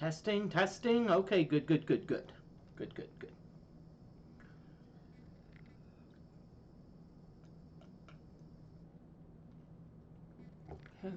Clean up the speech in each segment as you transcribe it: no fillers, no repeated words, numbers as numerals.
Testing, testing. Okay, good, good, good, good. Good, good, good. Okay.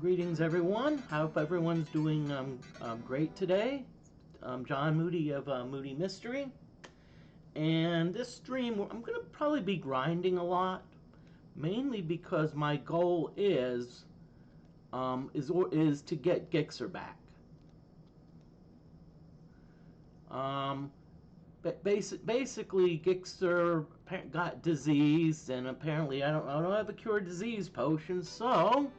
Greetings, everyone. I hope everyone's doing great today. I'm John Moody of Moody Mystery, and this stream I'm going to probably be grinding a lot, mainly because my goal is to get Gixxer back. But basically, Gixxer got diseased, and apparently I don't have a cure disease potion, so.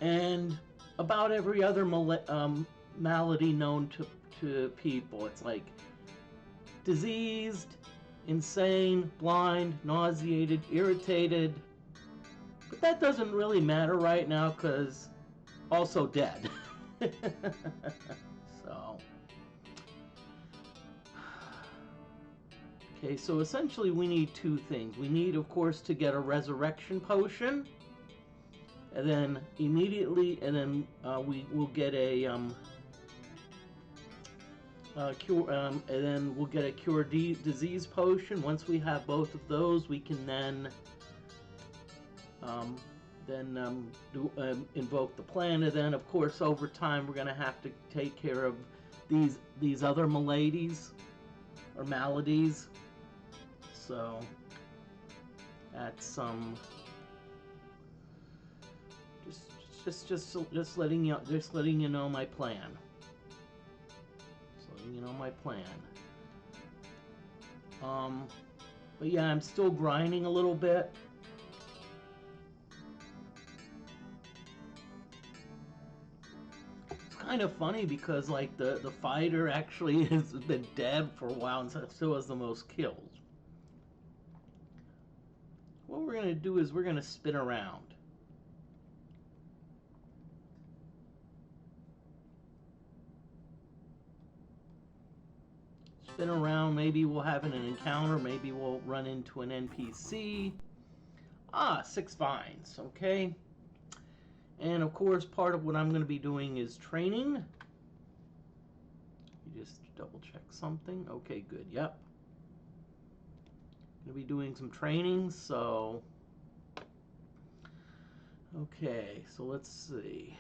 And about every other malady known to people. It's like diseased, insane, blind, nauseated, irritated. But that doesn't really matter right now because also dead. So. Okay, so essentially we need two things. We need, of course, to get a resurrection potion. And then immediately, and then we will get a cure, and then we'll get a cure disease potion. Once we have both of those, we can then invoke the plan. And then, of course, over time, we're going to have to take care of these other maladies or maladies. So that's Just letting you know my plan. Just letting you know my plan. But yeah, I'm still grinding a little bit. It's kind of funny because like the fighter actually has been dead for a while and still has the most kills. What we're gonna do is we're gonna spin around. Spin around, maybe we'll have an encounter, maybe we'll run into an NPC. 6 vines, okay. And of course, part of what I'm going to be doing is training. You just double check something. Okay, good, yep. Going to be doing some training, so. Okay, so let's see.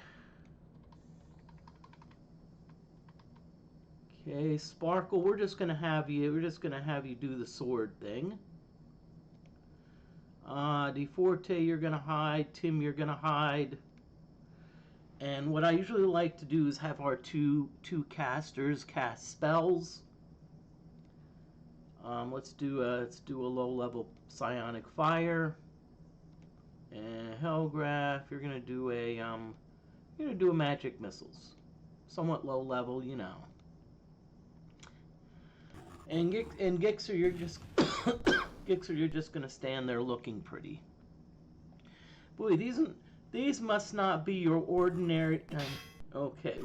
Okay, Sparkle, we're just gonna have you do the sword thing. DFortae, you're gonna hide. Tim, you're gonna hide. And what I usually like to do is have our two casters cast spells. Let's do a low level psionic fire. And Hellgraph, you're gonna do a magic missiles, somewhat low level, you know. And Gixxer, you're just Gixxer, you're just gonna stand there looking pretty. Boy, these must not be your ordinary. Okay.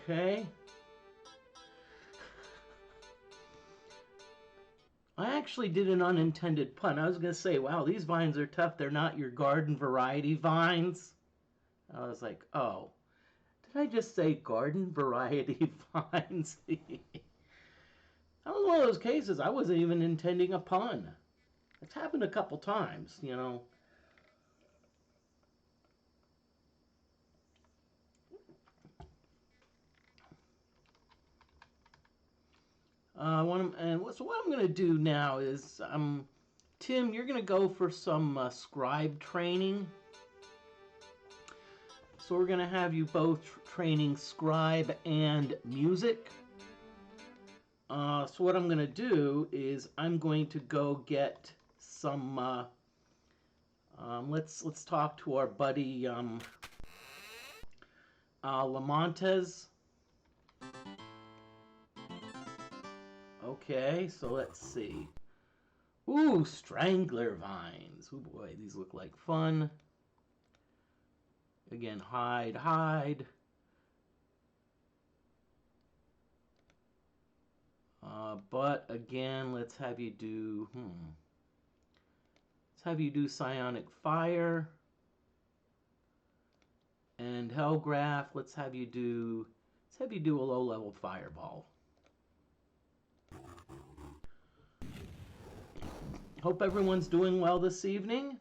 Okay. actually did an unintended pun. I was going to say, wow, these vines are tough. They're not your garden variety vines. I was like, oh, did I just say garden variety vines? That was one of those cases. I wasn't even intending a pun. It's happened a couple times, you know. So what I'm going to do now is, Tim, you're going to go for some scribe training. So we're going to have you both training scribe and music. So what I'm going to do is I'm going to go get some. Let's talk to our buddy Lamontes. Okay, so let's see. Ooh, strangler vines. Oh boy, these look like fun. Again, hide, hide. But again, let's have you do. Let's have you do psionic fire and Hellgraph. Let's have you do a low-level fireball. Hope everyone's doing well this evening.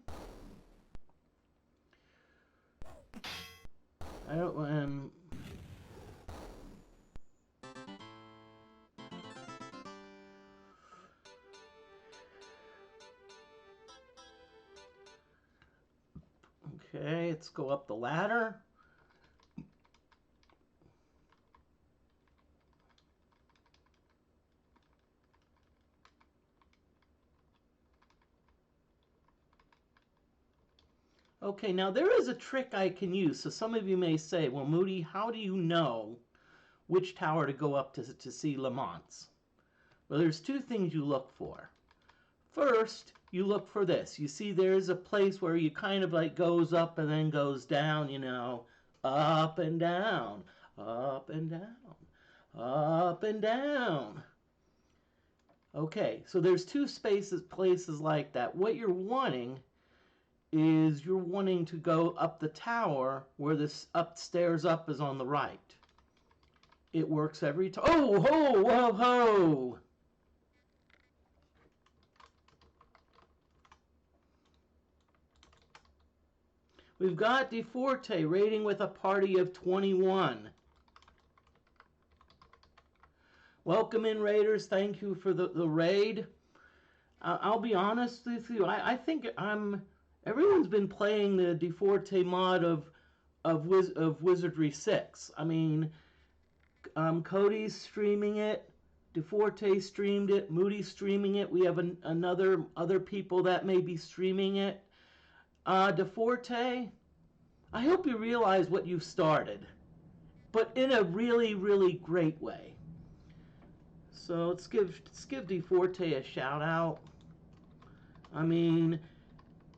I don't Okay, let's go up the ladder. Okay, now there is a trick I can use. So some of you may say, well, Moody, how do you know which tower to go up to see Lamont's? Well, there's two things you look for. First, you look for this. You see there's a place where you kind of like goes up and then goes down, you know, up and down, up and down, up and down. Okay, so there's two places like that. What you're wanting is you're wanting to go up the tower where this upstairs up is on the right. It works every time. Oh, ho, whoa, ho! We've got DFortae raiding with a party of 21. Welcome in, raiders. Thank you for the raid. I'll be honest with you. I think everyone's been playing the DFortae mod of Wizardry 6. I mean, Cody's streaming it. DFortae streamed it. Moody's streaming it. We have other people that may be streaming it. DFortae, I hope you realize what you've started, but in a really, really great way. So let's give DFortae a shout out. I mean,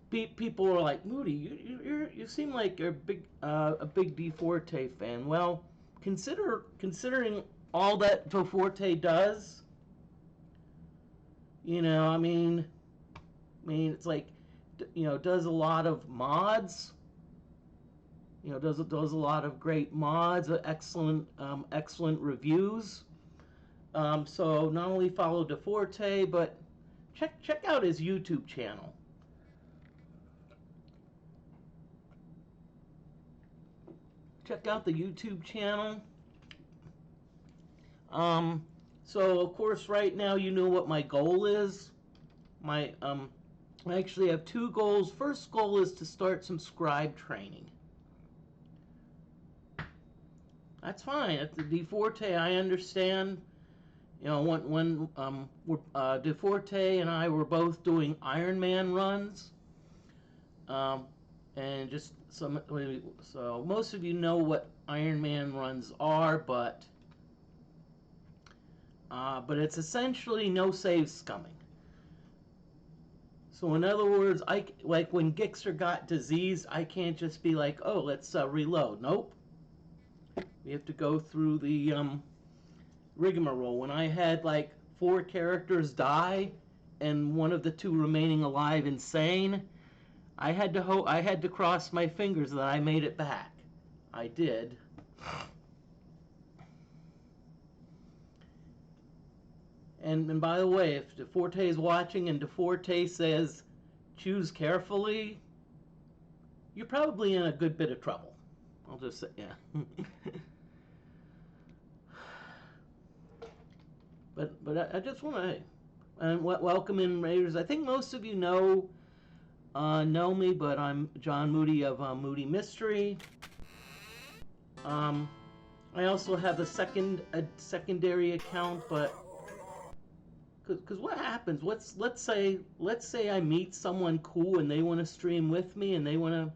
people are like, Moody, you seem like you're a big DFortae fan. Well, considering all that DFortae does, you know, I mean, it's like, you know, does a lot of mods. You know, does a lot of great mods, excellent reviews. So not only follow DFortae, but check out his YouTube channel. Check out the YouTube channel. So of course, right now you know what my goal is. I actually have two goals. First goal is to start some scribe training. That's fine. At the DFortae, I understand. You know, when DFortae and I were both doing Iron Man runs, and just so most of you know what Iron Man runs are, but it's essentially no save scumming. So in other words, like when Gixxer got diseased, I can't just be like, oh, let's reload. Nope. We have to go through the rigmarole. When I had like 4 characters die and one of the two remaining alive insane, I had to cross my fingers that I made it back. I did. And by the way, if DFortae is watching and DFortae says choose carefully, you're probably in a good bit of trouble. I'll just say, yeah. but I just want to welcome in Raiders. I think most of you know me, but I'm John Moody of Moody Mystery. I also have a secondary account, but because what happens? Let's say I meet someone cool and they want to stream with me and they want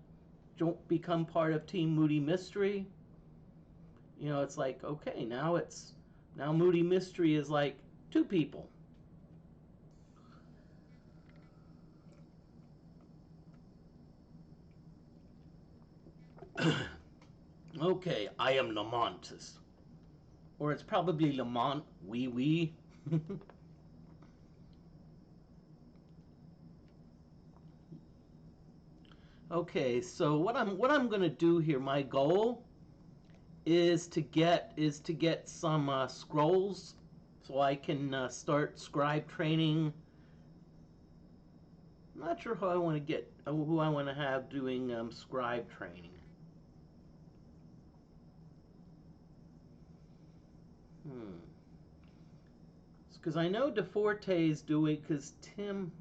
to become part of Team Moody Mystery. You know, it's like, okay, now Moody Mystery is like 2 people. Okay, I am Lamontis. Or it's probably Lamont Wee. Okay, so what I'm gonna do here, my goal is to get some scrolls so I can start scribe training. I'm not sure who I want to have doing scribe training. Because I know DFortae is doing, because Tim,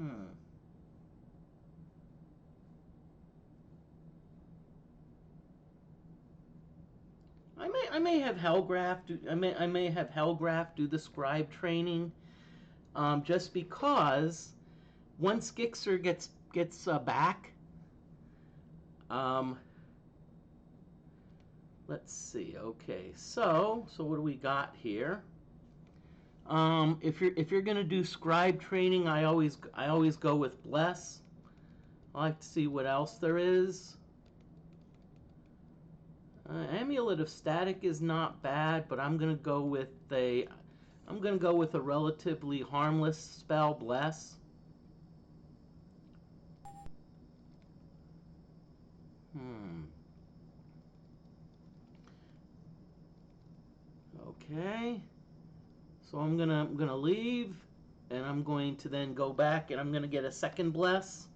I may have Hellgraph do the scribe training, just because once Gixxer gets back, let's see. Okay, so what do we got here? If you're gonna do scribe training, I always go with Bless. I like to see what else there is. Amulet of Static is not bad, but I'm gonna go with a relatively harmless spell, Bless. Okay. So I'm gonna leave, and I'm going to then go back, and I'm gonna get a second Bless.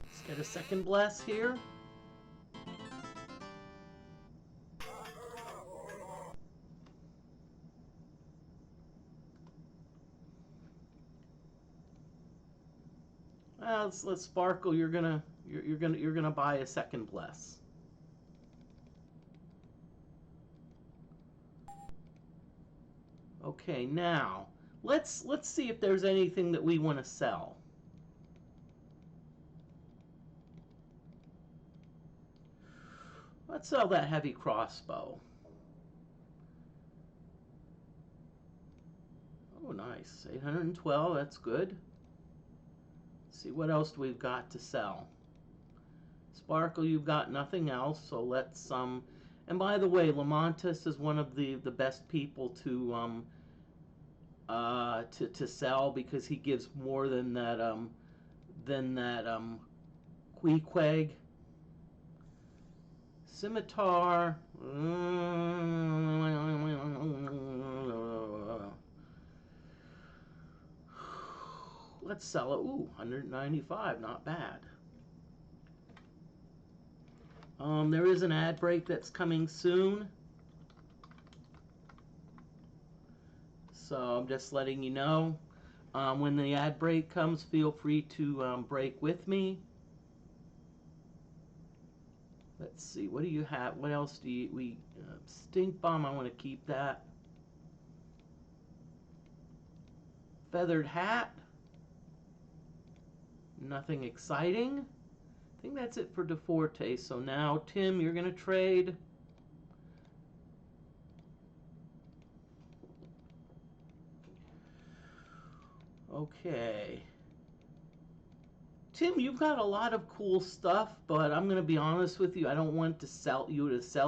Let's get a second Bless here. Let's Sparkle. You're gonna buy a second Bless. Okay, now let's see if there's anything that we want to sell. Let's sell that heavy crossbow. Oh, nice. 812, that's good. Let's see, what else do we've got to sell? Sparkle, you've got nothing else, so let's and by the way, Lamontis is one of the best people to sell, because he gives more than that Queequeg. Scimitar. Let's sell it. Ooh, 195, not bad. There is an ad break that's coming soon, so I'm just letting you know. When the ad break comes, feel free to break with me. Let's see, what do you have? What else do we Stink Bomb, I want to keep that. Feathered Hat. Nothing exciting. I think that's it for DFortae. So now, Tim, you're going to trade. Okay. Tim, you've got a lot of cool stuff, but I'm going to be honest with you. I don't want to sell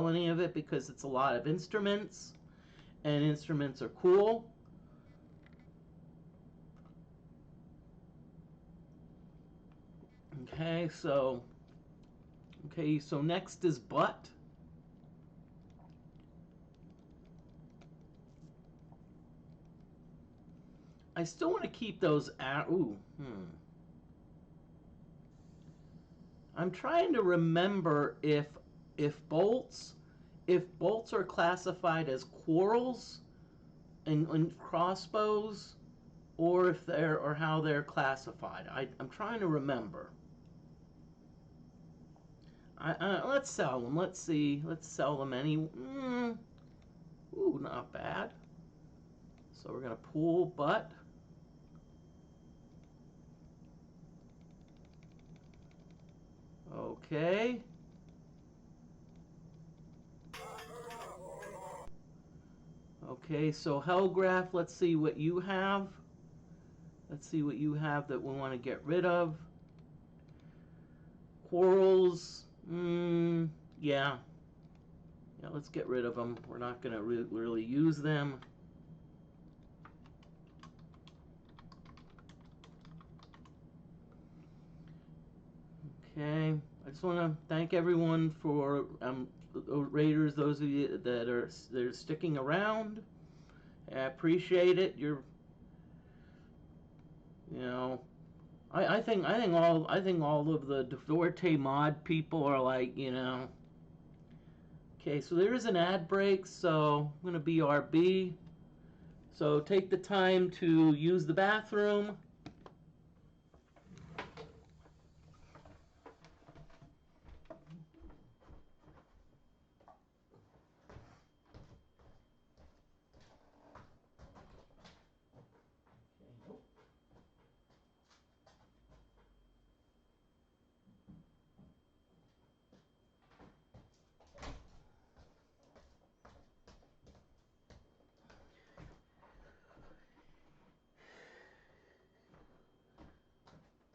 any of it, because it's a lot of instruments. and instruments are cool. Okay, so next is butt. I still want to keep those I'm trying to remember if bolts are classified as quarrels and crossbows, or if they're or how they're classified. I'm trying to remember. Let's sell them. Let's see. Let's sell them any. Ooh, not bad. So we're gonna pool butt. Okay. Okay, so Hellgraph, let's see what you have. Let's see what you have that we want to get rid of. Quarrels, yeah. Yeah, let's get rid of them. We're not going to really use them. Okay, I just want to thank everyone for Raiders, those of you that are sticking around. I appreciate it. You know, I think all of the DFortae mod people are like, you know. Okay, so there is an ad break, so I'm gonna BRB. So take the time to use the bathroom.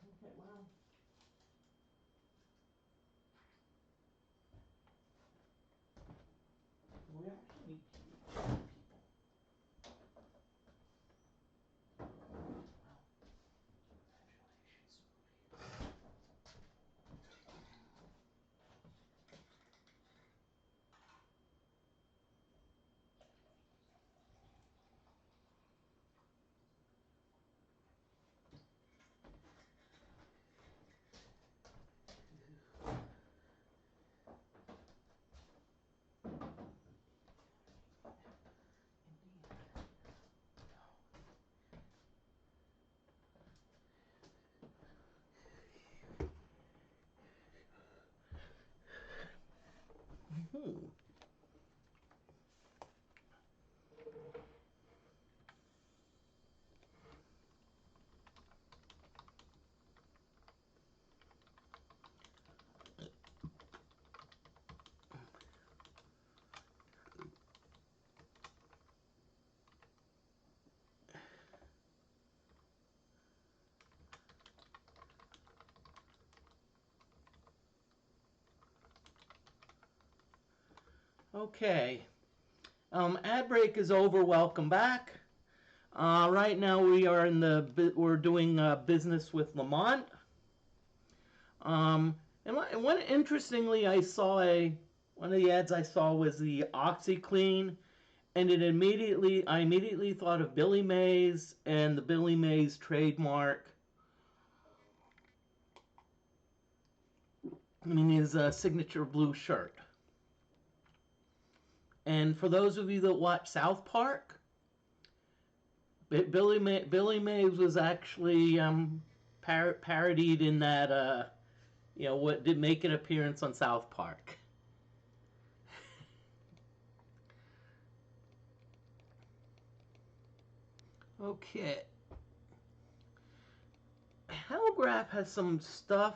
Okay, well. We actually need people. Hmm. Okay. Ad break is over. Welcome back. Right now we're doing business with Lamont. And one interestingly, one of the ads I saw was the OxyClean, and I immediately thought of Billy Mays and the Billy Mays trademark. I mean his signature blue shirt. And for those of you that watch South Park, Billy Mays was actually parodied in that what did make an appearance on South Park. Okay. Hellgraph has some stuff,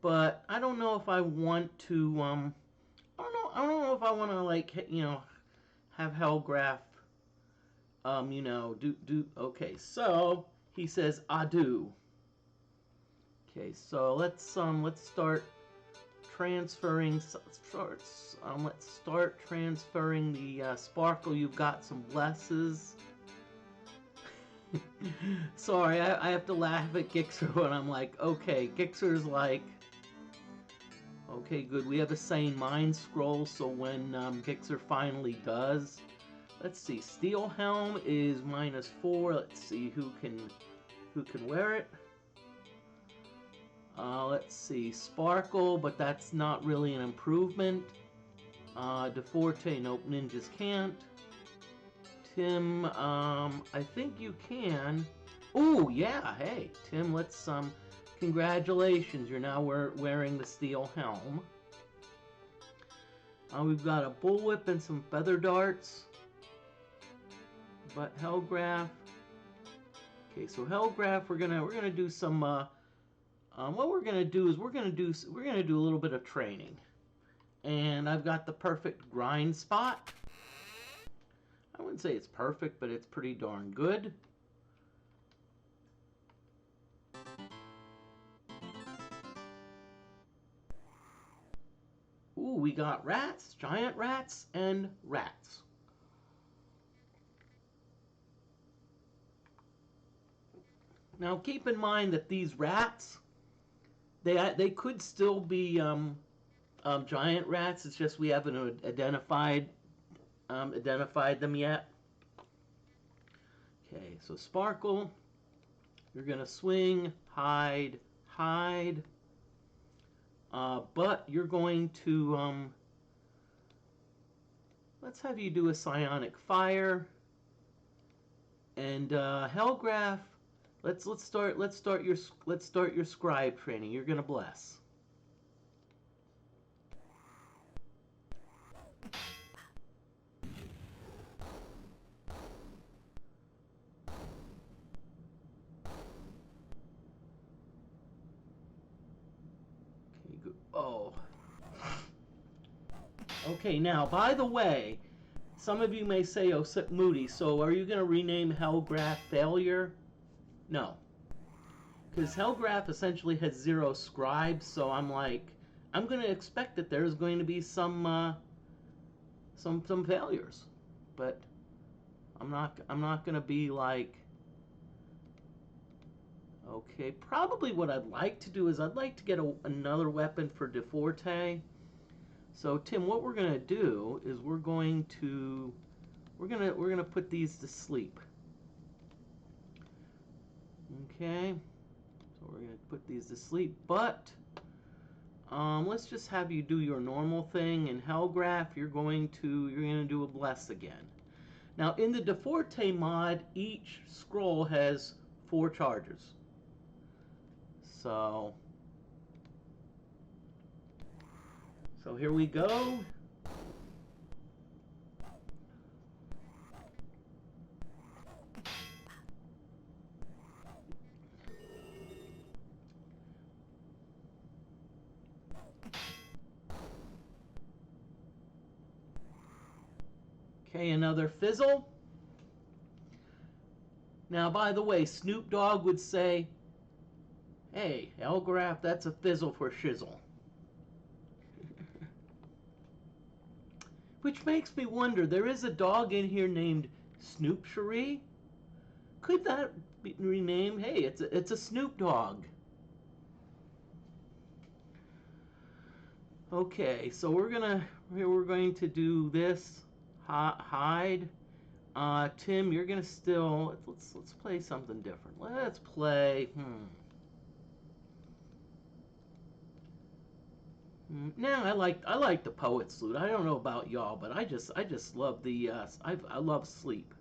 but I don't know if I want to. I don't know if I want to have Hellgraph. Do. Okay, so he says I do. Okay, so let's start transferring. Let's start transferring the sparkle. You've got some blesses. Sorry, I have to laugh at Gixxer when I'm like, okay, Gixxer's like, okay, good. We have a sane mind scroll, so when Gixxer finally does, let's see. Steel Helm is -4. Let's see who can wear it. Let's see, Sparkle, but that's not really an improvement. DeFortae, nope, ninjas can't. Tim, I think you can. Oh, yeah, hey, Tim, let's, congratulations, you're now wearing the Steel Helm. We've got a Bullwhip and some Feather Darts. But Hellgraph, okay, so Hellgraph, we're gonna do some, what we're gonna do is we're gonna do a little bit of training, and I've got the perfect grind spot. I wouldn't say it's perfect, but it's pretty darn good. Ooh, we got rats, giant rats, and rats. Now keep in mind that these rats, they could still be giant rats. It's just we haven't identified them yet. Okay, so Sparkle, you're gonna swing, hide, hide, but you're going to let's have you do a Psionic Fire, and Hellgraph. Let's start your scribe training. You're gonna bless. Okay, good. Oh. Okay, now by the way, some of you may say, "Oh, Moody, so are you gonna rename Hellgraph Failure?" No, because Hellgraph essentially has 0 scribes, so I'm going to expect that there's going to be some failures, but I'm not going to be like, okay, probably what I'd like to do is I'd like to get another weapon for DeFortae. So Tim, what we're going to do is we're going to put these to sleep. Okay, so we're going to put these to sleep, but let's just have you do your normal thing. In Hellgraph, you're going to do a bless again. Now, in the DeFortae mod, each scroll has 4 charges. So here we go. Okay, another fizzle. Now, by the way, Snoop Dogg would say, "Hey, Hellgraph, that's a fizzle for shizzle." Which makes me wonder, there is a dog in here named Snoop Cherie. Could that be renamed? Hey, it's a Snoop Dogg. Okay, so we're going to do this. Hide. Tim, you're gonna still let's play something different. Let's play. Now I like the Poet's Flute. I don't know about y'all, but I just love the I love sleep.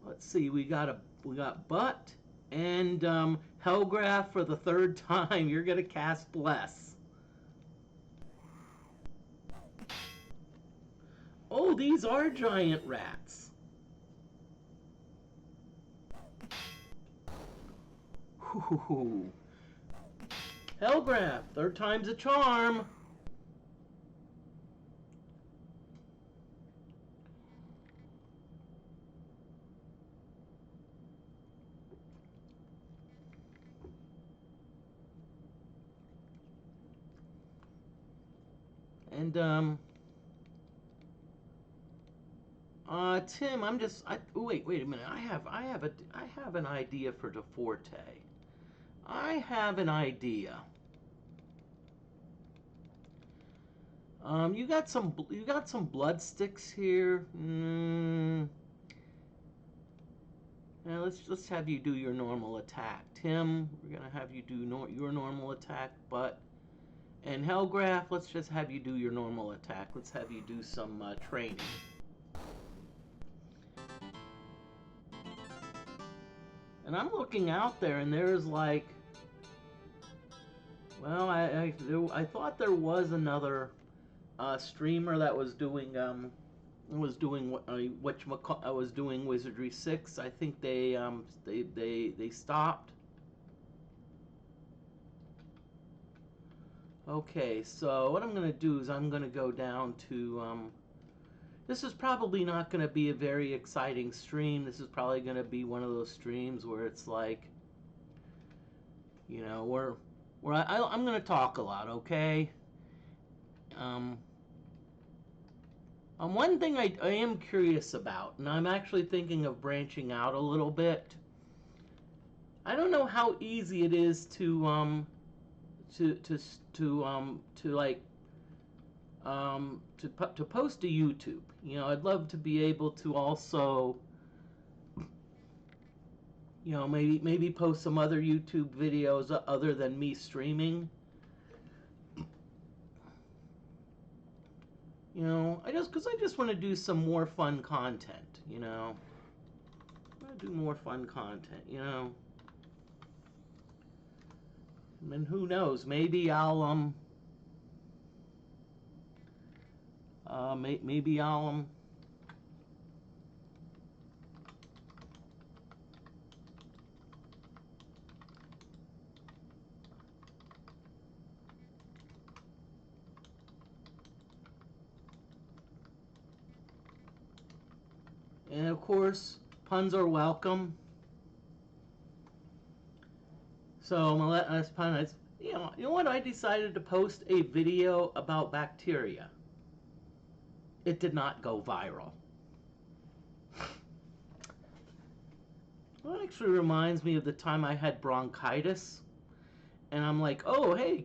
Let's see. We got butt. And Hellgraph for the 3rd time, you're going to cast Bless. Oh, these are giant rats. Ooh. Hellgraph, 3rd time's a charm. And Tim, wait a minute. I have an idea for DeFortae. I have an idea. You got some blood sticks here. Now let's have you do your normal attack, Tim. We're gonna have you do your normal attack, and Hellgraph. Let's just have you do your normal attack. Let's have you do some training. And I'm looking out there, and there's like, well, I thought there was another streamer that was doing Wizardry 6. I think they stopped. Okay, so what I'm gonna do is I'm gonna go down to this is probably not gonna be a very exciting stream. This is probably gonna be one of those streams where it's like, you know, where I'm gonna talk a lot, okay? One thing I am curious about, and I'm actually thinking of branching out a little bit. I don't know how easy it is to post to YouTube. You know, I'd love to be able to also, you know, maybe post some other YouTube videos other than me streaming. You know, because I just want to do some more fun content, you know. I want to do more fun content, you know. And who knows, maybe I'll, maybe I'll, and of course, puns are welcome. So my last pun is, you know what? I decided to post a video about bacteria. It did not go viral. Well, it actually reminds me of the time I had bronchitis, and I'm like, oh hey,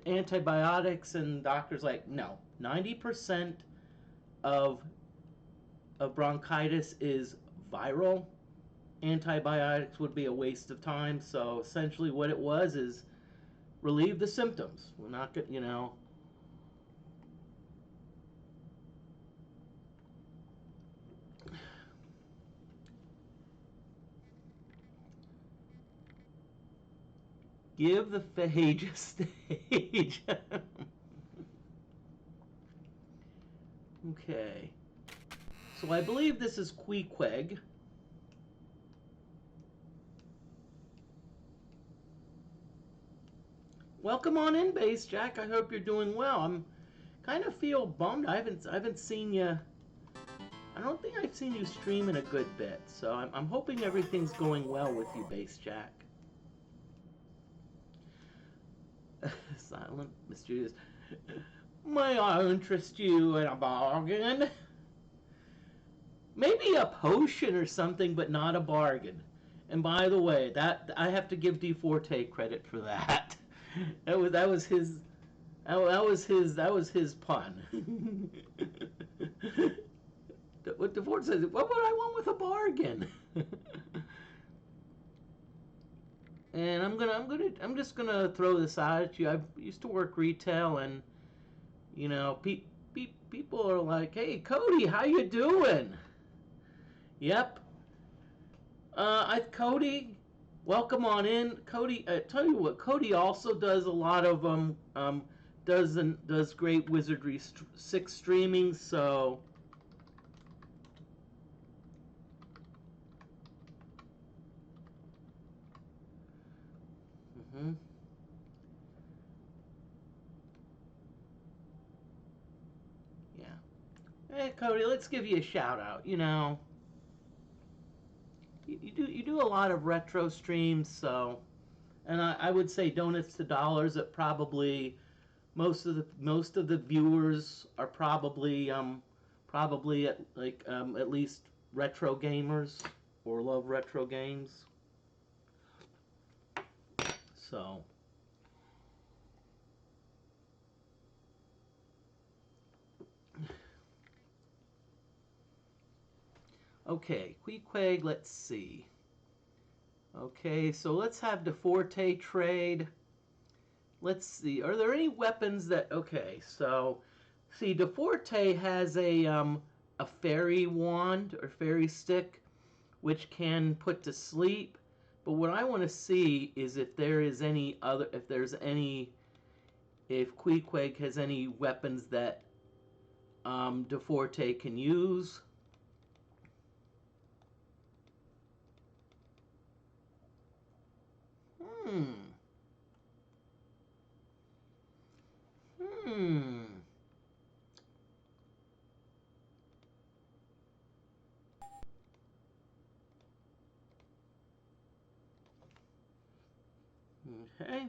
antibiotics, and doctor's like, no, 90% of bronchitis is viral. Antibiotics would be a waste of time. So essentially what it was is relieve the symptoms. We're not good, you know. Give the phage a stage. Okay. So I believe this is Queequeg. Welcome on in, Base Jack. I hope you're doing well. I'm kind of feel bummed. I haven't seen you. I don't think I've seen you stream in a good bit. So I'm hoping everything's going well with you, Base Jack. Silent, mysterious. May I interest you in a bargain? Maybe a potion or something, but not a bargain. And by the way, that I have to give DFortae credit for that. That was his pun. What DeFortae says, what would I want with a bargain? And I'm just gonna throw this out at you. I used to work retail, and you know, people are like, "Hey, Cody, how you doing?" Yep. Cody, welcome on in. Cody, tell you what, Cody also does a lot of does great Wizardry 6 streaming, so yeah. Hey Cody, let's give you a shout out, you know. You do a lot of retro streams, so, and I would say donuts to dollars at probably most of the viewers are probably at least retro gamers or love retro games. So okay, Queequeg, let's see. Okay, so let's have DeFortae trade. Let's see, are there any weapons that, okay, so, see, DeFortae has a fairy wand or fairy stick, which can put to sleep, but what I want to see is if there is any other, if Queequeg has any weapons that DeFortae can use. Hmm. Hmm. Okay.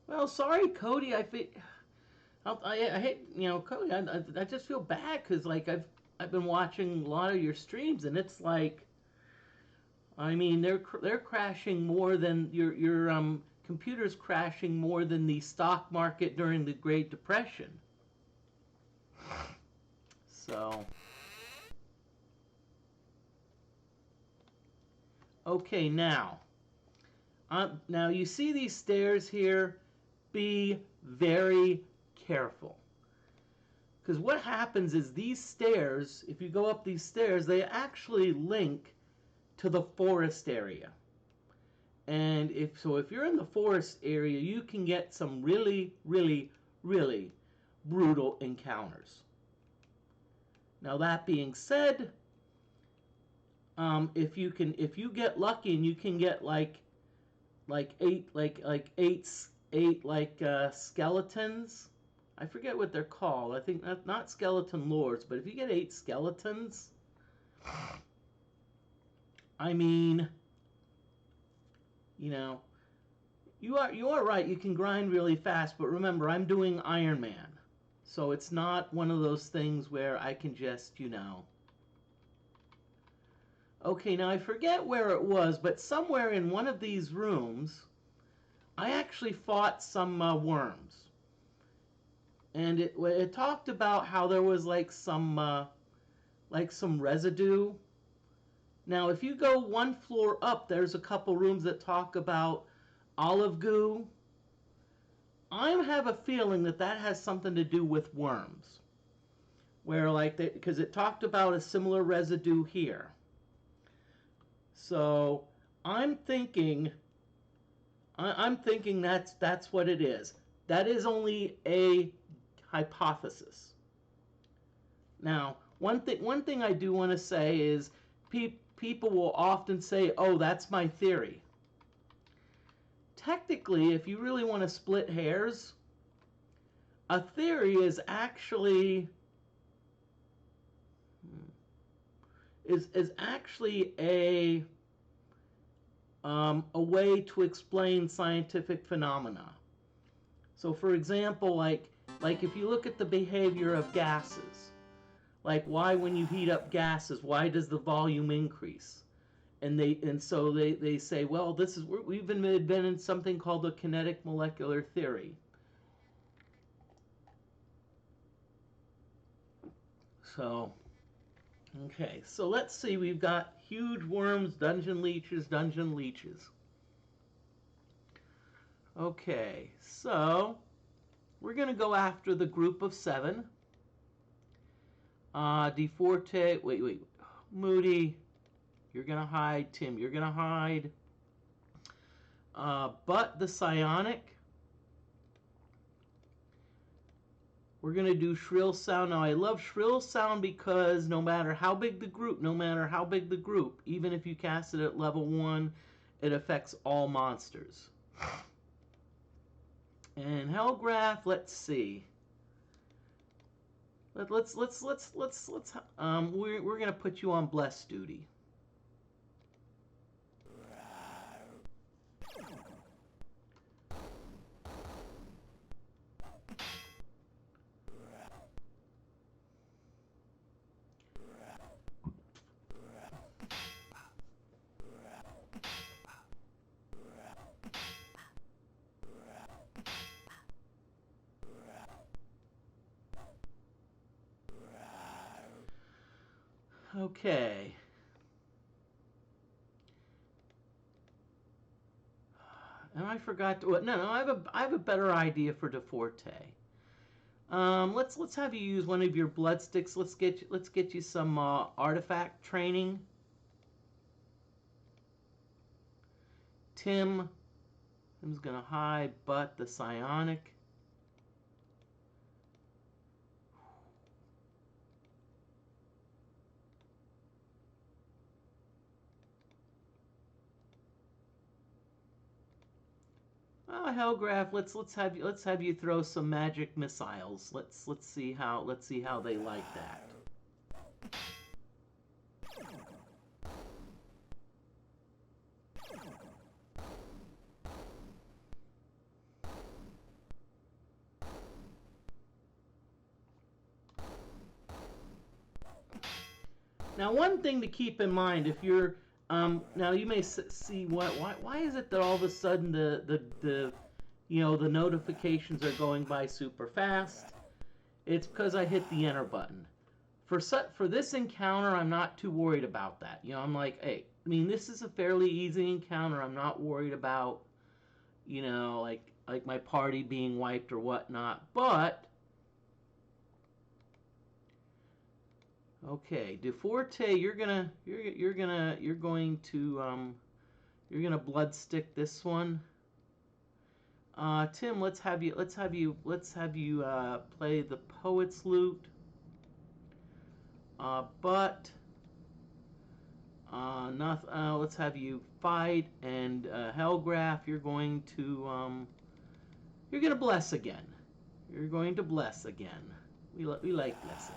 Well, sorry, Cody. I hate, Cody. I just feel bad because like I've been watching a lot of your streams and it's like, I mean, they're crashing more than your computer's crashing more than the stock market during the Great Depression. So, okay, now you see these stairs here. Be very careful. Because what happens is these stairs, if you go up these stairs, they actually link to the forest area. And if you're in the forest area, you can get some really, really, really brutal encounters. Now that being said, if you get lucky and you can get eight skeletons. I forget what they're called. I think not skeleton lords, but if you get 8 skeletons, I mean, you are right. You can grind really fast, but remember, I'm doing Iron Man, so it's not one of those things where I can just, Okay, now I forget where it was, but somewhere in one of these rooms, I actually fought some worms. And it talked about how there was some residue. Now, if you go one floor up, there's a couple rooms that talk about olive goo. I have a feeling that has something to do with worms, where because it talked about a similar residue here. So I'm thinking that's what it is. That is only a hypothesis. Now, one thing I do want to say is people will often say, "Oh, that's my theory." Technically, if you really want to split hairs, a theory is actually a way to explain scientific phenomena. So, for example, like if you look at the behavior of gases, like why when you heat up gases, why does the volume increase? And so they say, well, we've invented something called the kinetic molecular theory. So, okay, so let's see. We've got huge worms, dungeon leeches. Okay, so we're going to go after the group of 7. DFortae, wait. Moody, you're going to hide. Tim, you're going to hide. But the psionic, we're going to do shrill sound. Now, I love shrill sound because no matter how big the group, even if you cast it at level 1, it affects all monsters. And Hellgraph, let's see. We're gonna put you on bless duty. Okay. And I forgot to. No, I have a better idea for DeForte. Let's have you use one of your blood sticks. Let's get you some artifact training. Tim's gonna hide, but the psionic. Hellgraph, let's have you throw some magic missiles. Let's see how they like that. Now, one thing to keep in mind if you're now you may see why is it that all of a sudden the notifications are going by super fast? It's because I hit the enter button. For this encounter, I'm not too worried about that. I'm like, hey, I mean, this is a fairly easy encounter. I'm not worried about, like my party being wiped or whatnot. But okay, DeFortae, you're going to blood stick this one. Tim, let's have you play the Poet's Lute. Let's have you fight, and Hellgraph, you're going to bless again. You're going to bless again. We like blessing.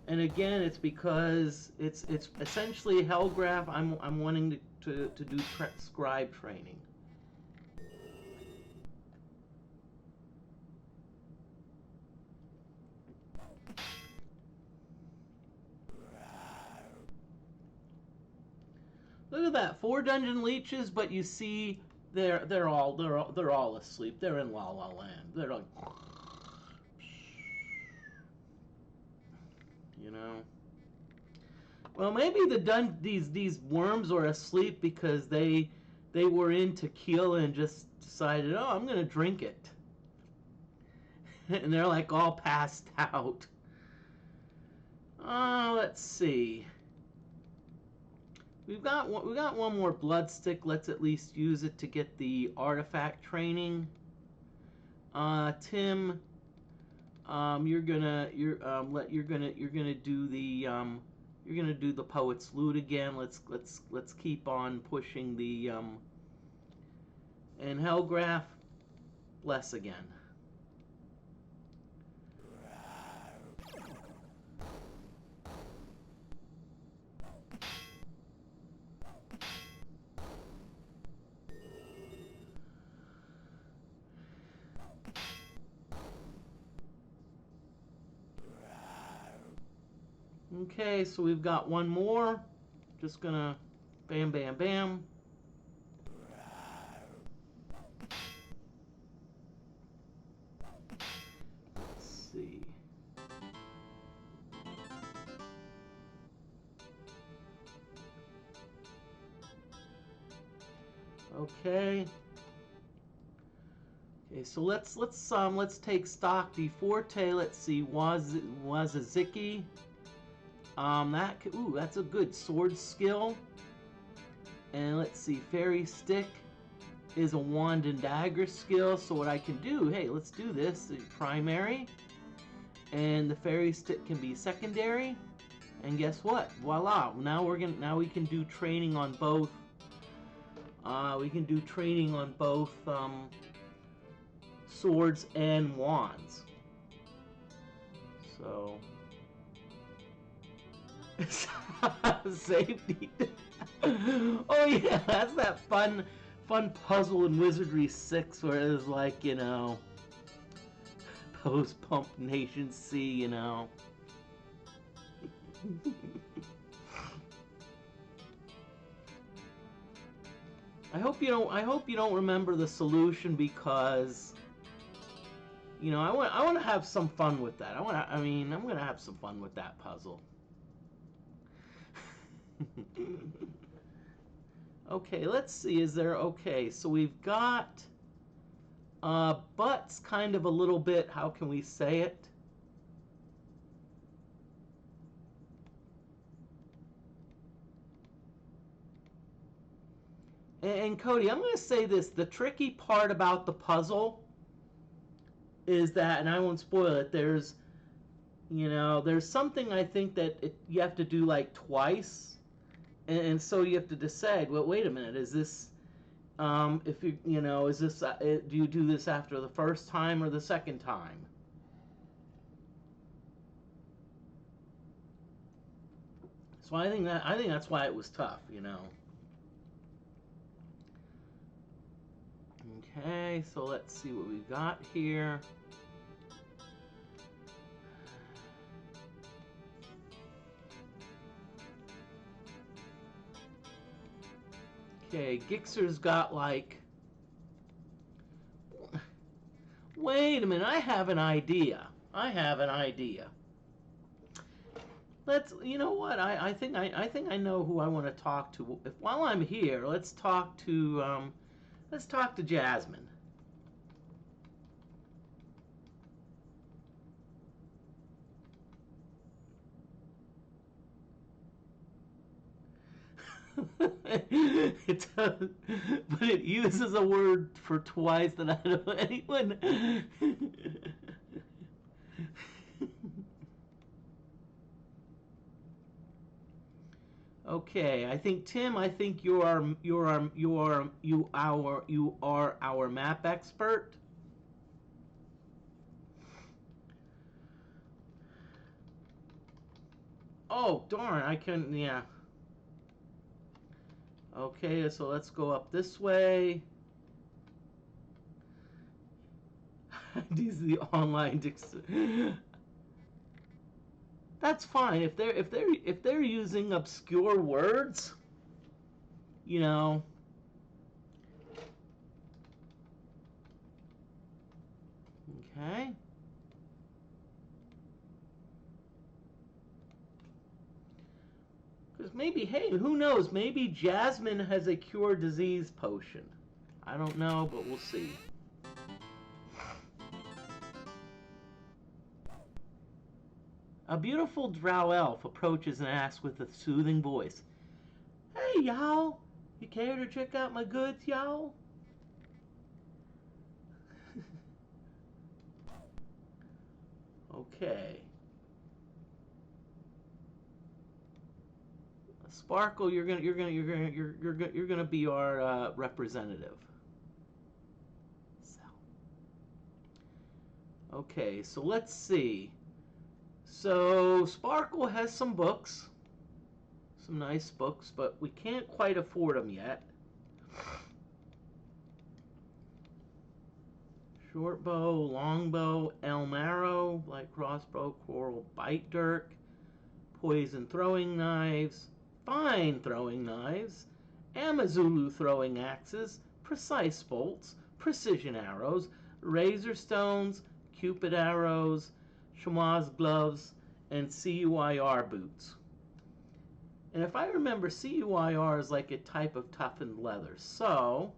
And again, it's because it's essentially Hellgraph. I'm wanting to do scribe training. Look at that, 4 dungeon leeches, but you see they're all asleep. They're in La La Land. They're like, Well, maybe these worms are asleep because they were in tequila and just decided, oh, I'm gonna drink it, and they're like all passed out. Let's see. We got one more blood stick. Let's at least use it to get the artifact training. Tim, you're gonna do the Poet's Lute again. Let's keep on pushing the and Hellgraph, bless again. Okay, so we've got one more. Just gonna bam, bam, bam. Let's see. Okay. Okay, so let's take stock. DFortae. Let's see. Wazaziki. That's a good sword skill. And let's see, Fairy Stick is a wand and dagger skill. So what I can do, hey, let's do this. Primary, and the Fairy Stick can be secondary. And guess what? Voila! Now we can do training on both. Swords and wands. So safety. Oh yeah, that's that fun puzzle in Wizardry 6 where it was like, you know, post pump nation C, you know. I hope you don't remember the solution, because you know, I want to have some fun with that. I'm going to have some fun with that puzzle. Okay, let's see. Is there, okay, so we've got but's kind of a little bit, how can we say it? And Cody, I'm going to say this, the tricky part about the puzzle is that, and I won't spoil it, there's, you know, there's something I think that you have to do like twice, and so you have to decide, well, wait a minute, is this, if you know, is this, do you do this after the first time or the second time? So I think that's why it was tough, you know. Okay, so let's see what we got here. Okay, Gixxer's got like... Wait a minute, I have an idea. Let's, you know what? I think I know who I want to talk to. If while I'm here, let's talk to Jasmine. It does, but it uses a word for twice that I don't know anyone. Okay, I think Tim, I think you are our map expert. Oh, darn, I couldn't, yeah. Okay, so let's go up this way. These are the online That's fine if they're using obscure words, you know. Okay. Because maybe, hey, who knows? Maybe Jasmine has a cure disease potion. I don't know, but we'll see. A beautiful drow elf approaches and asks with a soothing voice, "Hey, y'all! You care to check out my goods, y'all?" Okay. Sparkle, you're gonna be our representative. So. Okay, so let's see. So Sparkle has some books, some nice books, but we can't quite afford them yet. Short bow, long bow, elm arrow, light crossbow, coral bite dirk, poison throwing knives, fine throwing knives, Amazulu throwing axes, precise bolts, precision arrows, razor stones, cupid arrows, chamois gloves, and CUIR boots. And if I remember, CUIR is like a type of toughened leather. So,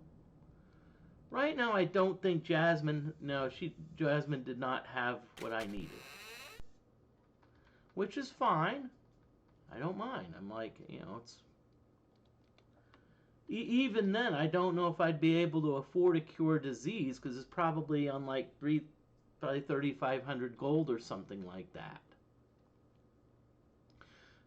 right now I don't think Jasmine did not have what I needed. Which is fine. I don't mind. I'm like, you know, it's... Even then, I don't know if I'd be able to afford a cure disease, because it's probably on like probably 3,500 gold or something like that.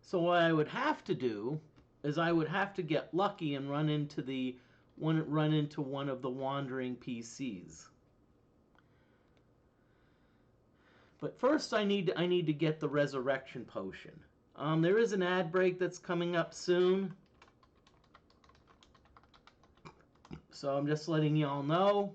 So what I would have to do is I would have to get lucky and run into one of the wandering PCs. But first I need to get the resurrection potion. There is an ad break that's coming up soon. So I'm just letting y'all know.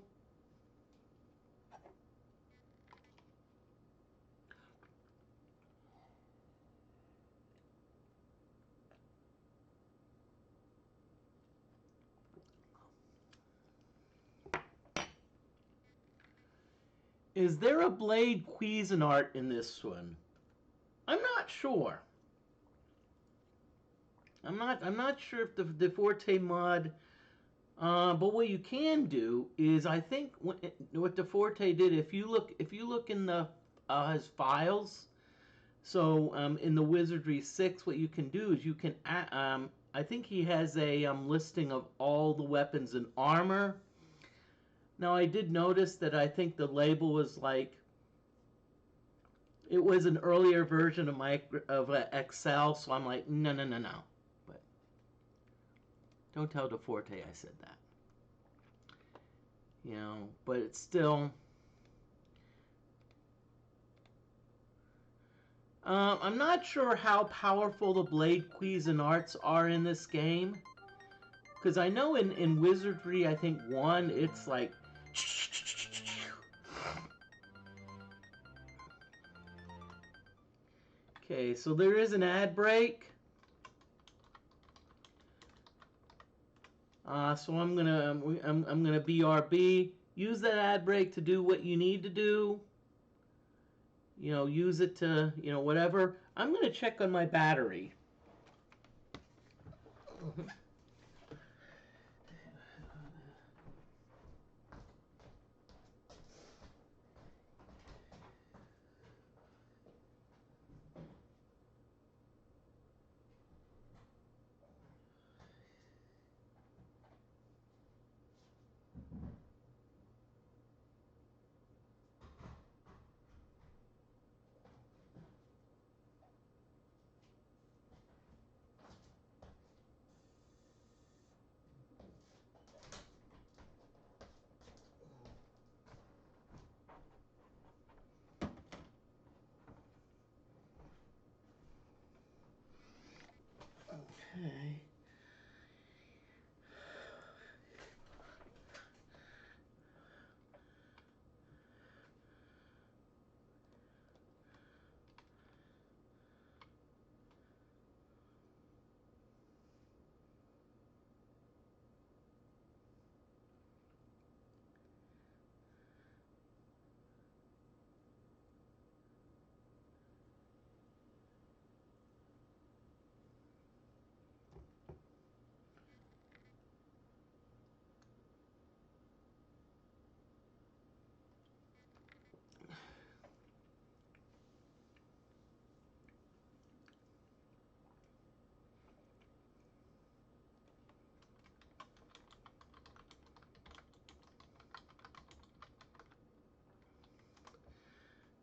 Is there a blade Cuisinart in this one? I'm not sure. I'm not sure if the DFortae mod. But what you can do is, I think what DFortae did, if you look in the his files, so in the Wizardry 6, what you can do is you can I think he has a listing of all the weapons and armor. Now I did notice that I think the label was like, it was an earlier version of Excel, so I'm like, no. But don't tell DFortae I said that. You know, but it's still. I'm not sure how powerful the blade Cuisinarts are in this game, because I know in Wizardry, I think 1, it's like. Okay, so there is an ad break. So I'm gonna BRB. Use that ad break to do what you need to do. You know, use it to, you know, whatever. I'm gonna check on my battery. Okay.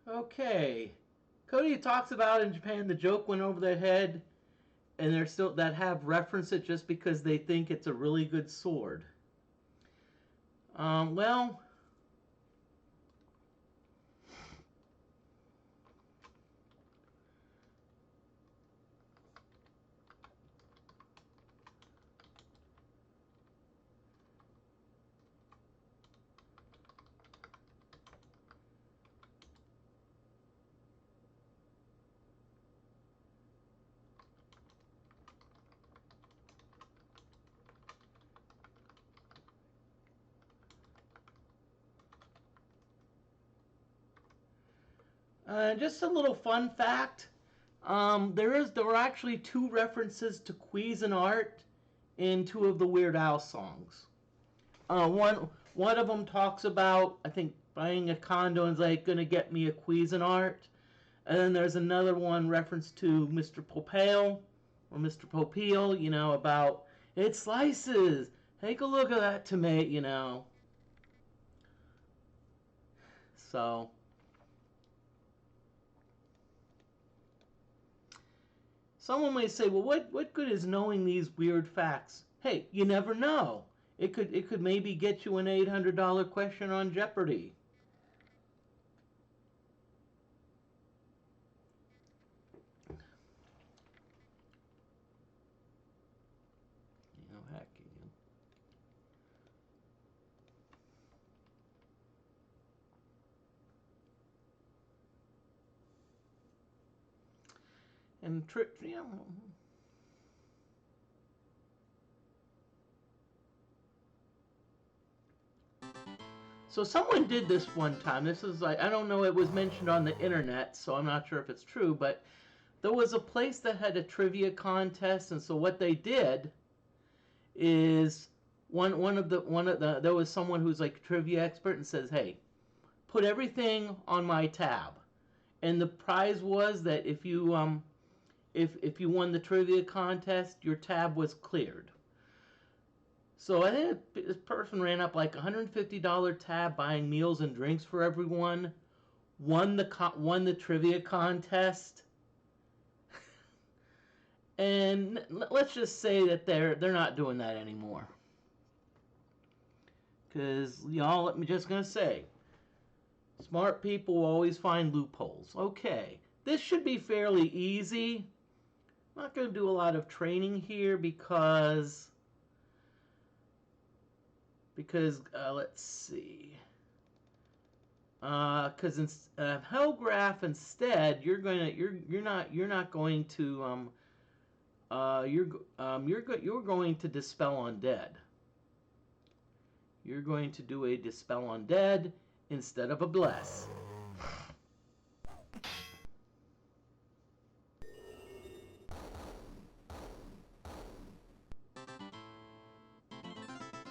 Okay. Cody talks about in Japan the joke went over their head, and they're still that have reference it just because they think it's a really good sword. Well, just a little fun fact. There were actually 2 references to Cuisinart in 2 of the Weird Al songs. One of them talks about, I think, buying a condo and is like gonna get me a Cuisinart, and then there's another one reference to Mr. Popale or Mr. Popeel, you know, about it slices. Take a look at that tomato, you know. So. Someone may say, well, what good is knowing these weird facts? Hey, you never know. It could maybe get you an $800 question on Jeopardy. And yeah. So someone did this one time. This is like, I don't know, it was mentioned on the internet, so I'm not sure if it's true, but there was a place that had a trivia contest, and so what they did is there was someone who's like a trivia expert and says, "Hey, put everything on my tab." And the prize was that if you won the trivia contest, your tab was cleared. So I think this person ran up like $150 tab buying meals and drinks for everyone, won the trivia contest, and let's just say that they're not doing that anymore. Because y'all, I'm just gonna say, smart people will always find loopholes. Okay, this should be fairly easy. I'm not gonna do a lot of training here because let's see. Because in hell graph instead, you're not going to you're going to dispel undead. You're going to do a dispel undead instead of a bless.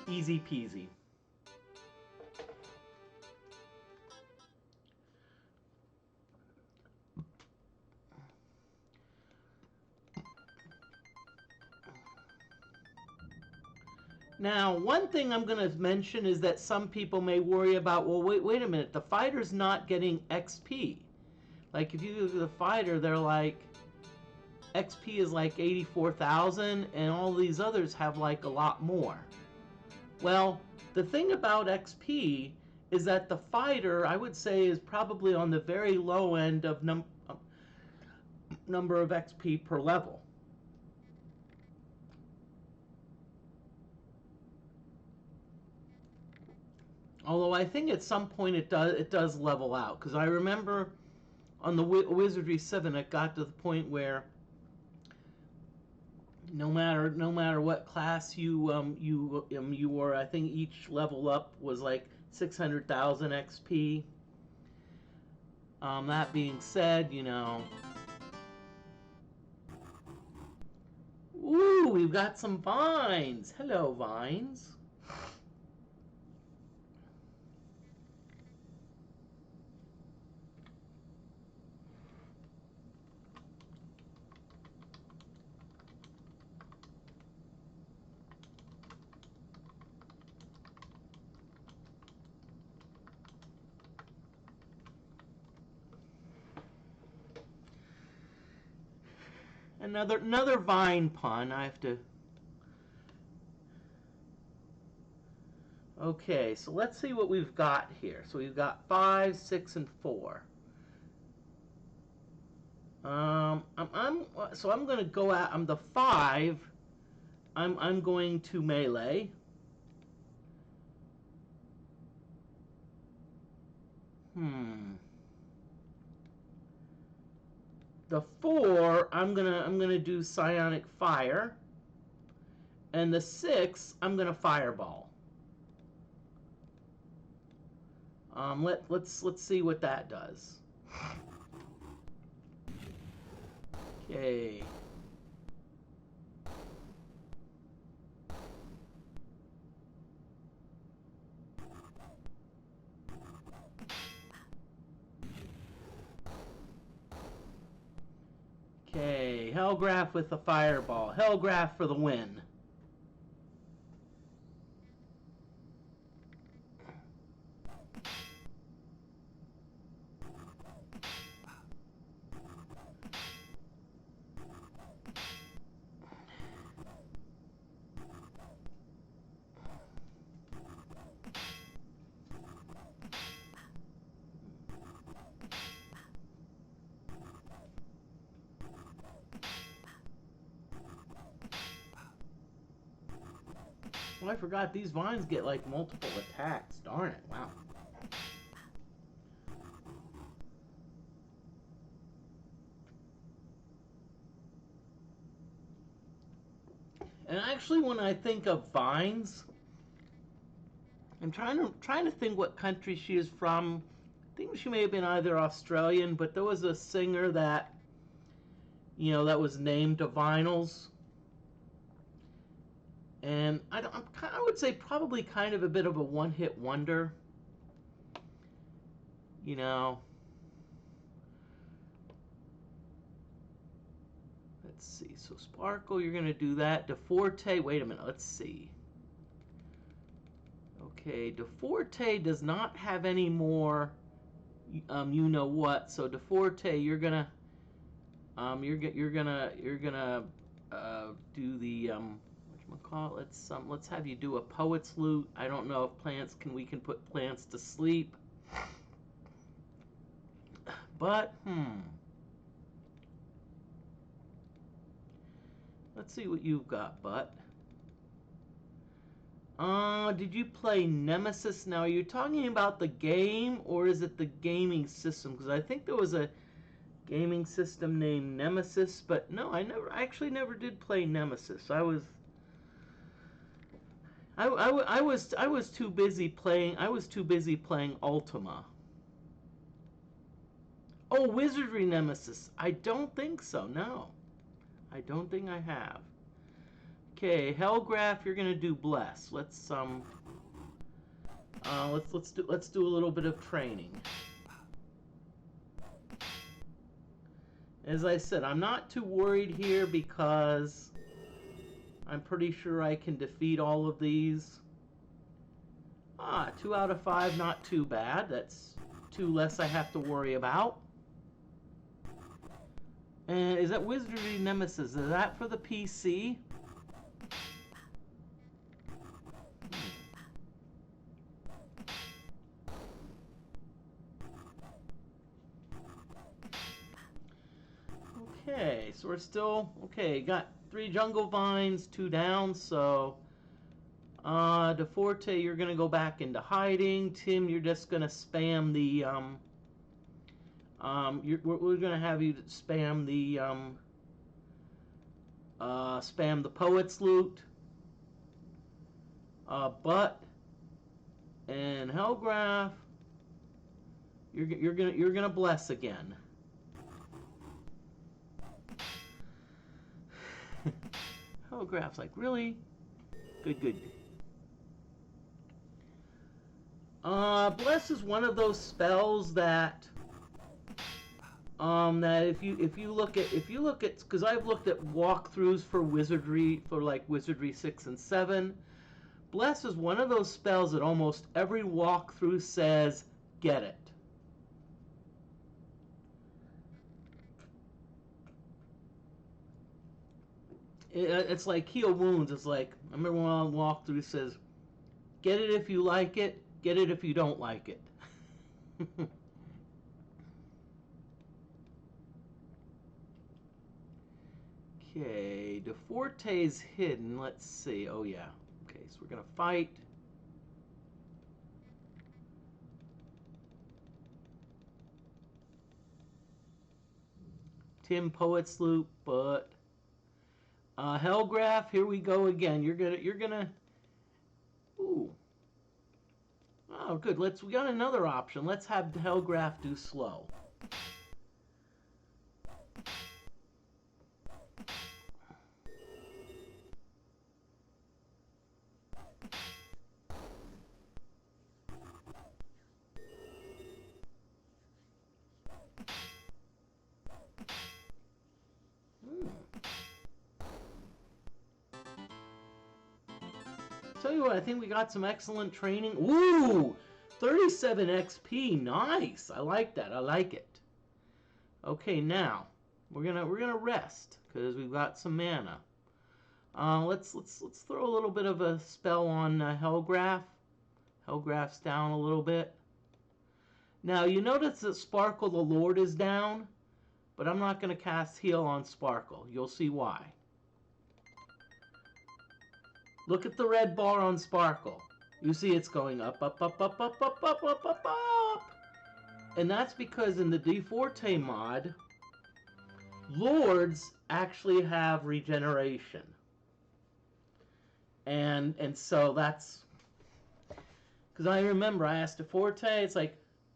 Easy peasy. Now, one thing I'm going to mention is that some people may worry about, well, wait a minute, the fighter's not getting XP. Like, if you look at the fighter, they're like, XP is like 84,000, and all these others have like a lot more. Well, the thing about XP is that the fighter, I would say, is probably on the very low end of number of XP per level. Although I think at some point it does level out, because I remember on the Wizardry 7 it got to the point where no matter what class you were, I think each level up was like 600,000 XP. That being said, ooh, we've got some vines. Hello, vines. Another vine pun. I have to. Okay, so let's see what we've got here. So we've got 5, 6, and 4. I'm going to go at. I'm the 5. I'm going to melee. The 4, I'm gonna do psionic fire, and the 6, I'm gonna fireball. Let's see what that does. Okay. Okay, Hellgraph with the fireball. Hellgraph for the win. Oh, I forgot these vines get like multiple attacks. Darn it, wow. And actually, when I think of vines, I'm trying to think what country she is from. I think she may have been either Australian, but there was a singer that, you know, that was named to vinyls. And I would say probably kind of a bit of a one-hit wonder. You know. Let's see. So Sparkle, you're going to do that. DFortae, wait a minute. Let's see. Okay, DFortae does not have any more you know what. So DFortae, you're gonna do the whatchamacallit, let's have you do a poet's lute. I don't know if we can put plants to sleep. But let's see what you've got, Butt. Did you play Nemesis? Now, are you talking about the game, or is it the gaming system? Because I think there was a gaming system named Nemesis, but no, I actually never did play Nemesis. I was too busy playing. I was too busy playing Ultima. Oh, Wizardry Nemesis. I don't think so. No, I don't think I have. Okay, Hellgraph, you're gonna do Bless. Let's do a little bit of training. As I said, I'm not too worried here because I'm pretty sure I can defeat all of these. 2 out of 5, not too bad. That's 2 less I have to worry about. And is that Wizardry Nemesis? Is that for the PC? Okay, so we're still, okay, got 3 jungle vines, 2 down, so DFortae, you're going to go back into hiding. Tim, you're just going to spam the, we're going to have you spam the poet's lute. Butt and Hellgraph, you're gonna bless again. Hellgraph's like, really? Good. Bless is one of those spells that if you look at, because I've looked at walkthroughs for Wizardry, for like Wizardry 6 and 7. Bless is one of those spells that almost every walkthrough says, get it. It's like Heal Wounds. It's like, I remember one walkthrough says, get it if you like it, get it if you don't like it. Okay, DFortae's hidden. Let's see. Oh, yeah. Okay, so we're going to fight. Tim Poet's Loop, but Hellgraph, here we go again. You're gonna ooh. Oh, good. We got another option. Let's have Hellgraph do slow. Tell you what, I think we got some excellent training. Ooh, 37 XP, nice. I like that. I like it. Okay, now we're gonna rest because we've got some mana. Let's throw a little bit of a spell on Hellgraph. Hellgraph's down a little bit. Now you notice that Sparkle the Lord is down, but I'm not gonna cast Heal on Sparkle. You'll see why. Look at the red bar on Sparkle. You see it's going up, up, up, up, up, up, up, up, up, up. And that's because in the DFortae mod, Lords actually have regeneration. And so that's because I remember I asked DFortae, it's like,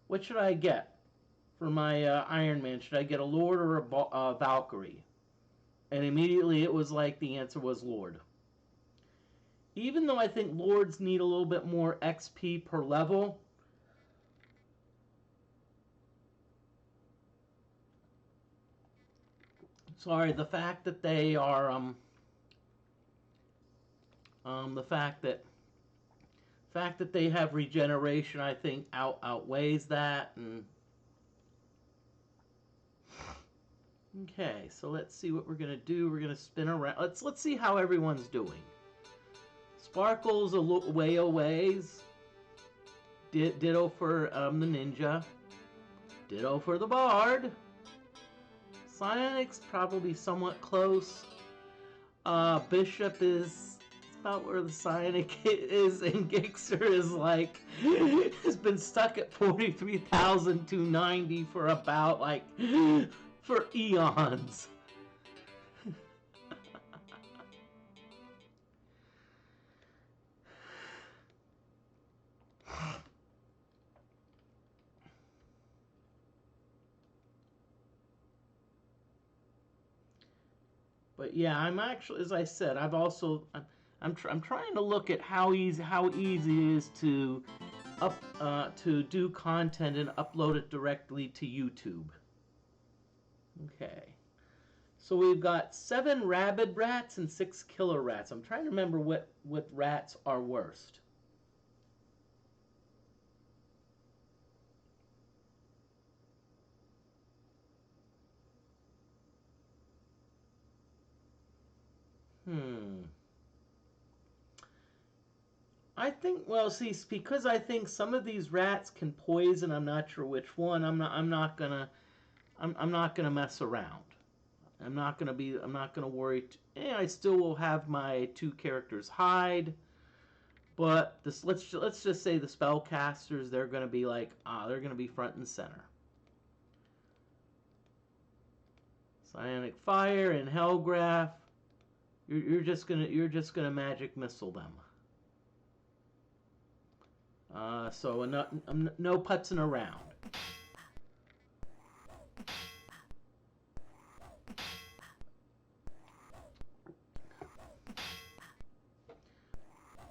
what should I get for my Iron Man? Should I get a Lord or a Valkyrie? And immediately it was like the answer was Lord. Even though I think Lords need a little bit more XP per level, sorry, the fact that they are the fact that they have regeneration, I think outweighs that. And okay, so let's see what we're gonna do. We're gonna spin around. Let's see how everyone's doing. Sparkle's a way aways. Ditto for the ninja. Ditto for the bard. Psionic's probably somewhat close. Bishop is about where the Psionic is, and Gixxer is like has been stuck at 43,290 for about like for eons. But yeah, I'm actually, as I said, I'm trying to look at how easy it is to to do content and upload it directly to YouTube. Okay, so we've got 7 rabid rats and 6 killer rats. I'm trying to remember what rats are worst. I think, well, see, because I think some of these rats can poison. I'm not sure which one. I'm not gonna mess around. I'm not gonna worry. I still will have my 2 characters hide, but this let's just say the spellcasters, they're gonna be like they're gonna be front and center. Psionic Fire and Hellgraph. You're just gonna magic missile them. So no putzing around.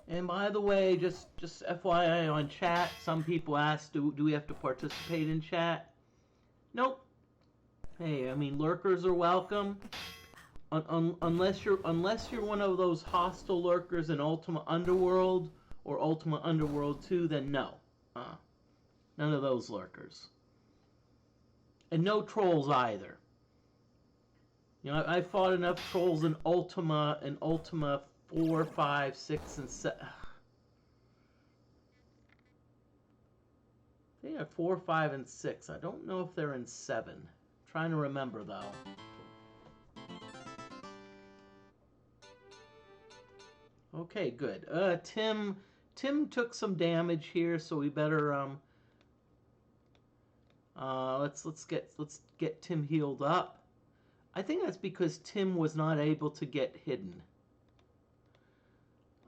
And by the way, just FYI on chat, some people ask, do we have to participate in chat? Nope. Hey, I mean, lurkers are welcome. Unless you're one of those hostile lurkers in Ultima Underworld or Ultima Underworld 2, then no. None of those lurkers. And no trolls either. You know, I fought enough trolls in Ultima 4, 5, 6, and 7. They have 4, 5, and 6. I don't know if they're in 7. I'm trying to remember though. Okay, good. Tim took some damage here, so we better let's get Tim healed up. I think that's because Tim was not able to get hidden.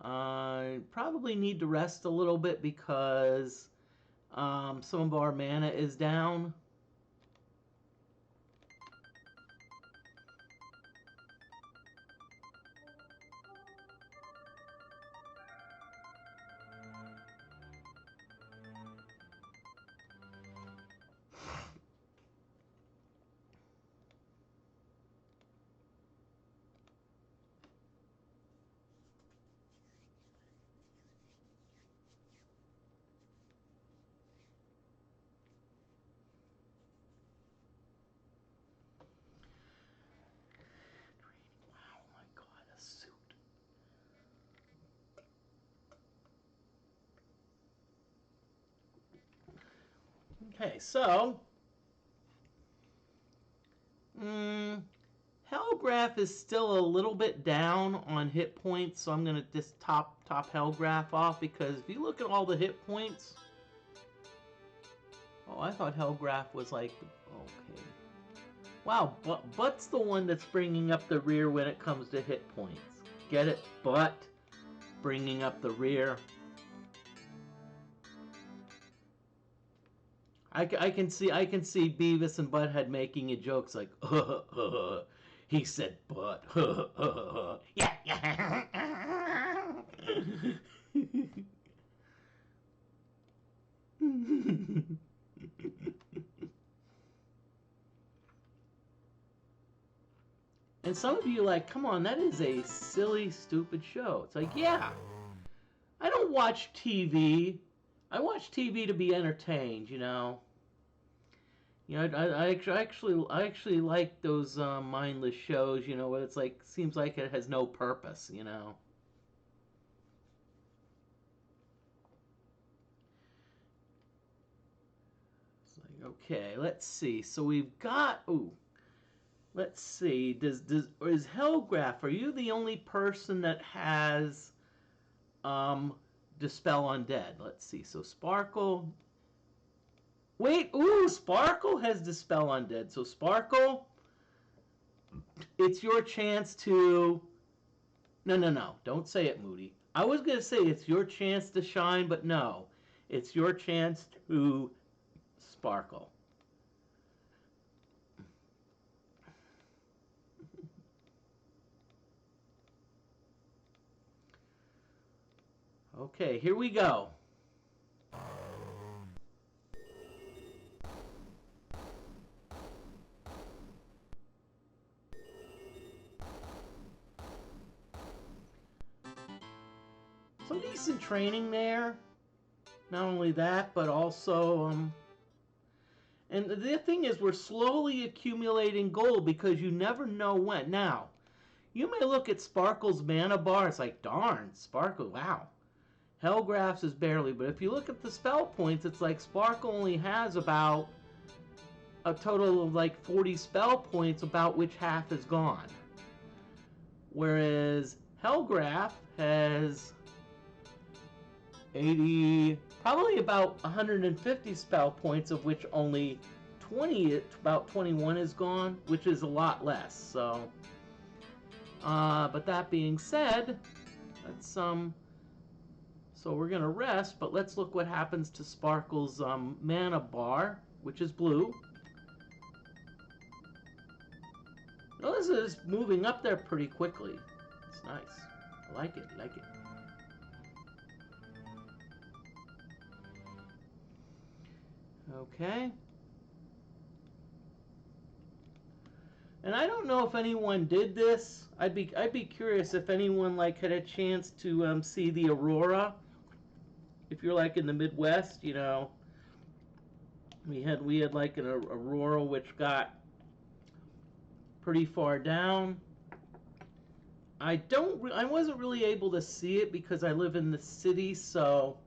Probably need to rest a little bit because some of our mana is down. Okay, so Hellgraph is still a little bit down on hit points, so I'm gonna just top Hellgraph off, because if you look at all the hit points, oh, I thought Hellgraph was like, okay, wow, Butt's the one that's bringing up the rear when it comes to hit points. Get it, Butt? bringing up the rear. I can see Beavis and Butthead making jokes like, he said butt, yeah, yeah. And some of you are like, come on, that is a silly, stupid show. It's like, yeah, I don't watch TV. I watch TV to be entertained, you know. You know, I actually like those mindless shows, you know, where it's like, seems like it has no purpose, you know. It's like, okay, let's see. So we've got, ooh. Let's see. Is Hellgraph? Are you the only person that has Dispel Undead? Let's see. So Sparkle. Wait. Ooh, Sparkle has Dispel Undead. So Sparkle, it's your chance to. No. Don't say it, Moody. I was gonna say it's your chance to shine, but no, it's your chance to sparkle. Okay, here we go. Some decent training there. Not only that, but also, and the thing is, we're slowly accumulating gold because you never know when. Now, you may look at Sparkle's mana bar, it's like, darn, Sparkle, wow. Hellgraph's is barely, but if you look at the spell points, it's like Sparkle only has about a total of like 40 spell points, about which half is gone. Whereas Hellgraph has 80, probably about 150 spell points, of which only 20, about 21 is gone, which is a lot less. So, but that being said, let's so we're gonna rest, but let's look what happens to Sparkle's mana bar, which is blue. Oh, this is moving up there pretty quickly. It's nice. I like it. Okay. And I don't know if anyone did this. I'd be curious if anyone like had a chance to see the aurora. If you're like in the Midwest, you know, we had like an aurora which got pretty far down. I wasn't really able to see it because I live in the city, so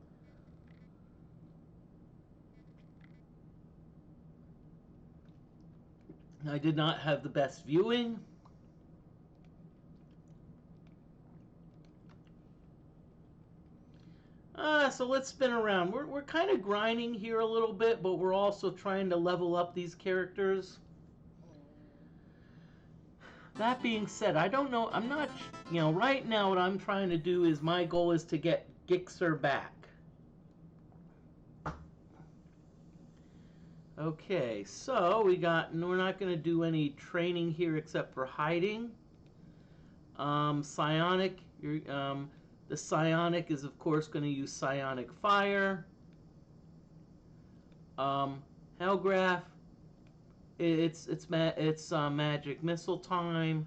I did not have the best viewing. So let's spin around. We're kind of grinding here a little bit, but we're also trying to level up these characters. That being said, I don't know, I'm not, you know, right now what I'm trying to do is, my goal is to get Gixxer back. Okay, so we're not going to do any training here except for hiding. Psionic, the Psionic is of course going to use Psionic Fire. Hellgraph, it's Magic Missile time.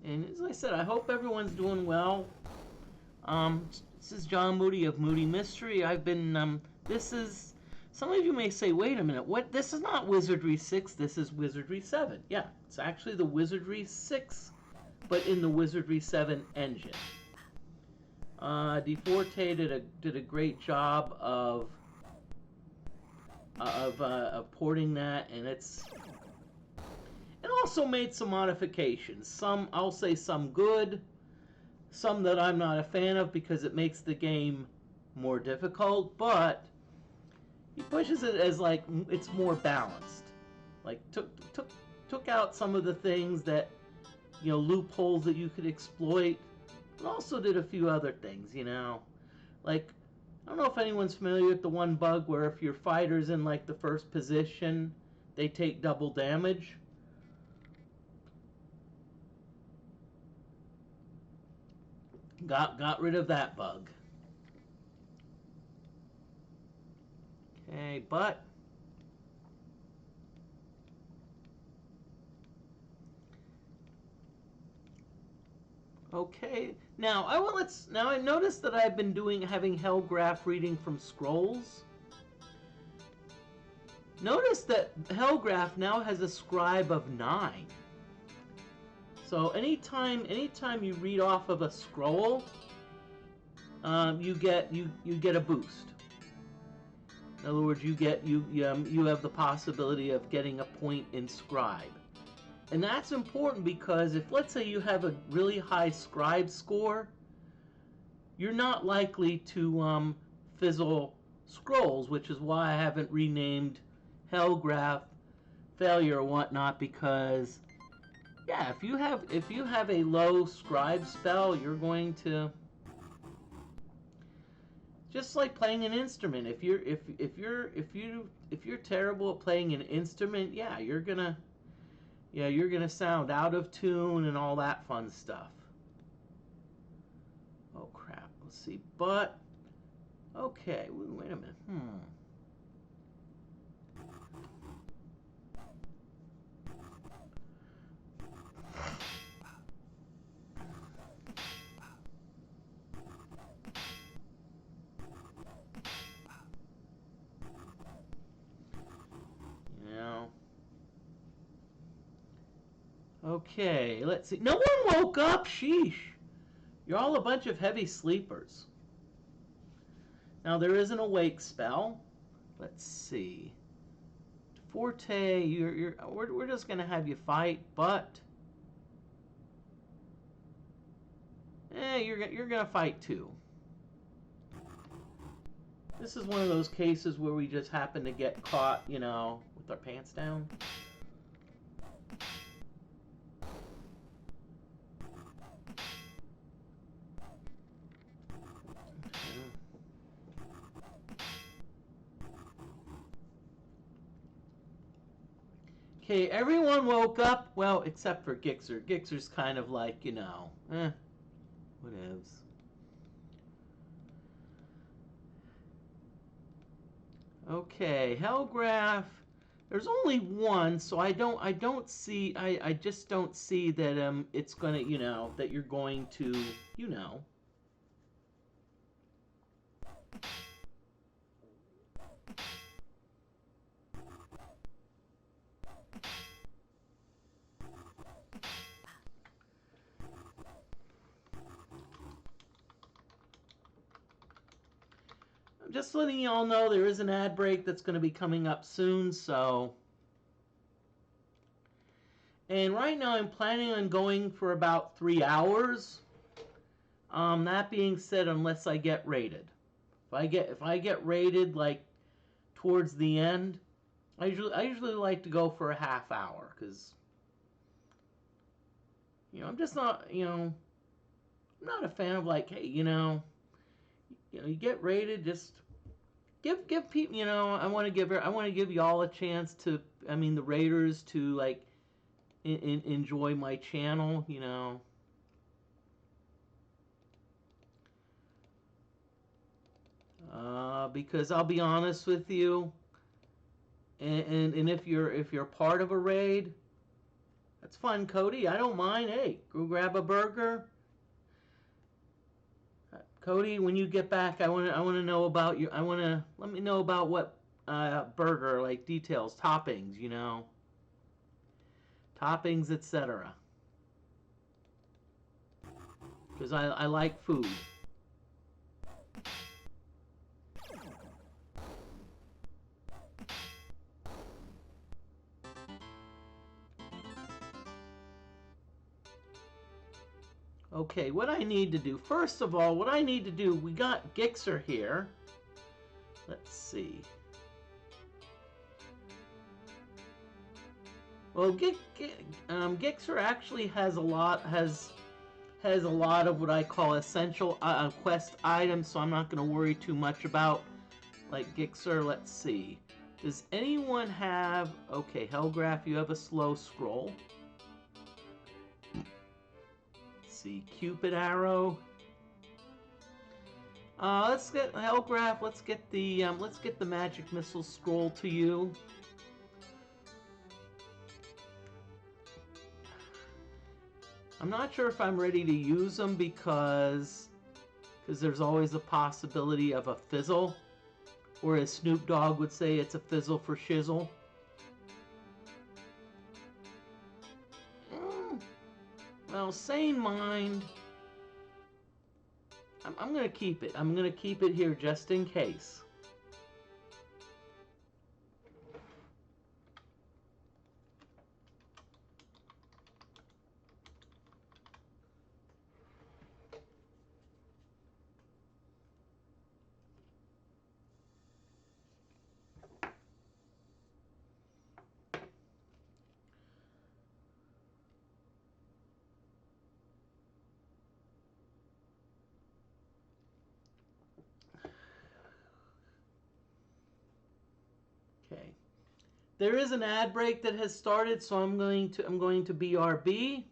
And as I said, I hope everyone's doing well. This is John Moody of Moody Mystery. I've been, some of you may say, wait a minute, what? This is not Wizardry 6, this is Wizardry 7. Yeah, it's actually the Wizardry 6, but in the Wizardry 7 engine. DFortae did a great job of porting that, and it also made some modifications. Some, I'll say some good, some that I'm not a fan of because it makes the game more difficult, but he pushes it as like it's more balanced. Like took out some of the things that, you know, loopholes that you could exploit. It also did a few other things, you know. Like, I don't know if anyone's familiar with the one bug where if your fighter's in like the first position, they take double damage. Got rid of that bug. Okay, but okay. Now I noticed that I've been having Hellgraph reading from scrolls. Notice that Hellgraph now has a scribe of 9. So anytime you read off of a scroll, you get a boost. In other words, you have the possibility of getting a point in scribe. And that's important because if, let's say, you have a really high scribe score, you're not likely to fizzle scrolls, which is why I haven't renamed Hellgraph failure or whatnot, because yeah, if you have a low scribe spell, you're going to, just like playing an instrument. If you're terrible at playing an instrument, yeah, you're gonna sound out of tune and all that fun stuff. Oh crap, let's see, but okay, wait a minute. Okay, let's see. No one woke up? Sheesh. You're all a bunch of heavy sleepers. Now, there is an awake spell. Let's see. DFortae, we're just going to have you fight, but you're going to fight too. This is one of those cases where we just happen to get caught, you know, with our pants down. Okay, everyone woke up. Well, except for Gixxer. Gixxer's kind of like, you know, whatevs. Okay, Hellgraph. There's only one, so I just don't see that it's gonna, you know, that you're going to, you know. Just letting you all know there is an ad break that's going to be coming up soon, so. And right now I'm planning on going for about 3 hours. That being said, unless I get raided. If I get raided like towards the end, I usually like to go for a half hour, because you know, I'm just not, you know, I'm not a fan of like, hey, you know, you get raided, just give people, you know, I want to give you all a chance to, I mean, the raiders to like enjoy my channel, you know. Because I'll be honest with you, and if you're part of a raid, that's fun, Cody. I don't mind. Hey, go grab a burger. Cody, when you get back, I want to know about you. Let me know about what burger, like details, toppings, you know, toppings, etc. Because I like food. Okay, what I need to do, first of all, we got Gixxer here. Let's see. Well, Gixxer actually has has a lot of what I call essential quest items, so I'm not going to worry too much about, like Gixxer. Let's see. Does anyone have... Okay, Hellgraph, you have a slow scroll. Let's see, Cupid Arrow. Let's get Hellgraph. Let's get the Magic Missile scroll to you. I'm not sure if I'm ready to use them because there's always a possibility of a fizzle, or as Snoop Dogg would say, it's a fizzle for shizzle. Well, sane mind. I'm gonna keep it. I'm gonna keep it here just in case. Okay. There is an ad break that has started, so I'm going to BRB.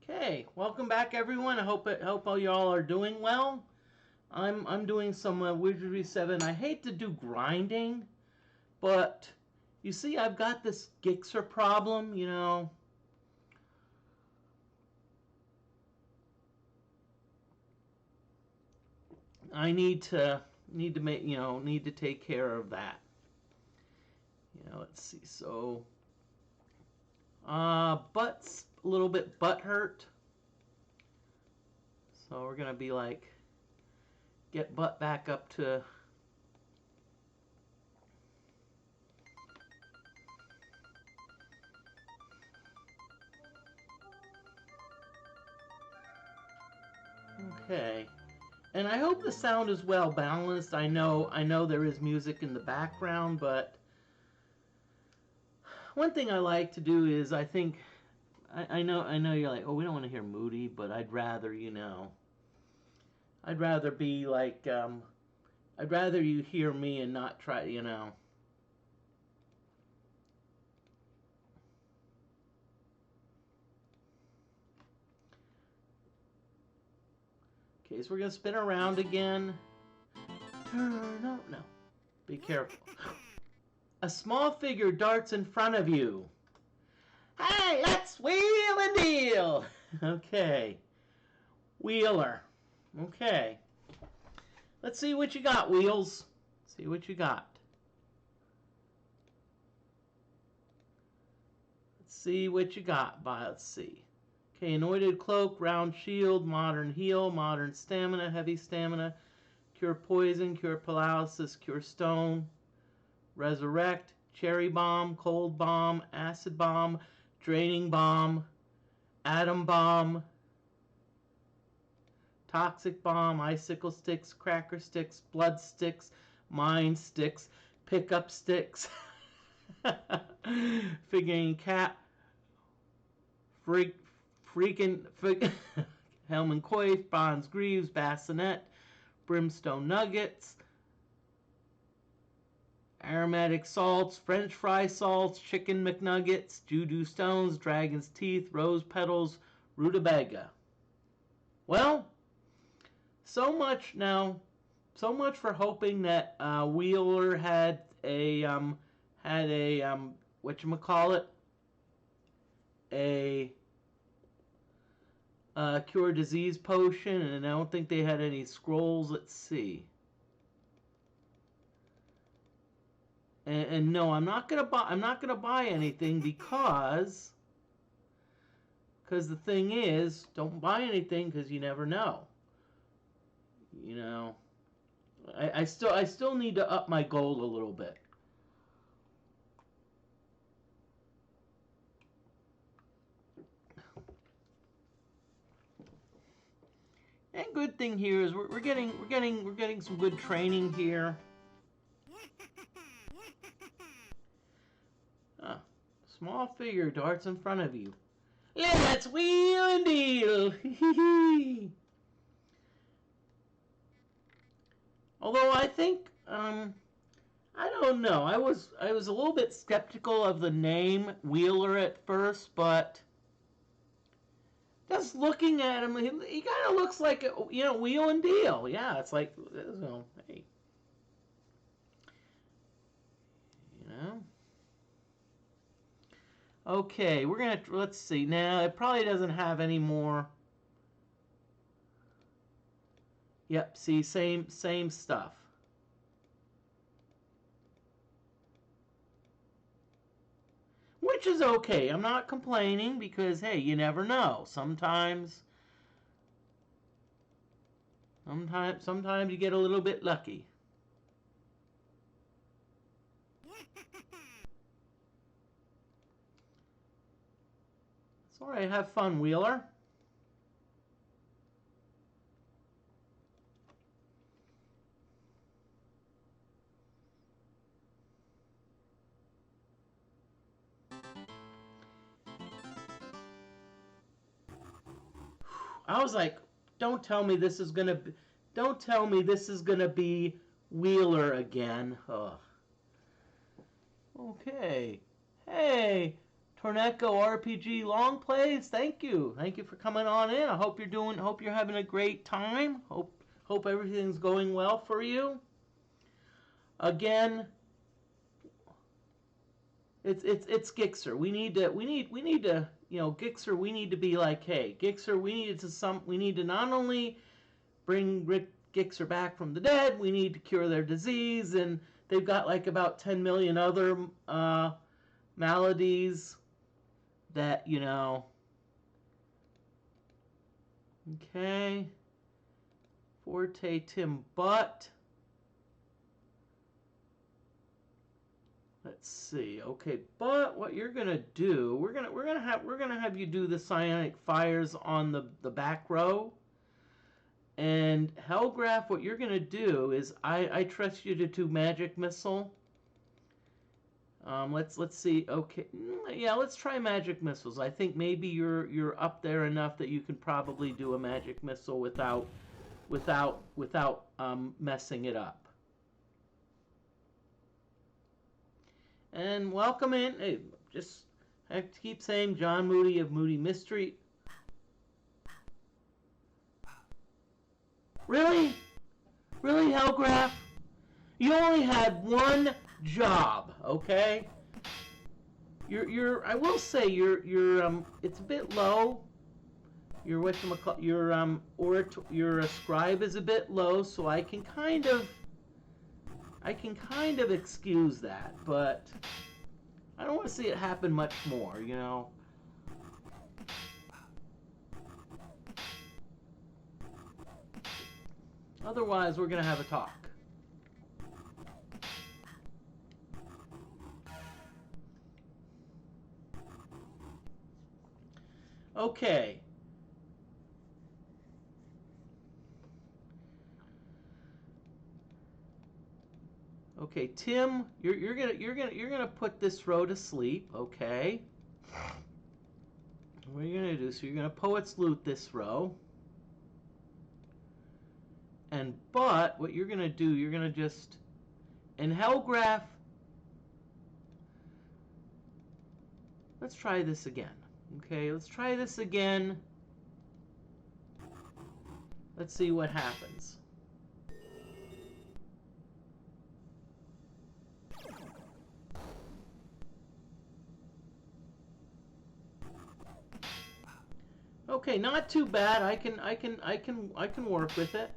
Okay, welcome back, everyone. I hope all y'all are doing well. I'm doing some Wizardry 7. I hate to do grinding, but you see, I've got this Gixxer problem. You know, I need to make need to take care of that. You know, let's see. So, butt's a little bit butt hurt. So we're gonna be like, get butt back up to. Okay. And I hope the sound is well balanced. I know there is music in the background, but one thing I like to do is I know you're like, oh, we don't want to hear Moody, but I'd rather, I'd rather be like, I'd rather you hear me and not try, Okay, so we're going to spin around again. No, no. Be careful. A small figure darts in front of you. Hey, let's wheel and deal. Okay. Wheeler. Okay. Let's see what you got, Wheels. See what you got. Let's see what you got. Let's see. Okay, anointed cloak, round shield, modern heal, modern stamina, heavy stamina, cure poison, cure paralysis, cure stone, resurrect, cherry bomb, cold bomb, acid bomb, draining bomb, atom bomb, toxic bomb, icicle sticks, cracker sticks, blood sticks, mind sticks, pickup sticks, figurine cap, freaking Helman Coif, Bronze Greaves, Bassinet, Brimstone Nuggets, aromatic salts, French fry salts, chicken McNuggets, Juju Stones, Dragon's Teeth, Rose Petals, Rutabaga. Well, so much for hoping that Wheeler had a whatchamacallit, a cure disease potion, and I don't think they had any scrolls. Let's see. And no, I'm not gonna buy anything because the thing is, don't buy anything because you never know. You know, I still need to up my gold a little bit. And good thing here is we're getting some good training here. Small figure darts in front of you. Let's wheel and deal. Although I think I don't know. I was a little bit skeptical of the name Wheeler at first, but just looking at him, he kind of looks like a, wheel and deal. Yeah, it's like, hey, Okay, let's see. Now, it probably doesn't have any more. Yep, see, same stuff. Which is okay. I'm not complaining because, hey, you never know. Sometimes you get a little bit lucky. It's all right. Have fun, Wheeler. I was like, don't tell me this is gonna be Wheeler again. Ugh. Okay. Hey, Torneco RPG Long Plays, thank you for coming on in. I hope you're having a great time. Hope everything's going well for you. Again, it's Gixxer. We need to Gixxer, we need to be like, hey, Gixxer, we need to not only bring Gixxer back from the dead, we need to cure their disease, and they've got like about 10 million other maladies that, Okay. Forte Tim Butt. Let's see. Okay, but what you're gonna do, we're gonna have you do the psionic fires on the back row. And Hellgraph, what you're gonna do is I trust you to do magic missile. Let's see. Okay, yeah, let's try magic missiles. I think maybe you're up there enough that you can probably do a magic missile without messing it up. And welcome in. Hey, just have to keep saying John Moody of Moody Mystery. Really? Really, Hellgraph? You only had one job, okay? I will say it's a bit low. Your scribe is a bit low, so I can kind of excuse that, but I don't want to see it happen much more, you know. Otherwise, we're gonna have a talk. Okay. Okay, Tim, you're gonna put this row to sleep, okay? What are you gonna do? So you're gonna Poet's Loot this row. But what you're gonna do, you're gonna just in Hellgraph. Let's try this again. Okay, let's try this again. Let's see what happens. Okay, not too bad. I can work with it.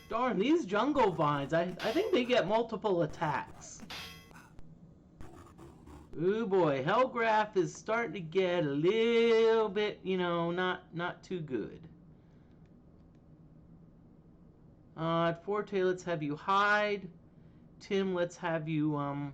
Darn, these jungle vines, I think they get multiple attacks. Ooh boy, Hellgraph is starting to get a little bit, you know, not too good. At DFortae, let's have you hide. Tim, let's have you,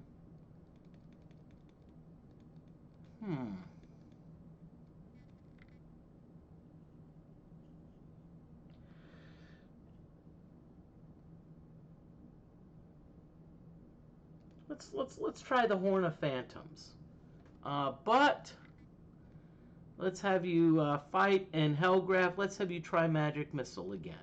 Let's try the Horn of Phantoms. But let's have you fight, and Hellgraph, let's have you try Magic Missile again.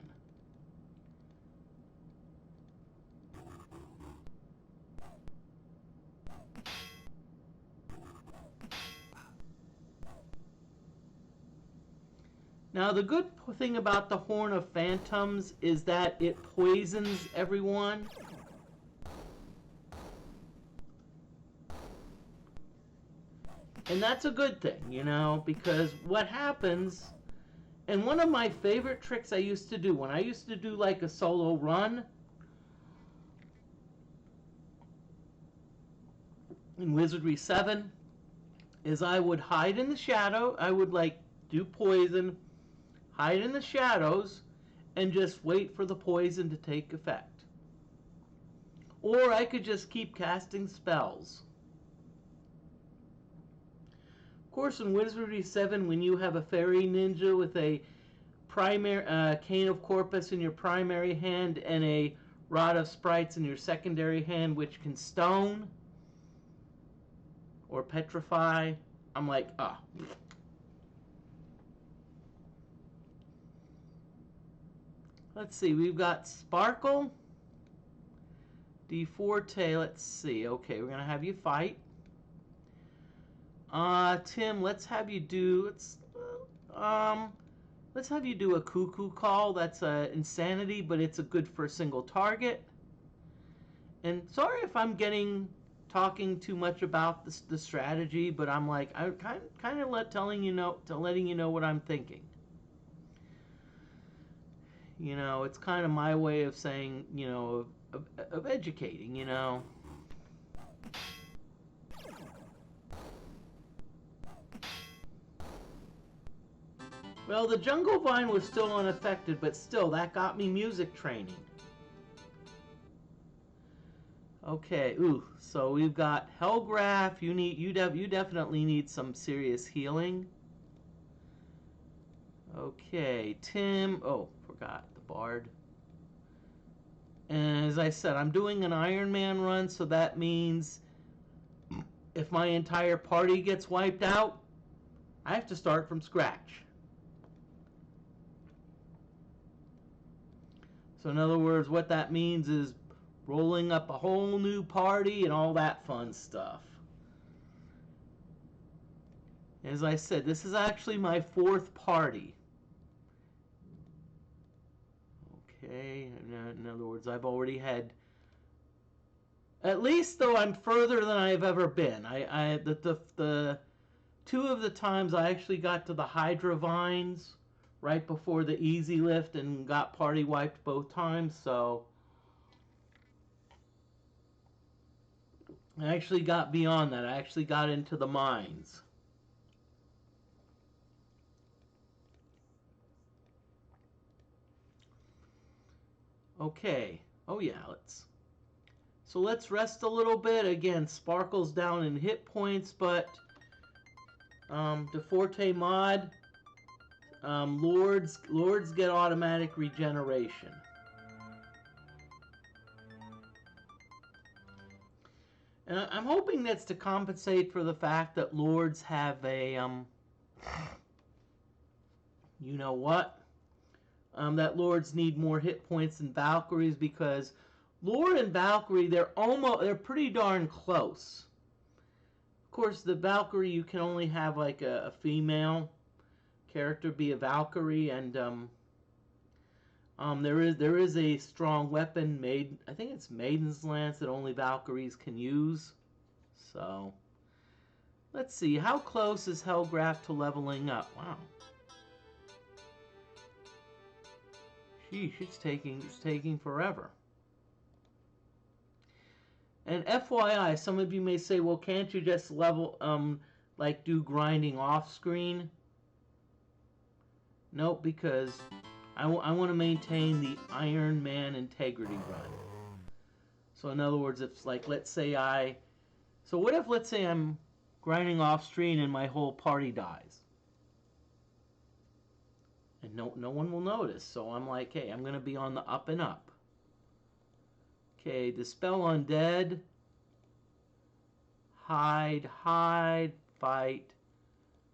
Now the good thing about the Horn of Phantoms is that it poisons everyone. And that's a good thing, you know, because what happens, and one of my favorite tricks I used to do, when I used to do like a solo run in Wizardry 7, is I would hide in the shadow, I would like do poison, hide in the shadows, and just wait for the poison to take effect. Or I could just keep casting spells. Of course, in Wizardry 7, when you have a fairy ninja with a primary Cane of Corpus in your primary hand and a Rod of Sprites in your secondary hand, which can stone or petrify, I'm like, ah. Let's see, we've got Sparkle, DFortae, let's see. Okay, we're going to have you fight. Tim, let's have you do, let's have you do a Cuckoo Call. That's insanity, but it's a good for a single target. And sorry if I'm talking too much about the strategy, but I'm like, I kind of letting you know what I'm thinking. You know, it's kind of my way of saying, you know, of educating, you know. Well, the jungle vine was still unaffected, but still, that got me music training. Okay, ooh, so we've got Hellgraph. You definitely need some serious healing. Okay, Tim. Oh, forgot the Bard. And as I said, I'm doing an Iron Man run, so that means if my entire party gets wiped out, I have to start from scratch. So in other words, what that means is rolling up a whole new party and all that fun stuff. As I said, this is actually my 4th party. Okay, in other words, I've already had, at least though I'm further than I've ever been. The 2 of the times I actually got to the Hydra Vines right before the easy lift and got party wiped both times, so I actually got beyond that. I actually got into the mines. Okay. Oh yeah, let's rest a little bit. Again, Sparkle's down in hit points, but DFortae mod, Lords get automatic regeneration. And I'm hoping that's to compensate for the fact that Lords have a you know what? That Lords need more hit points than Valkyries, because Lord and Valkyrie, they're pretty darn close. Of course, the Valkyrie, you can only have like a female character be a Valkyrie, and there is a strong weapon made, I think it's Maiden's Lance, that only Valkyries can use. So let's see, how close is Hellgraph to leveling up? Wow. Sheesh, it's taking forever. And FYI, some of you may say, well, can't you just level, like do grinding off screen? Nope, because I want to maintain the Iron Man integrity run. So in other words, if like, let's say let's say I'm grinding off screen and my whole party dies? And no one will notice, so I'm like, hey, I'm going to be on the up and up. Okay, Dispel Undead, hide, fight,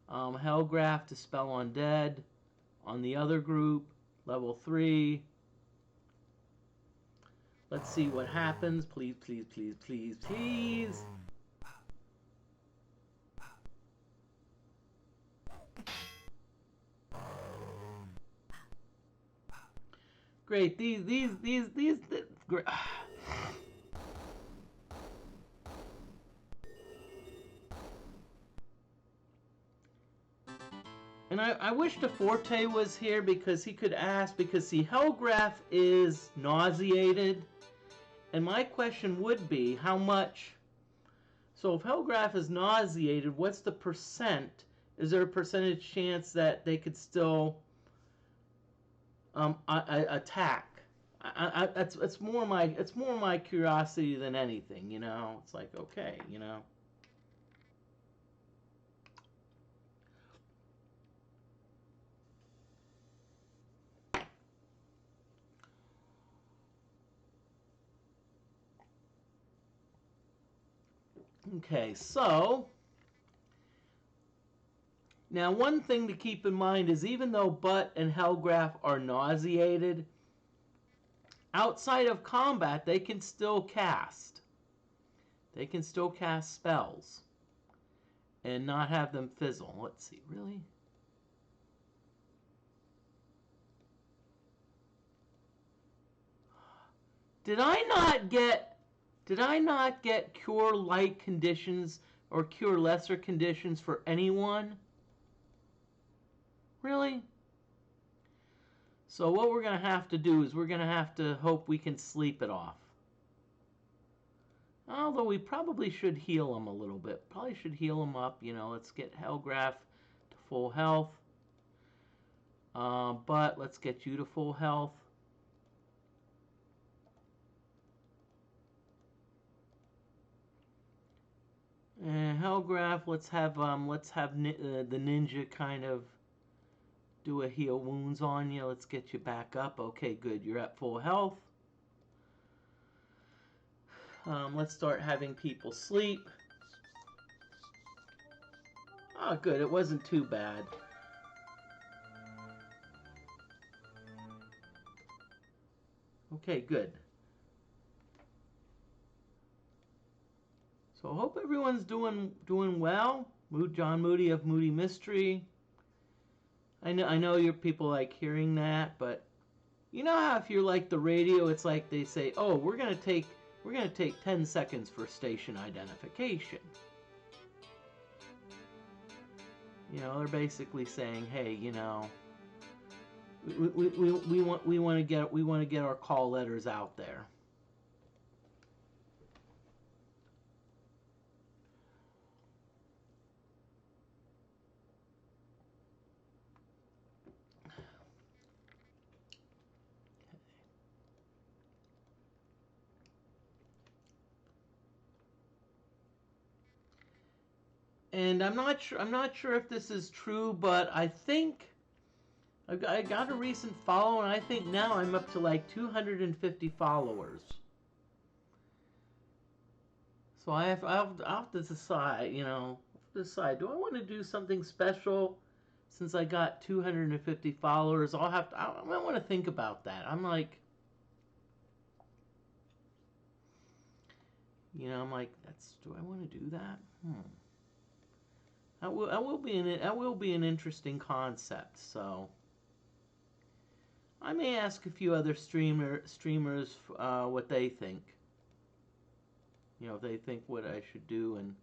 Hellgraph, Dispel Undead. On the other group, level 3. Let's see what happens. Please, please, please, please, please. Great. These great. And I wish DFortae was here because he could ask, because see, Hellgraph is nauseated, and my question would be how much. So if Hellgraph is nauseated, what's the percent? Is there a percentage chance that they could still attack? It's more my curiosity than anything, you know. It's like, okay, you know. Okay, so now one thing to keep in mind is even though Butt and Hellgraph are nauseated, outside of combat they can still cast. They can still cast spells and not have them fizzle. Let's see, really? Did I not get cure light conditions or cure lesser conditions for anyone? Really? So what we're going to have to do is we're going to have to hope we can sleep it off. Although we probably should heal him a little bit. Probably should heal him up. You know, let's get Hellgraph to full health. But let's get you to full health. And Hellgraph, let's have the ninja kind of do a heal wounds on you. Let's get you back up. Okay, good. You're at full health. Let's start having people sleep. Oh, good. It wasn't too bad. Okay, good. So I hope everyone's doing well. John Moody of Moody Mystery. I know your people like hearing that, but you know how if you're like the radio, it's like they say, "Oh, we're gonna take 10 seconds for station identification." You know, they're basically saying, "Hey, you know, we want to get our call letters out there." And I'm not sure if this is true, but I think I got a recent follow, and I think now I'm up to like 250 followers. So I'll have to decide, you know, do I want to do something special since I got 250 followers? I might want to think about that. I'm like, you know, I'm like, do I want to do that? That will be an interesting concept. So I may ask a few other streamers what they think. You know, if they think what I should do and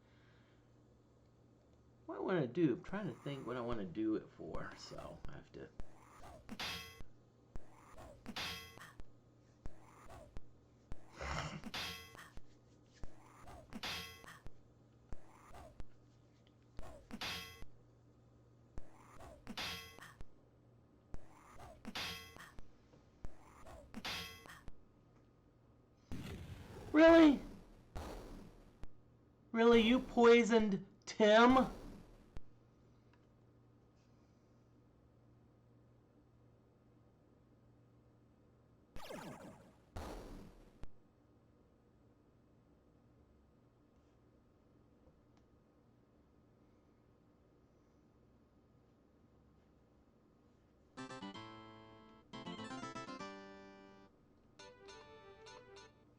what I want to do. I'm trying to think what I want to do it for. So I have to. Really? Really, you poisoned Tim?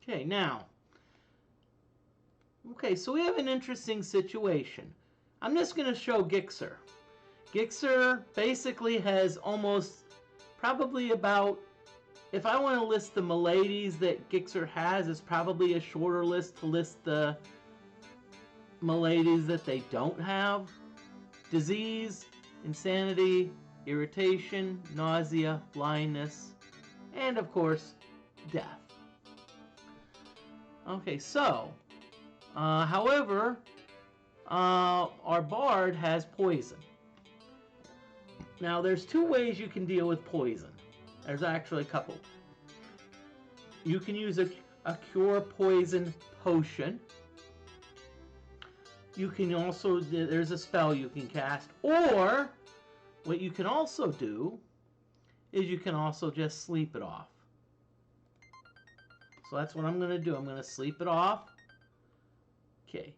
Okay, now. Okay, so we have an interesting situation. I'm just going to show Gixxer. Gixxer basically has almost, probably about, if I want to list the maladies that Gixxer has, it's probably a shorter list to list the maladies that they don't have. Disease, insanity, irritation, nausea, blindness, and of course, death. Okay, so, however, our bard has poison. Now, there's two ways you can deal with poison. There's actually a couple. You can use a cure poison potion. You can also, there's a spell you can cast. Or, what you can also do is you can also just sleep it off. So that's what I'm going to do. I'm going to sleep it off. Okay.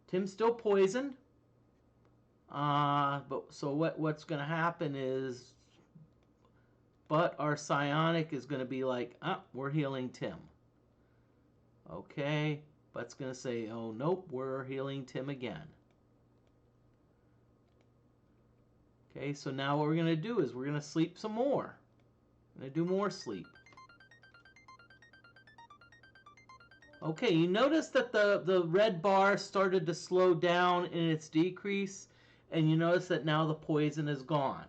Tim's still poisoned. So what's going to happen is, but our psionic is going to be like, we're healing Tim. Okay. But's going to say, oh, nope, we're healing Tim again. Okay, so now what we're going to do is we're going to sleep some more. We're going to do more sleep. Okay, you notice that the red bar started to slow down in its decrease, and you notice that now the poison is gone.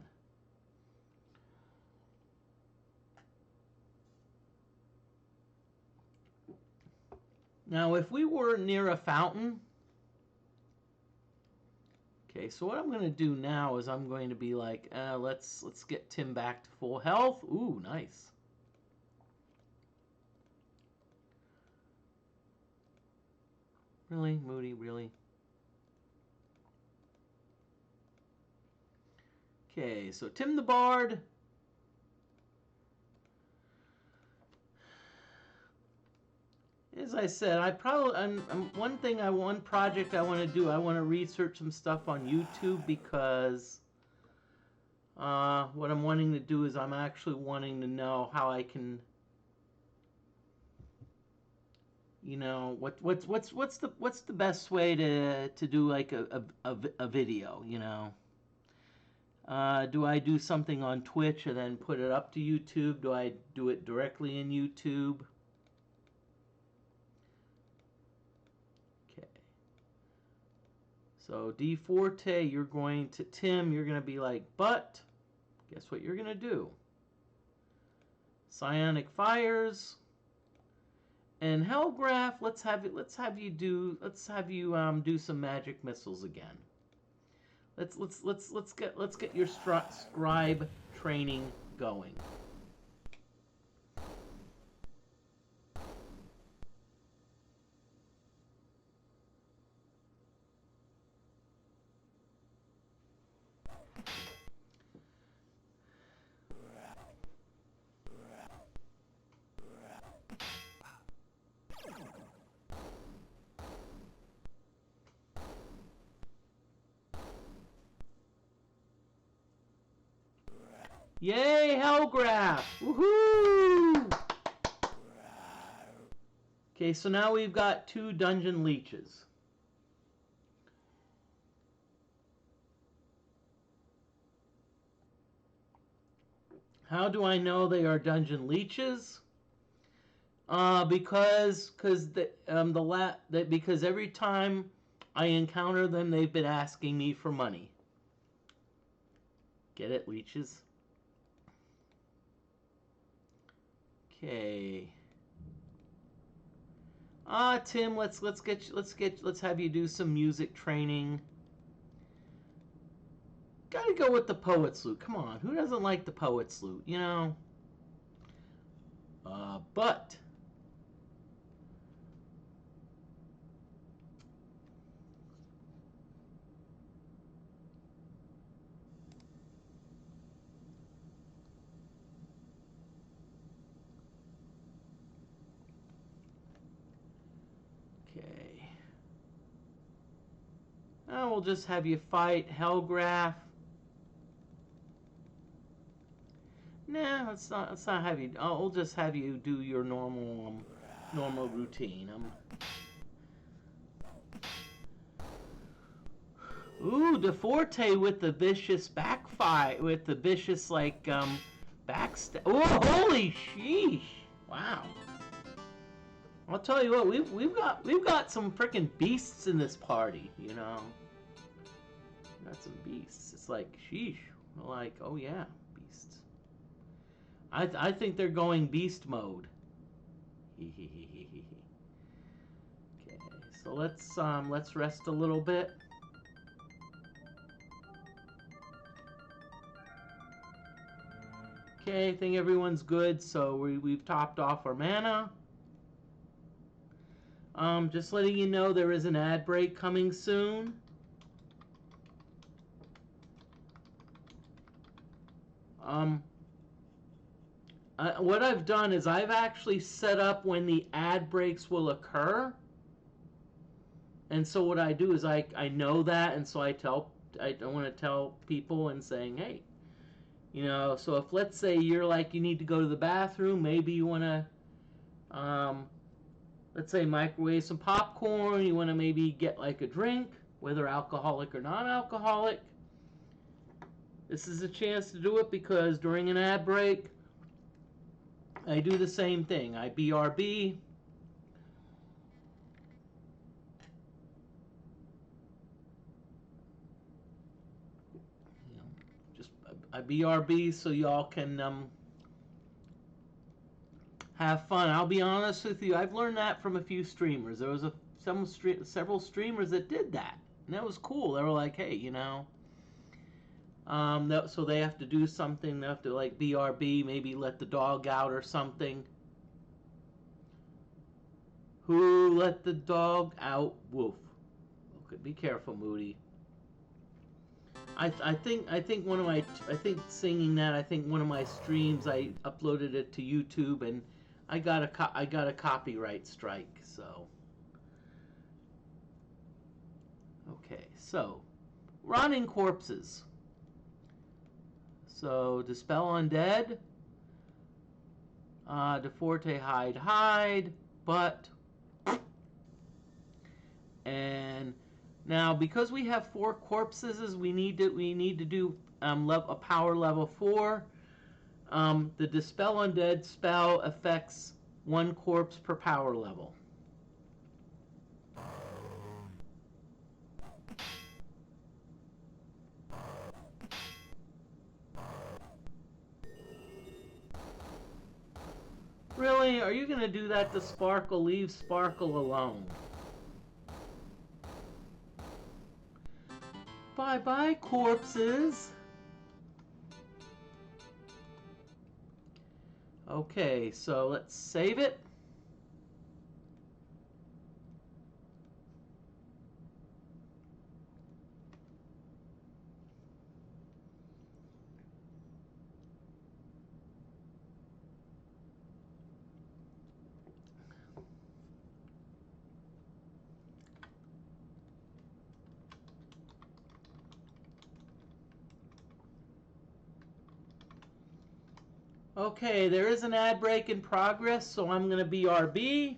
Now, if we were near a fountain, okay, so what I'm going to do now is I'm going to be like, let's get Tim back to full health. Ooh, nice. Really, Moody, really? Okay, so Tim the Bard. as I said, one project I want to do. I want to research some stuff on YouTube because what I'm wanting to do is I'm actually wanting to know how I can, you know, what's the best way to do like a video, you know. Do I do something on Twitch and then put it up to YouTube? Do I do it directly in YouTube? Okay. So DFortae, you're going to, Tim, you're going to be like, but guess what you're going to do? Psionic Fires and Hellgraph, let's have you do some magic missiles again. Let's get your scribe training going. Yay, Hellgraph! Woohoo! Okay, so now we've got 2 dungeon leeches. How do I know they are dungeon leeches? Because every time I encounter them, they've been asking me for money. Get it, leeches? Okay. Tim, let's have you do some music training. Gotta go with the poet's lute. Come on, who doesn't like the poet's lute, you know? But okay. We'll just have you fight Hellgraph. Nah, let's not have you. We'll just have you do your normal routine. Ooh, DeForte with the vicious backfire, with the vicious like backstab. Oh, holy sheesh! Wow. I'll tell you what, we've got some freaking beasts in this party, you know. We've got some beasts. It's like sheesh. We're like, oh yeah, beasts. I think they're going beast mode. Okay, so let's rest a little bit. Okay, I think everyone's good. So we've topped off our mana. Just letting you know there is an ad break coming soon. What I've done is I've actually set up when the ad breaks will occur. And so what I do is I know that, and so I want to tell people and saying, hey, you know, so if let's say you're like you need to go to the bathroom, maybe you want to let's say microwave some popcorn, you want to maybe get like a drink, whether alcoholic or non-alcoholic. This is a chance to do it because during an ad break, I do the same thing. I BRB. I BRB so y'all can have fun. I'll be honest with you, I've learned that from a few streamers. There was several streamers that did that, and that was cool. They were like, hey, you know, so they have to do something. They have to like BRB, maybe let the dog out or something. Who let the dog out? Woof. Okay, be careful, Moody. I think singing that, I think one of my streams I uploaded it to YouTube, and I got a copyright strike, so. Okay, so rotting corpses. So dispel undead, DFortae hide, but, and now because we have 4 corpses, we need to do a power level 4. The dispel undead spell affects 1 corpse per power level. Really? Are you going to do that to Sparkle? Leave Sparkle alone. Bye-bye, corpses. Okay, so let's save it. Okay, there is an ad break in progress, so I'm going to BRB.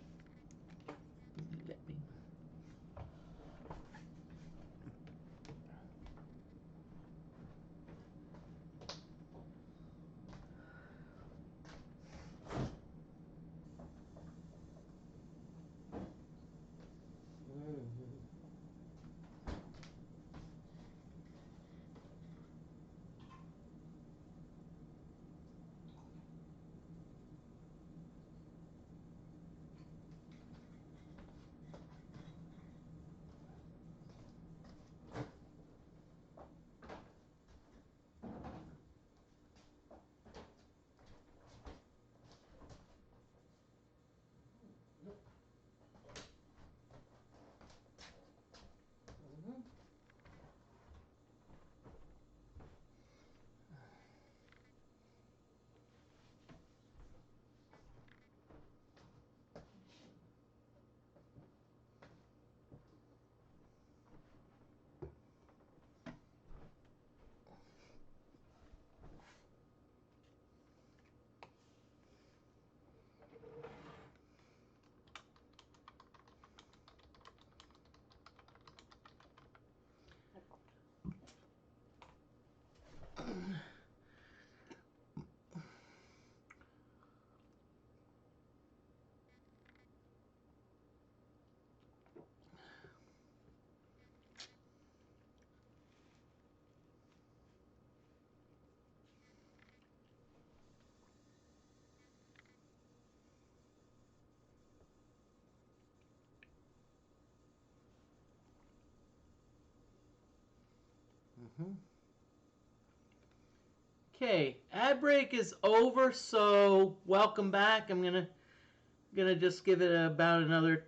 Okay, ad break is over, so welcome back. I'm gonna just give it about another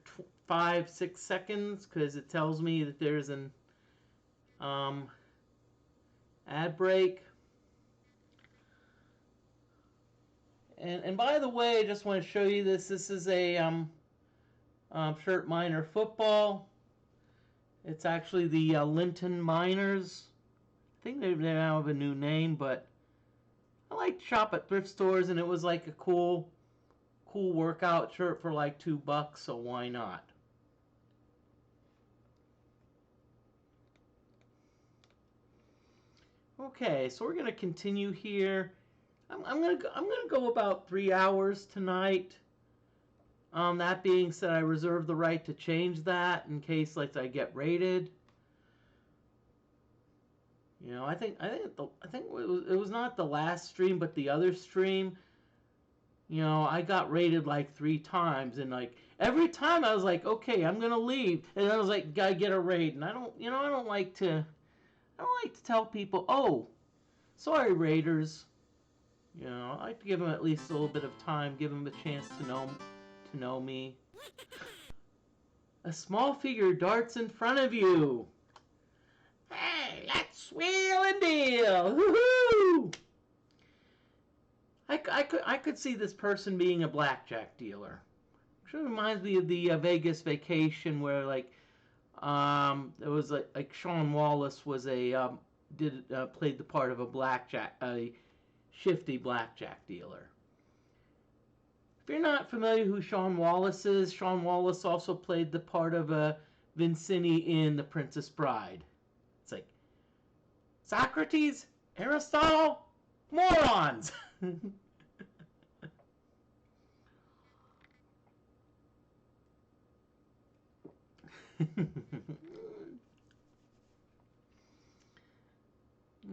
5-6 seconds because it tells me that there's an ad break. And by the way, I just want to show you this. This is a Shirt Miner football. It's actually the Linton Miners. I think they now have a new name, but I like to shop at thrift stores, and it was like a cool workout shirt for like $2, so why not? Okay, so we're gonna continue here. I'm gonna go about 3 hours tonight. That being said, I reserve the right to change that in case like I get raided. You know, I think it was not the last stream, but the other stream. You know, I got raided like 3 times, and like every time I was like, okay, I'm gonna leave, and I was like, gotta get a raid, and I don't like to tell people, oh, sorry, raiders. You know, I like to give them at least a little bit of time, give them a chance to know me. A small figure darts in front of you. Hey, let's wheel and deal. Woohoo! I I could see this person being a blackjack dealer. It reminds me of the Vegas Vacation, where like it was like Sean Wallace was a played the part of a shifty blackjack dealer. If you're not familiar who Sean Wallace is, Sean Wallace also played the part of Vincini in The Princess Bride. It's like Socrates, Aristotle, morons.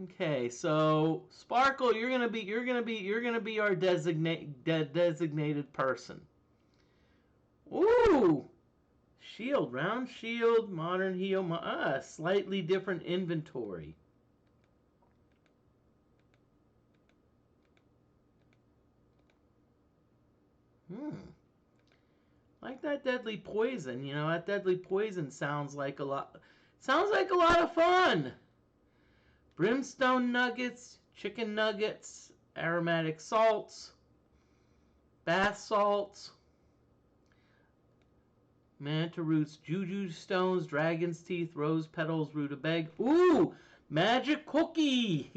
Okay, so Sparkle, you're gonna be our designated person. Ooh, shield, round shield, modern heel, slightly different inventory. Like that deadly poison, you know, that deadly poison sounds like a lot of fun. Brimstone nuggets, chicken nuggets, aromatic salts, bath salts, manta roots, juju stones, dragon's teeth, rose petals, rutabaga. Ooh, magic cookie.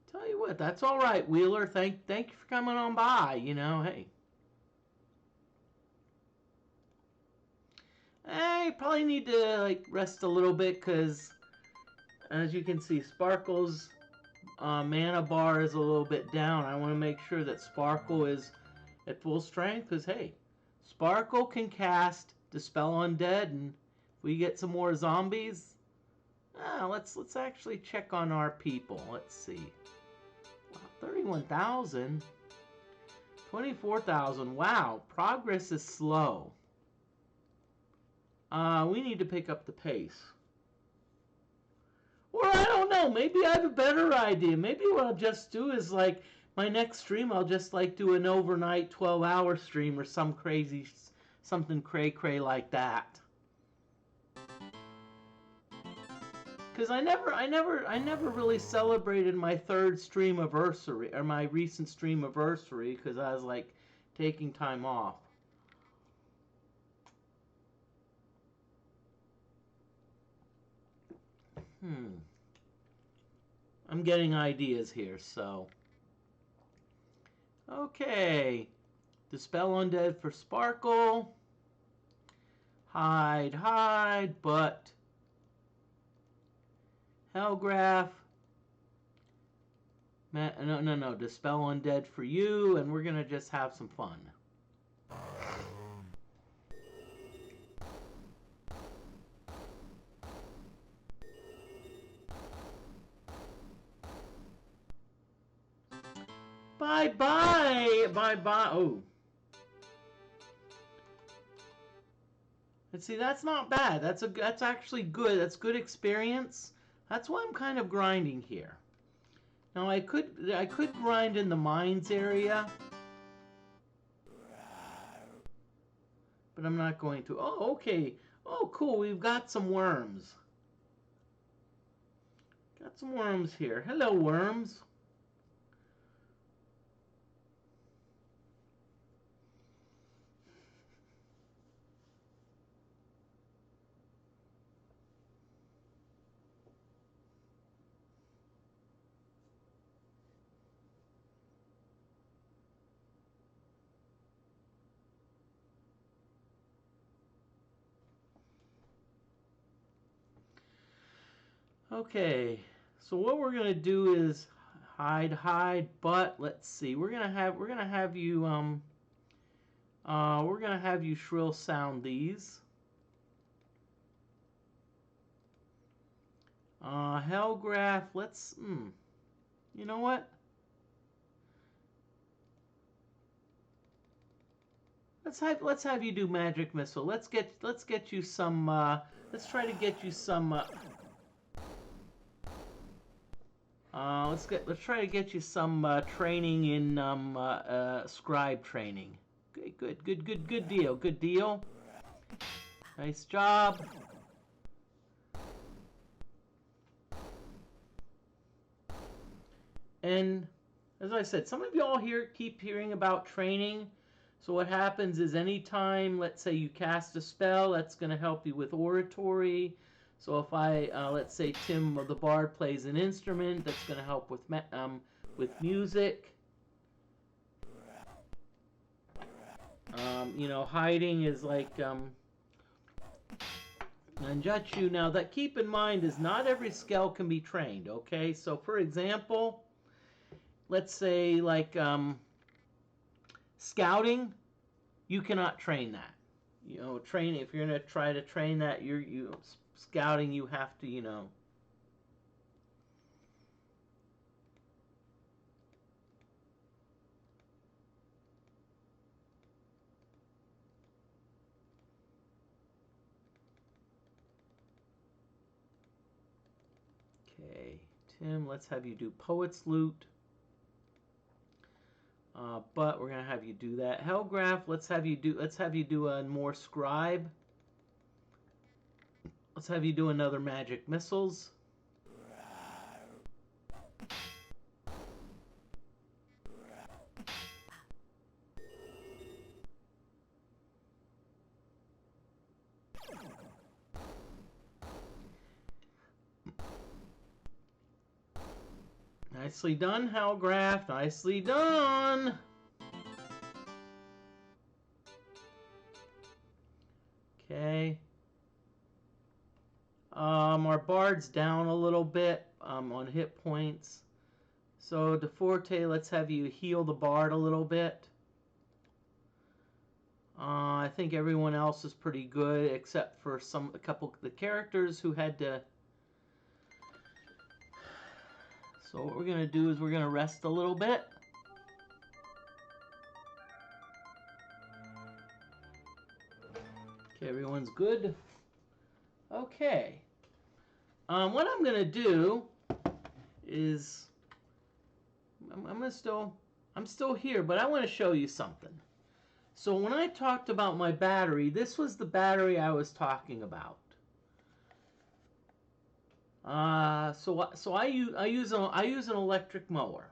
Tell you what, that's all right, Wheeler. Thank you for coming on by. You know, hey. I probably need to like rest a little bit because, as you can see, Sparkle's mana bar is a little bit down. I want to make sure that Sparkle is at full strength because, hey, Sparkle can cast Dispel Undead, and if we get some more zombies, let's actually check on our people. Let's see. 31,000, 24,000. Wow, progress is slow. We need to pick up the pace. Or I don't know, maybe I have a better idea. Maybe what I'll just do is like my next stream, I'll just like do an overnight 12-hour stream or something cray like that. Because I never really celebrated my third stream anniversary or my recent stream anniversary because I was like taking time off. I'm getting ideas here, so. Okay. Dispel Undead for Sparkle. Hide, but. Hellgraph. No. Dispel Undead for you, and we're gonna just have some fun. Bye-bye. Oh. Let's see, that's not bad. That's actually good. That's good experience. That's why I'm kind of grinding here. Now I could grind in the mines area, but I'm not going to. Oh, okay. Oh, cool. We've got some worms. Got some worms here. Hello, worms. Okay, so what we're gonna do is hide, but let's see. We're gonna have you shrill sound these. Hellgraph. Let's. You know what? Let's have you do magic missile. Let's get you some. Let's try to get you some. Let's try to get you some training in scribe training. Good deal. Nice job. And as I said, some of you all here keep hearing about training. So what happens is anytime, let's say you cast a spell, that's going to help you with oratory. So if let's say Tim the Bard plays an instrument, that's going to help with music. You know, hiding is like Nanjutsu. Now that keep in mind is not every skill can be trained. Okay, so for example, let's say like scouting, you cannot train that. You know, training, if you're going to try to train that, scouting, you have to, you know. Okay, Tim, let's have you do Poet's Lute. But we're gonna have you do that. Hellgraph, let's have you do a more scribe. Let's have you do another magic missiles. Nicely done, Hellgraph. Nicely done. Okay. Our Bard's down a little bit on hit points. So DeForte, let's have you heal the Bard a little bit. I think everyone else is pretty good except for a couple of the characters who had to. So what we're going to do is we're going to rest a little bit. Okay, everyone's good. Okay. What I'm going to do is I'm still here, but I want to show you something. So when I talked about my battery, this was the battery I was talking about. So I use an electric mower,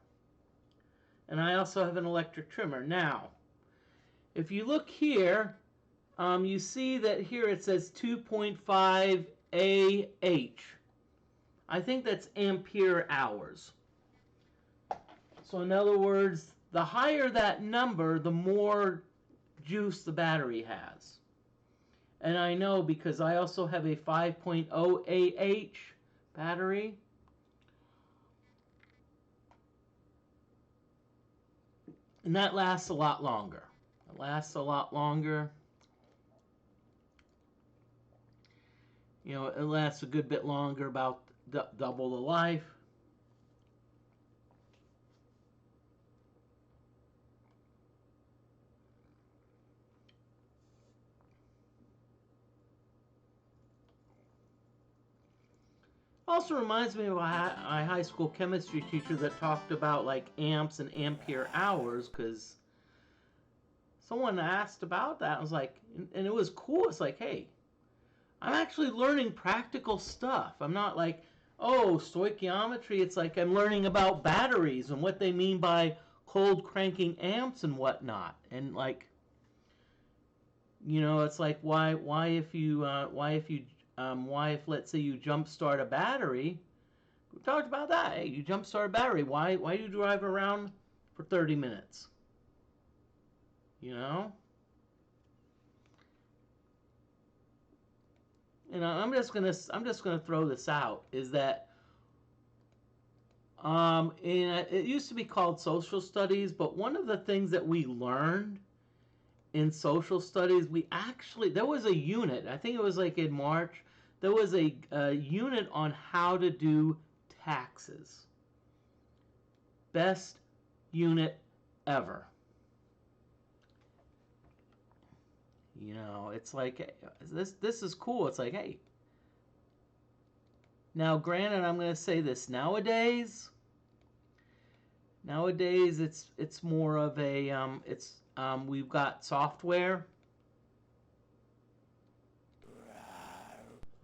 and I also have an electric trimmer. Now, if you look here, you see that here it says 2.5 AH. I think that's ampere hours. So in other words, the higher that number, the more juice the battery has. And I know because I also have a 5.0 AH battery. And that lasts a lot longer. It lasts a lot longer. You know, it lasts a good bit longer, about double the life. Also reminds me of my high school chemistry teacher that talked about like amps and ampere hours, because someone asked about that. I was like, and it was cool. It's like, hey, I'm actually learning practical stuff. I'm not like, oh, stoichiometry. It's like I'm learning about batteries and what they mean by cold cranking amps and whatnot. And like, you know, it's like why if let's say you jump start a battery, we talked about that. Hey, you jump start a battery. Why do you drive around for 30 minutes? You know? And I'm just gonna throw this out, is that it used to be called social studies, but one of the things that we learned in social studies, there was a unit, I think it was like in March, there was a unit on how to do taxes. Best unit ever. You know, it's like, this is cool. It's like, hey. Now, granted, I'm going to say this. Nowadays, it's more of a, we've got software.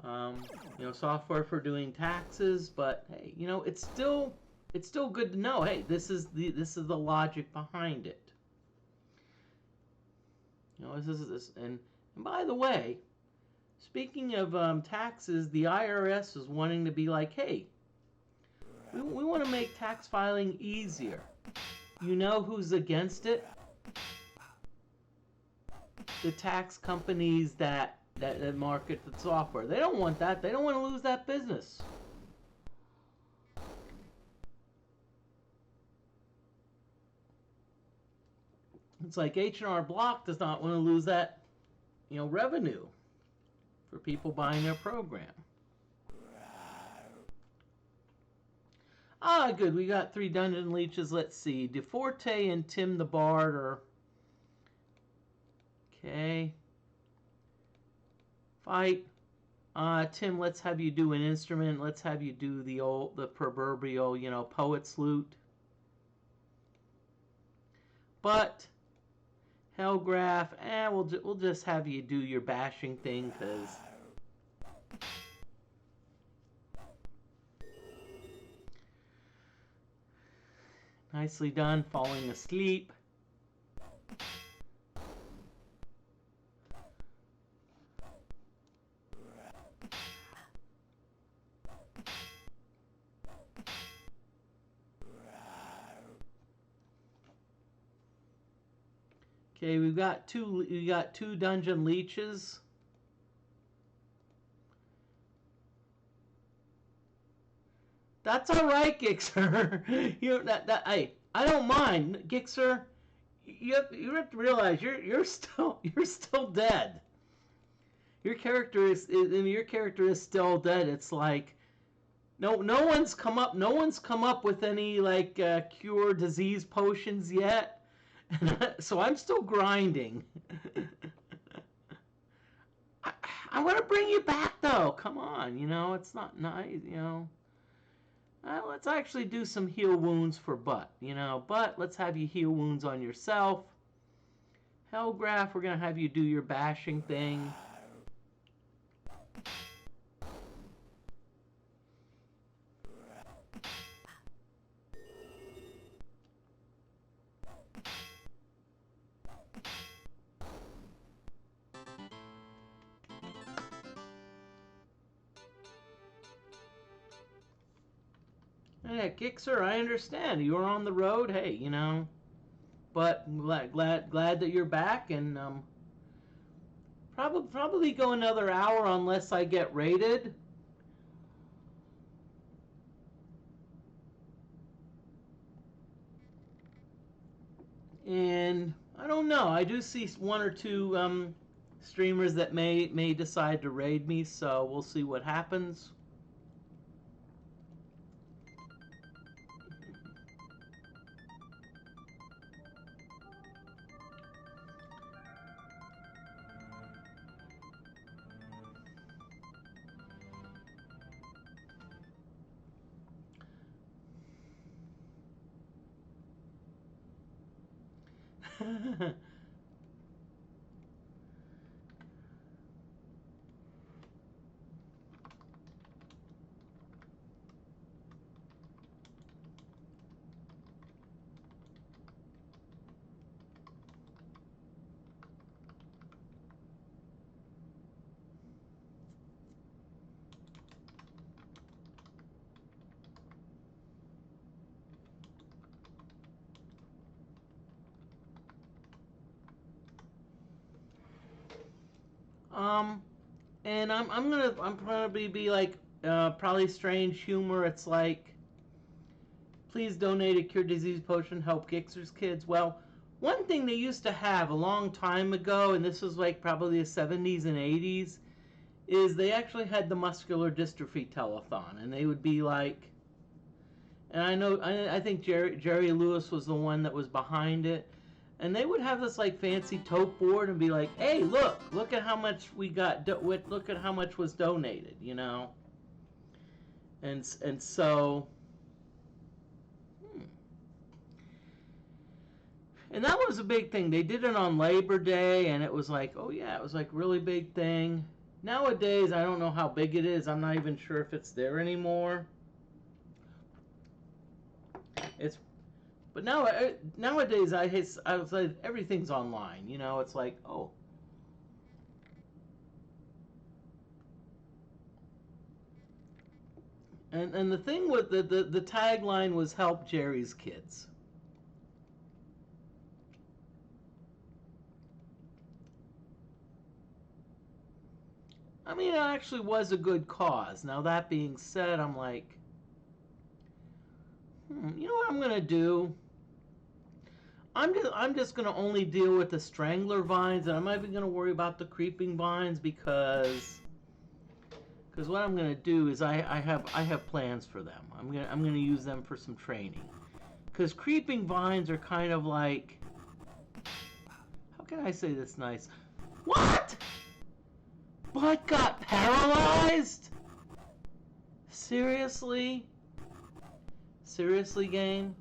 You know, software for doing taxes, but hey, you know, it's still it's still good to know, hey, this is the logic behind it. You know, this, and by the way, speaking of taxes, the IRS is wanting to be like, hey, we want to make tax filing easier. You know who's against it? The tax companies that market the software. They don't want that. They don't want to lose that business. It's like H&R Block does not want to lose that, you know, revenue for people buying their program. Ah, good. We got 3 dungeon leeches. Let's see. DeForte and Tim the Bard are... Okay. Fight. Tim, let's have you do an instrument. Let's have you do the proverbial, you know, poet's lute. But Hellgraph, we'll just have you do your bashing thing, because nicely done, falling asleep. Okay, we got two dungeon leeches. That's all right, Gixxer. I don't mind, Gixxer. You have to realize you're still dead. Your character is still dead. It's like no one's come up with any like cure disease potions yet. So I'm still grinding. I want to bring you back though. Come on, you know, it's not nice, you know. Let's actually do some heal wounds for Butt, you know. Butt, let's have you heal wounds on yourself. Hellgraph, we're going to have you do your bashing thing. Yeah, Gixxer, I understand. You were on the road, hey, you know. But glad that you're back, and probably go another hour unless I get raided. And I don't know. I do see 1 or 2 streamers that may decide to raid me, so we'll see what happens. And I'm probably be like probably strange humor. It's like, please donate a cure disease potion, help Gixxer's kids. Well, one thing they used to have a long time ago, and this was like probably the 70s and 80s, is they actually had the muscular dystrophy telethon, and they would be like, and I think Jerry Lewis was the one that was behind it. And they would have this like fancy tote board and be like, "Hey, look at how much we got. Look at how much was donated," you know. And so, and that was a big thing. They did it on Labor Day, and it was like, oh yeah, it was like really big thing. Nowadays, I don't know how big it is. I'm not even sure if it's there anymore. It's but now nowadays I was like everything's online. You know, it's like oh. And the thing with the tagline was help Jerry's kids. I mean, it actually was a good cause. Now that being said, I'm like, you know what I'm gonna do? I'm just gonna only deal with the strangler vines, and I'm not even gonna worry about the creeping vines because what I'm gonna do is I have plans for them. I'm gonna use them for some training. Because creeping vines are kind of like, how can I say this nice? What? What got paralyzed? Seriously? Seriously, game?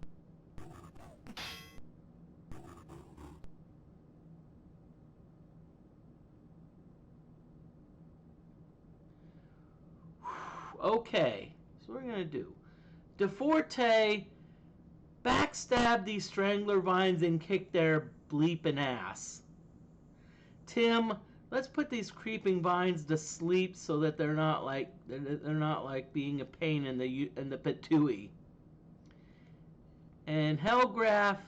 Okay, so what we're gonna do. DeForte backstab these strangler vines and kick their bleeping ass. Tim, let's put these creeping vines to sleep so that they're not like being a pain in the patooey. And Hellgraph,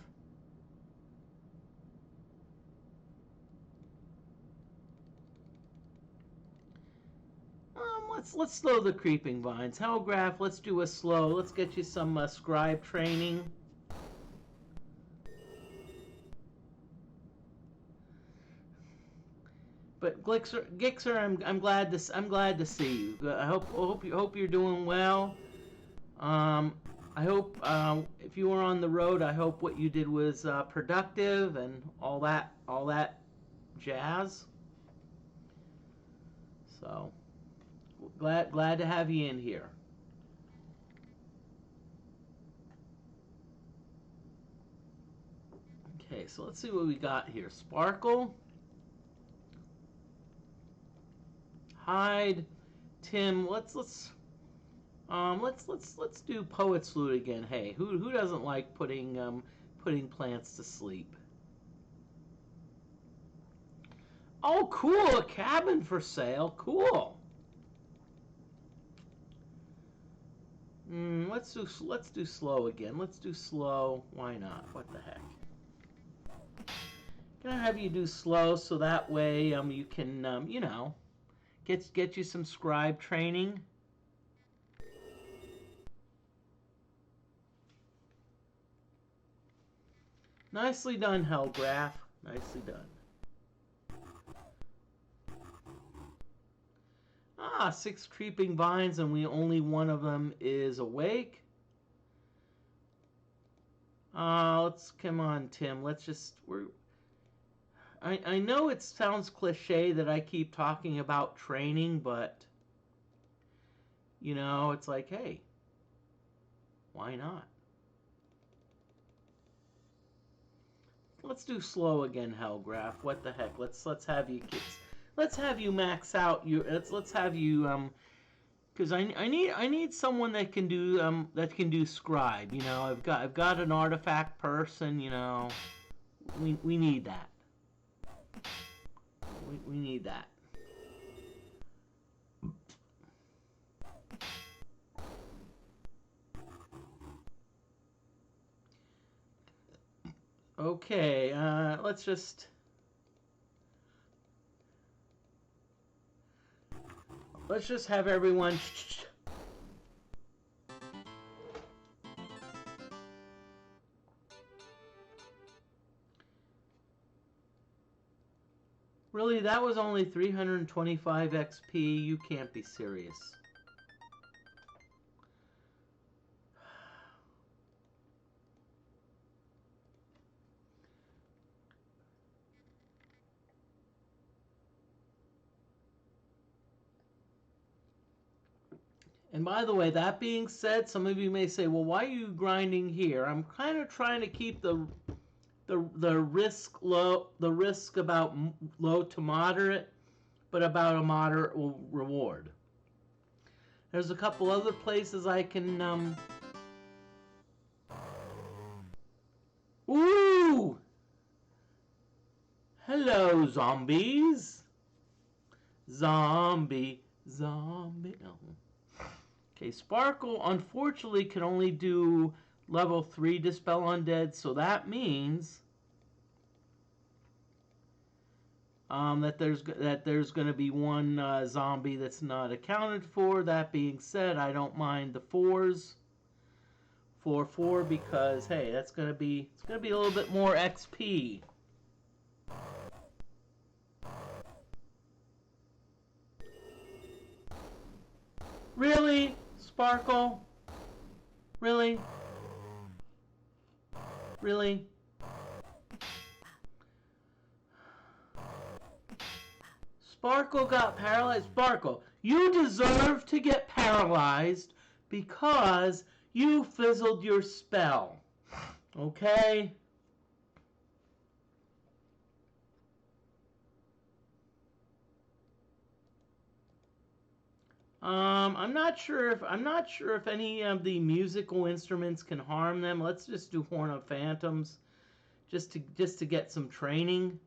let's slow the creeping vines. Hellgraph, let's do a slow. Let's get you some scribe training. But Gixxer, I'm glad to see you. I hope you're doing well. I hope if you were on the road, I hope what you did was productive and all that jazz. So glad to have you in here. Okay, so let's see what we got here. Sparkle, Hide, Tim. Let's do Poet's Loot again. Hey, who doesn't like putting plants to sleep? Oh, cool! A cabin for sale. Cool. Let's do slow again. Let's do slow. Why not? What the heck? Gonna have you do slow so that way you can you know get you some scribe training. Nicely done, Hellgraph. Nicely done. Ah, 6 creeping vines and only one of them is awake. Let's come on, Tim. Let's just I know it sounds cliche that I keep talking about training, but you know, it's like, hey, why not? Let's do slow again, Hellgraph. What the heck? Let's have you kids. Let's have you max out your. Let's have you because I need someone that can do scribe. You know, I've got an artifact person. You know, we need that. We need that. Okay, let's just have everyone. Really, that was only 325 XP. You can't be serious. And by the way, that being said, some of you may say, well, why are you grinding here? I'm kind of trying to keep the risk low, the risk about low to moderate, but about a moderate reward. There's a couple other places I can Ooh! Hello, zombies. Zombie. Oh. Okay, Sparkle unfortunately can only do level 3 Dispel Undead, so that means that there's going to be one zombie that's not accounted for. That being said, I don't mind the 4s. 4 because hey, it's going to be a little bit more XP. Really? Sparkle? Really? Really? Sparkle got paralyzed. Sparkle, you deserve to get paralyzed because you fizzled your spell. Okay? I'm not sure if any of the musical instruments can harm them. Let's just do Horn of Phantoms, just to get some training.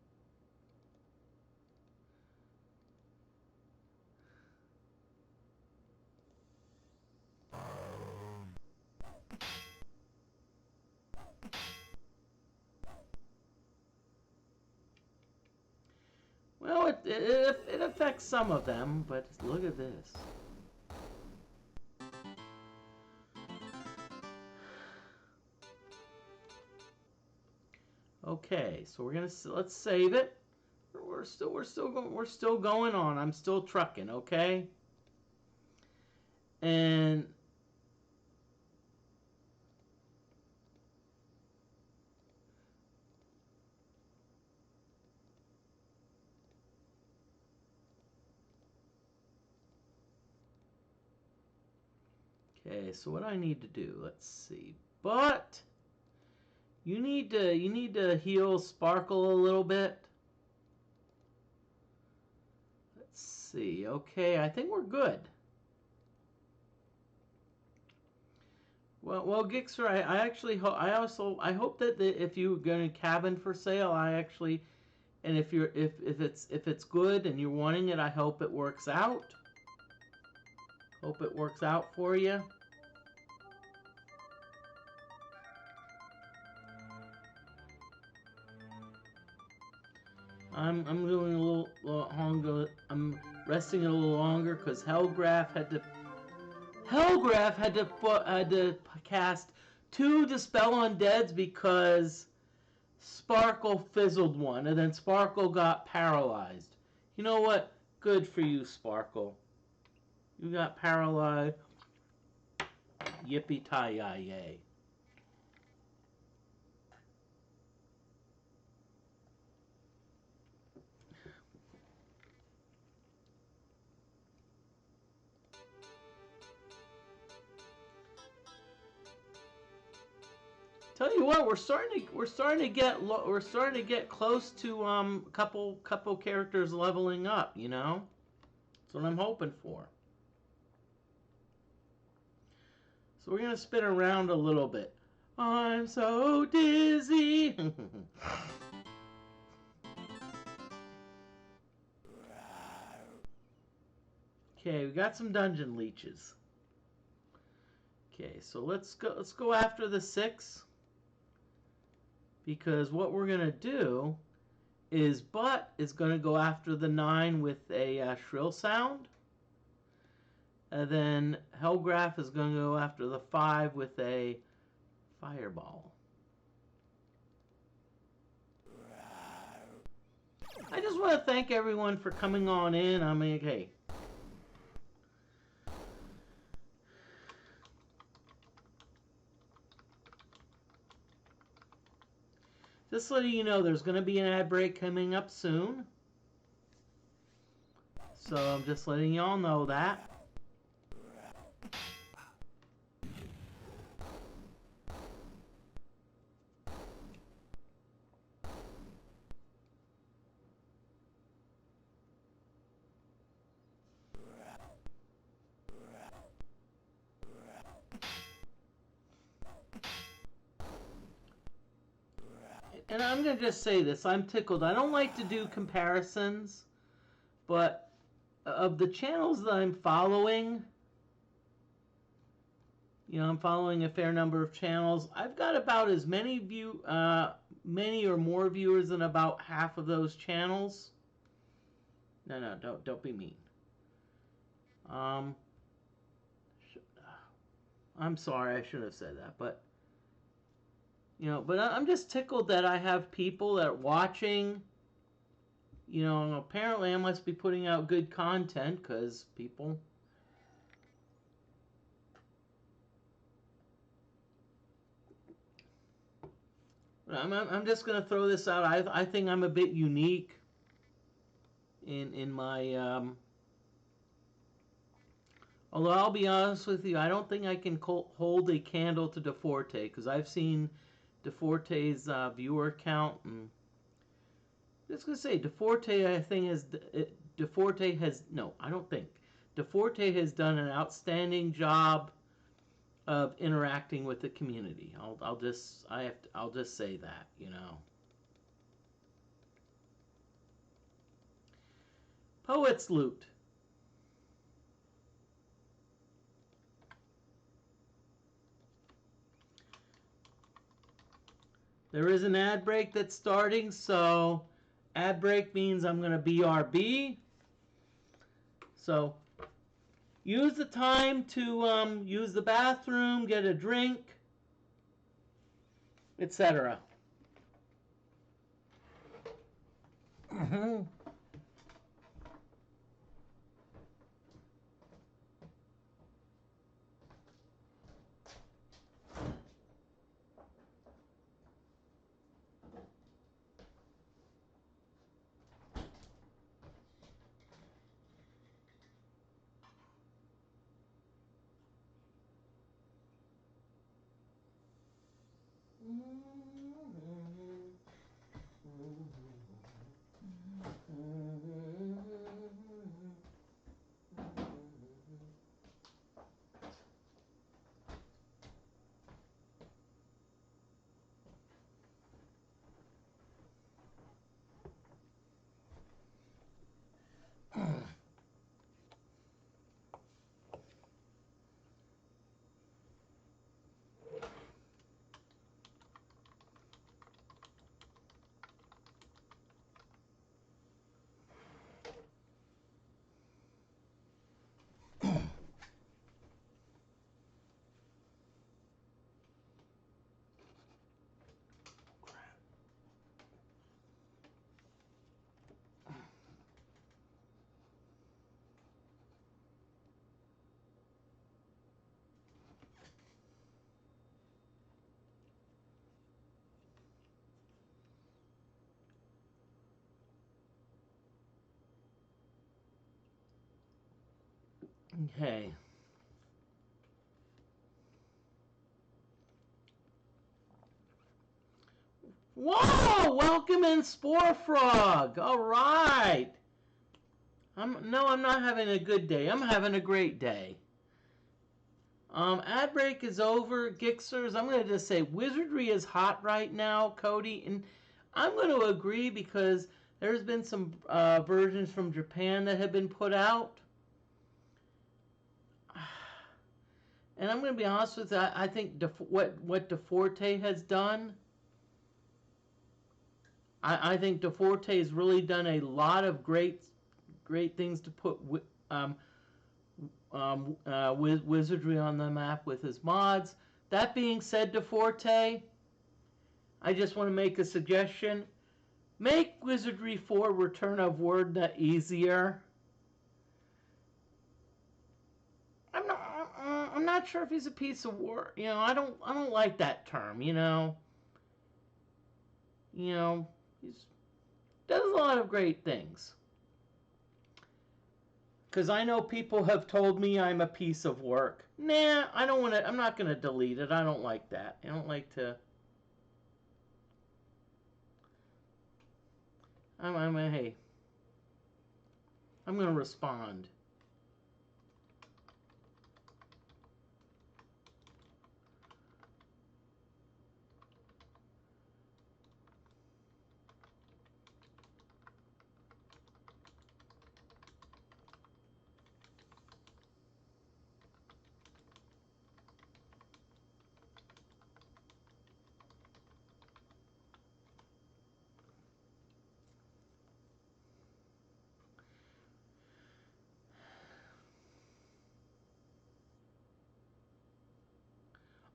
Well, it affects some of them, but look at this. Okay, so let's save it. We're still going on. I'm still trucking, okay? And okay, so what I need to do, let's see. But you need to heal Sparkle a little bit. Let's see. Okay, I think we're good. Well, Gixxer, I actually I hope that if you're going to cabin for sale, and if it's good and you're wanting it, I hope it works out. Hope it works out for you. I'm doing a little longer. I'm resting it a little longer because Hellgraph had to cast 2 Dispel Undeads because Sparkle fizzled one, and then Sparkle got paralyzed. You know what? Good for you, Sparkle. You got paralyzed. Yippee-ki-yay. Tell you what, we're starting to get close to couple characters leveling up. You know, that's what I'm hoping for. So we're gonna spin around a little bit. I'm so dizzy. Okay, we got some dungeon leeches. Okay, so let's go after the 6. Because what we're gonna do is Butt is gonna go after the 9 with a shrill sound. And then Hellgraph is going to go after the 5 with a fireball. I just want to thank everyone for coming on in. I mean, hey. Just letting you know, there's going to be an ad break coming up soon. So I'm just letting y'all know that. and I'm going to just say this, I'm tickled. I don't like to do comparisons, but of the channels that I'm following, you know, I'm following a fair number of channels. I've got about as many many or more viewers than about half of those channels. No, don't be mean. I'm sorry, I shouldn't have said that, but you know, but I'm just tickled that I have people that are watching. You know, apparently I must be putting out good content because people. I'm just gonna throw this out. I think I'm a bit unique in my. Although I'll be honest with you, I don't think I can hold a candle to DFortae because I've seen DFortae's viewer count, and I'm just gonna say DFortae. I think DFortae has no. I don't think DFortae has done an outstanding job of interacting with the community. I'll just say that, you know. Poet's Loot. There is an ad break that's starting, so ad break means I'm going to BRB. So use the time to use the bathroom, get a drink, etc. Okay. Whoa! Welcome in, Spore Frog. All right. I'm not having a good day. I'm having a great day. Ad break is over. Gixxers. I'm going to just say Wizardry is hot right now, Cody, and I'm going to agree because there's been some versions from Japan that have been put out. And I'm going to be honest with you, I think what DFortae has done, I think DFortae has really done a lot of great things to put Wizardry on the map with his mods. That being said, DFortae, I just want to make a suggestion. Make Wizardry 4 Return of Wordna easier. I'm not sure if he's a piece of work. You know, I don't like that term. You know, he's does a lot of great things. Because I know people have told me I'm a piece of work. Nah, I don't want to. I'm not going to delete it. I don't like that. I don't like to. Hey. I'm going to respond.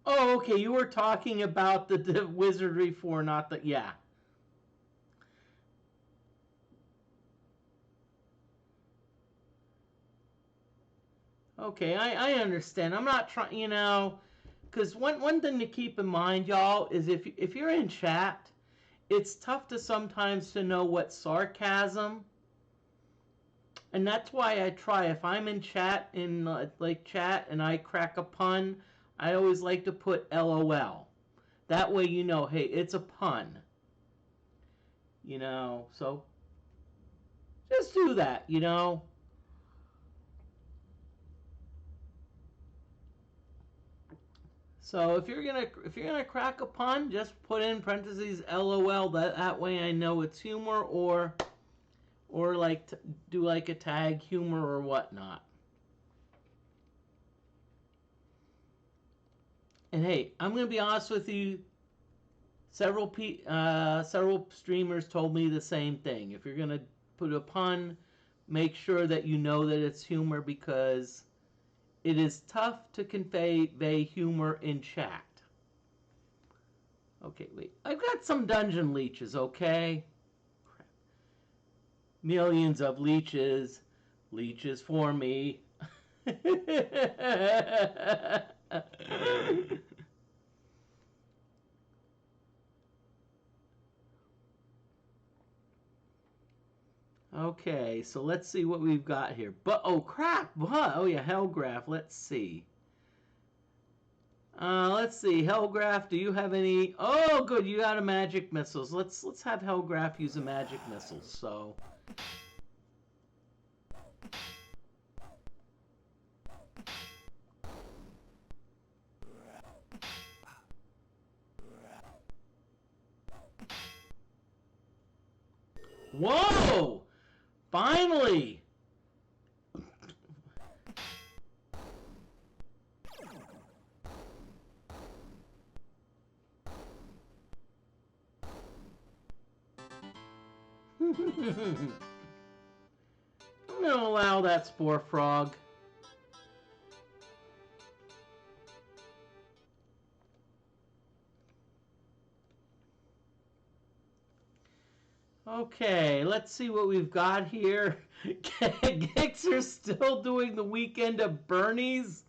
Oh, okay. You were talking about the Wizardry 4, not the... Yeah. Okay, I understand. I'm not trying, you know, because one thing to keep in mind, y'all, is if you're in chat, it's tough to sometimes to know what's sarcasm, and that's why I try. If I'm in chat like chat and I crack a pun, I always like to put LOL. That way you know, hey, it's a pun. You know, so just do that. You know. So if you're gonna crack a pun, just put in parentheses LOL. That way I know it's humor, or like do like a tag humor or whatnot. And hey, I'm gonna be honest with you. Several streamers told me the same thing. If you're gonna put a pun, make sure that you know that it's humor, because it is tough to convey humor in chat. Okay, wait. I've got some dungeon leeches, okay? Crap. Millions of leeches. Leeches for me. Okay, so let's see what we've got here. But oh crap! Oh yeah, Hellgraph. Let's see. Let's see, Hellgraph. Do you have any? Oh, good. You got a magic missiles. Let's have Hellgraph use a magic missiles. So. Whoa! Finally! I'm gonna allow that Spore Frog. Okay, let's see what we've got here. Gixxer's still doing the weekend of Bernie's.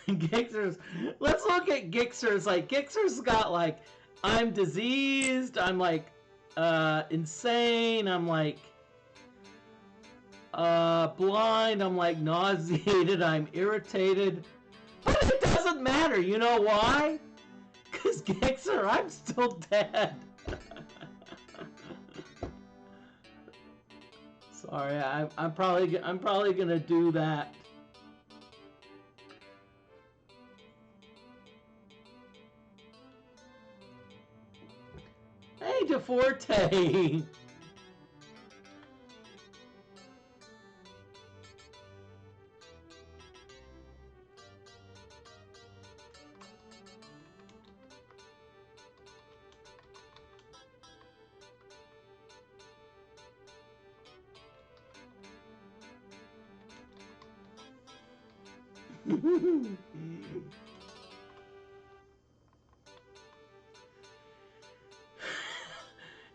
Gixxer's. Let's look at Gixxer's. Like Gixxer's got like, I'm diseased. I'm like, insane. I'm like, blind. I'm like nauseated. I'm irritated. But it doesn't matter. You know why? Cause Gixxer, I'm still dead. Sorry, I'm probably gonna do that. Hey, DFortae.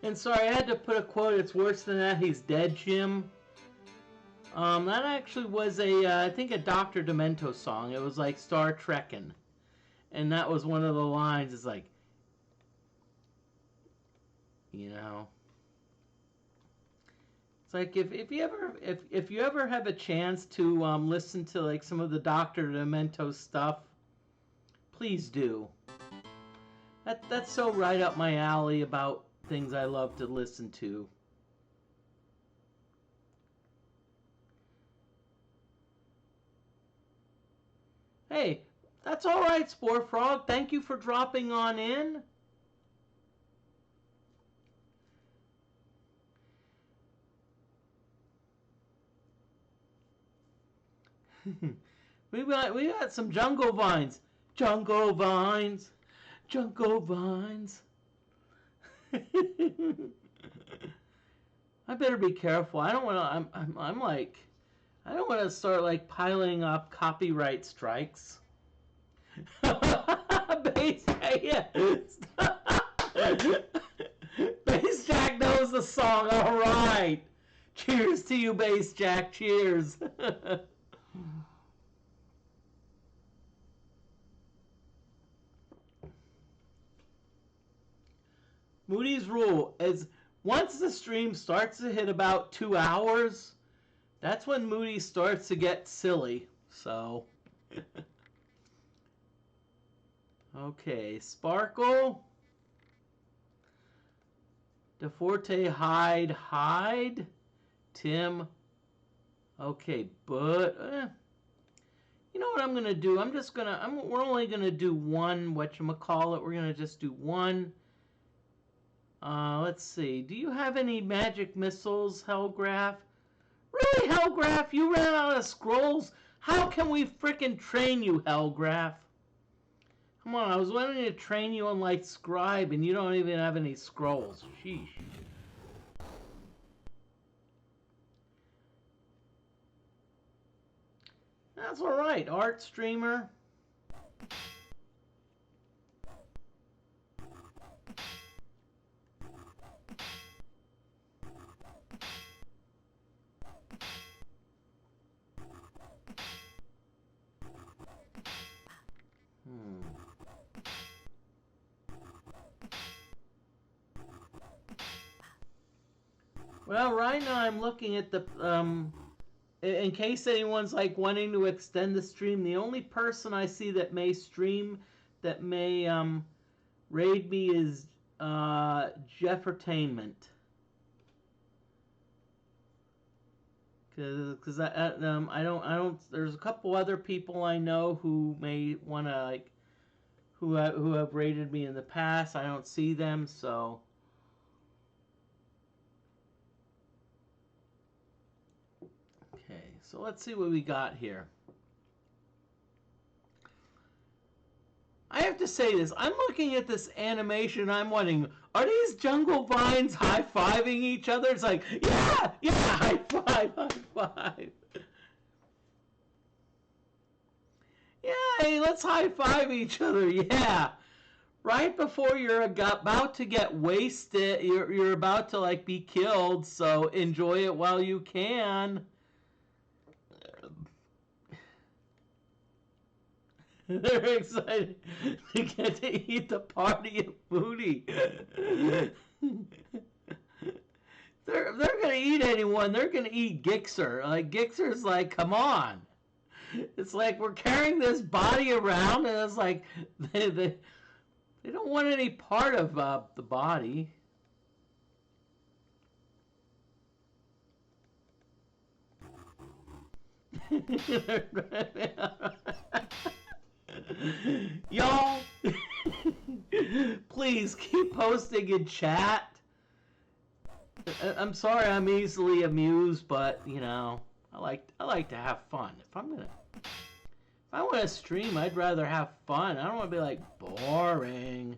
And sorry, I had to put a quote. It's worse than that. He's dead, Jim. That actually was I think a Dr. Demento song. It was like Star Trekkin', and that was one of the lines. It's like, you know, it's like if you ever have a chance to listen to like some of the Dr. Demento stuff, please do. That's so right up my alley about things I love to listen to. Hey, that's all right, Spore Frog. Thank you for dropping on in. we got some jungle vines. Jungle vines. Jungle vines. I better be careful. I don't want to. I'm like, I don't want to start like piling up copyright strikes. Bass, yeah. Bass Jack knows the song. All right. Cheers to you, Bass Jack. Cheers. Moody's rule is once the stream starts to hit about 2 hours, that's when Moody starts to get silly. So, okay, Sparkle, DeForte, hide, Tim. Okay, but you know what I'm gonna do? We're only gonna do one. Whatchamacallit? We're gonna just do one. Let's see. Do you have any magic missiles, Hellgraph? Really, Hellgraph? You ran out of scrolls? How can we frickin' train you, Hellgraph? Come on, I was wanting to train you on, like, Scribe, and you don't even have any scrolls. Sheesh. That's alright, Art Streamer. Well, right now I'm looking at the, in case anyone's like wanting to extend the stream, the only person I see that may stream, that may raid me is Jeffertainment. Because I don't. There's a couple other people I know who may want to like, who have raided me in the past. I don't see them, so. Okay, so let's see what we got here. I have to say this. I'm looking at this animation. I'm wondering, are these jungle vines high-fiving each other? It's like, yeah, high five, high five. Yeah, hey, let's high five each other. Yeah. Right before you're about to get wasted, you're about to like be killed, so enjoy it while you can. They're excited to get to eat the party of booty. They're gonna eat anyone. They're gonna eat Gixxer. Like Gixxer's like, come on. It's like we're carrying this body around, and it's like they don't want any part of the body. Y'all, please keep posting in chat. I'm sorry I'm easily amused, but you know, I like to have fun. If I want to stream, I'd rather have fun. I don't want to be like boring.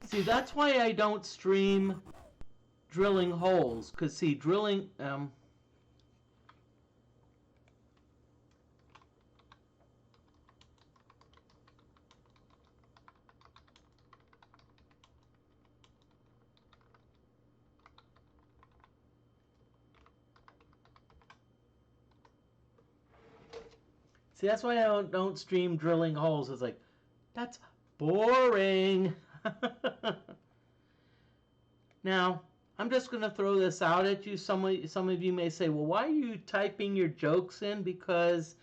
See, that's why I don't stream drilling holes, cause see, drilling See, that's why I don't stream drilling holes. It's like, that's boring. Now, I'm just going to throw this out at you. Some of you may say, well, why are you typing your jokes in? Because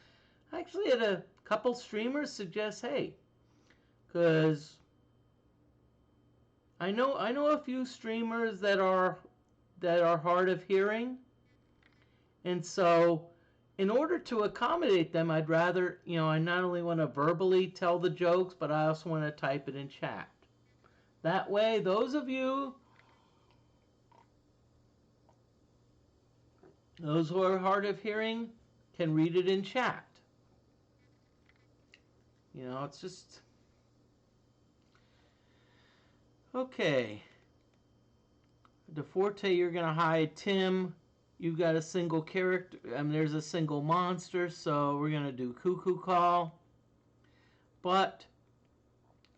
I actually had a couple streamers suggest, hey, because I know a few streamers that are hard of hearing, and so in order to accommodate them, I'd rather, I not only want to verbally tell the jokes, but I also want to type it in chat. That way, those of you, those who are hard of hearing, can read it in chat. You know, it's just... Okay. DFortae, you're going to hide Tim. You've got a single character, and there's a single monster, so we're going to do Cuckoo Call. But,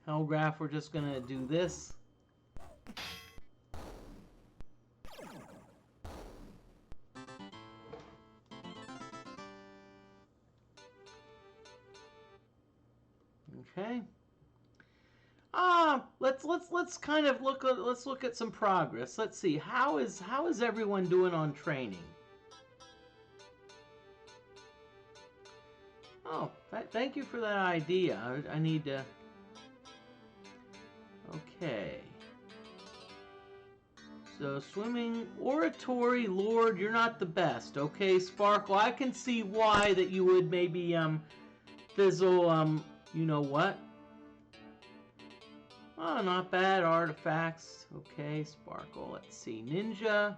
Hellgraph, we're just going to do this. Okay. Let's kind of look at some progress. Let's see, how is everyone doing on training? Oh, thank you for that idea. I need to. Okay. So swimming, oratory, Lord, you're not the best. Okay, Sparkle, I can see why that you would maybe fizzle. You know what? Oh, not bad. Artifacts. Okay, Sparkle. Let's see. Ninja.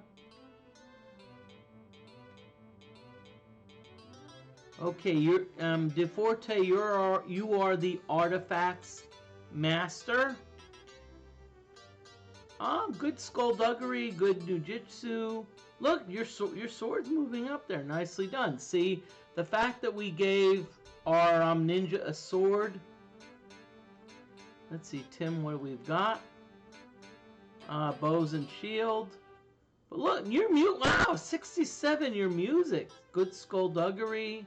Okay, you're DFortae, you are the artifacts master. Good skullduggery, good nujitsu. Look, your sword's moving up there. Nicely done. See, the fact that we gave our ninja a sword. Let's see, Tim, what we've got. Bows and shield. But look, your wow, 67, your music. Good skullduggery.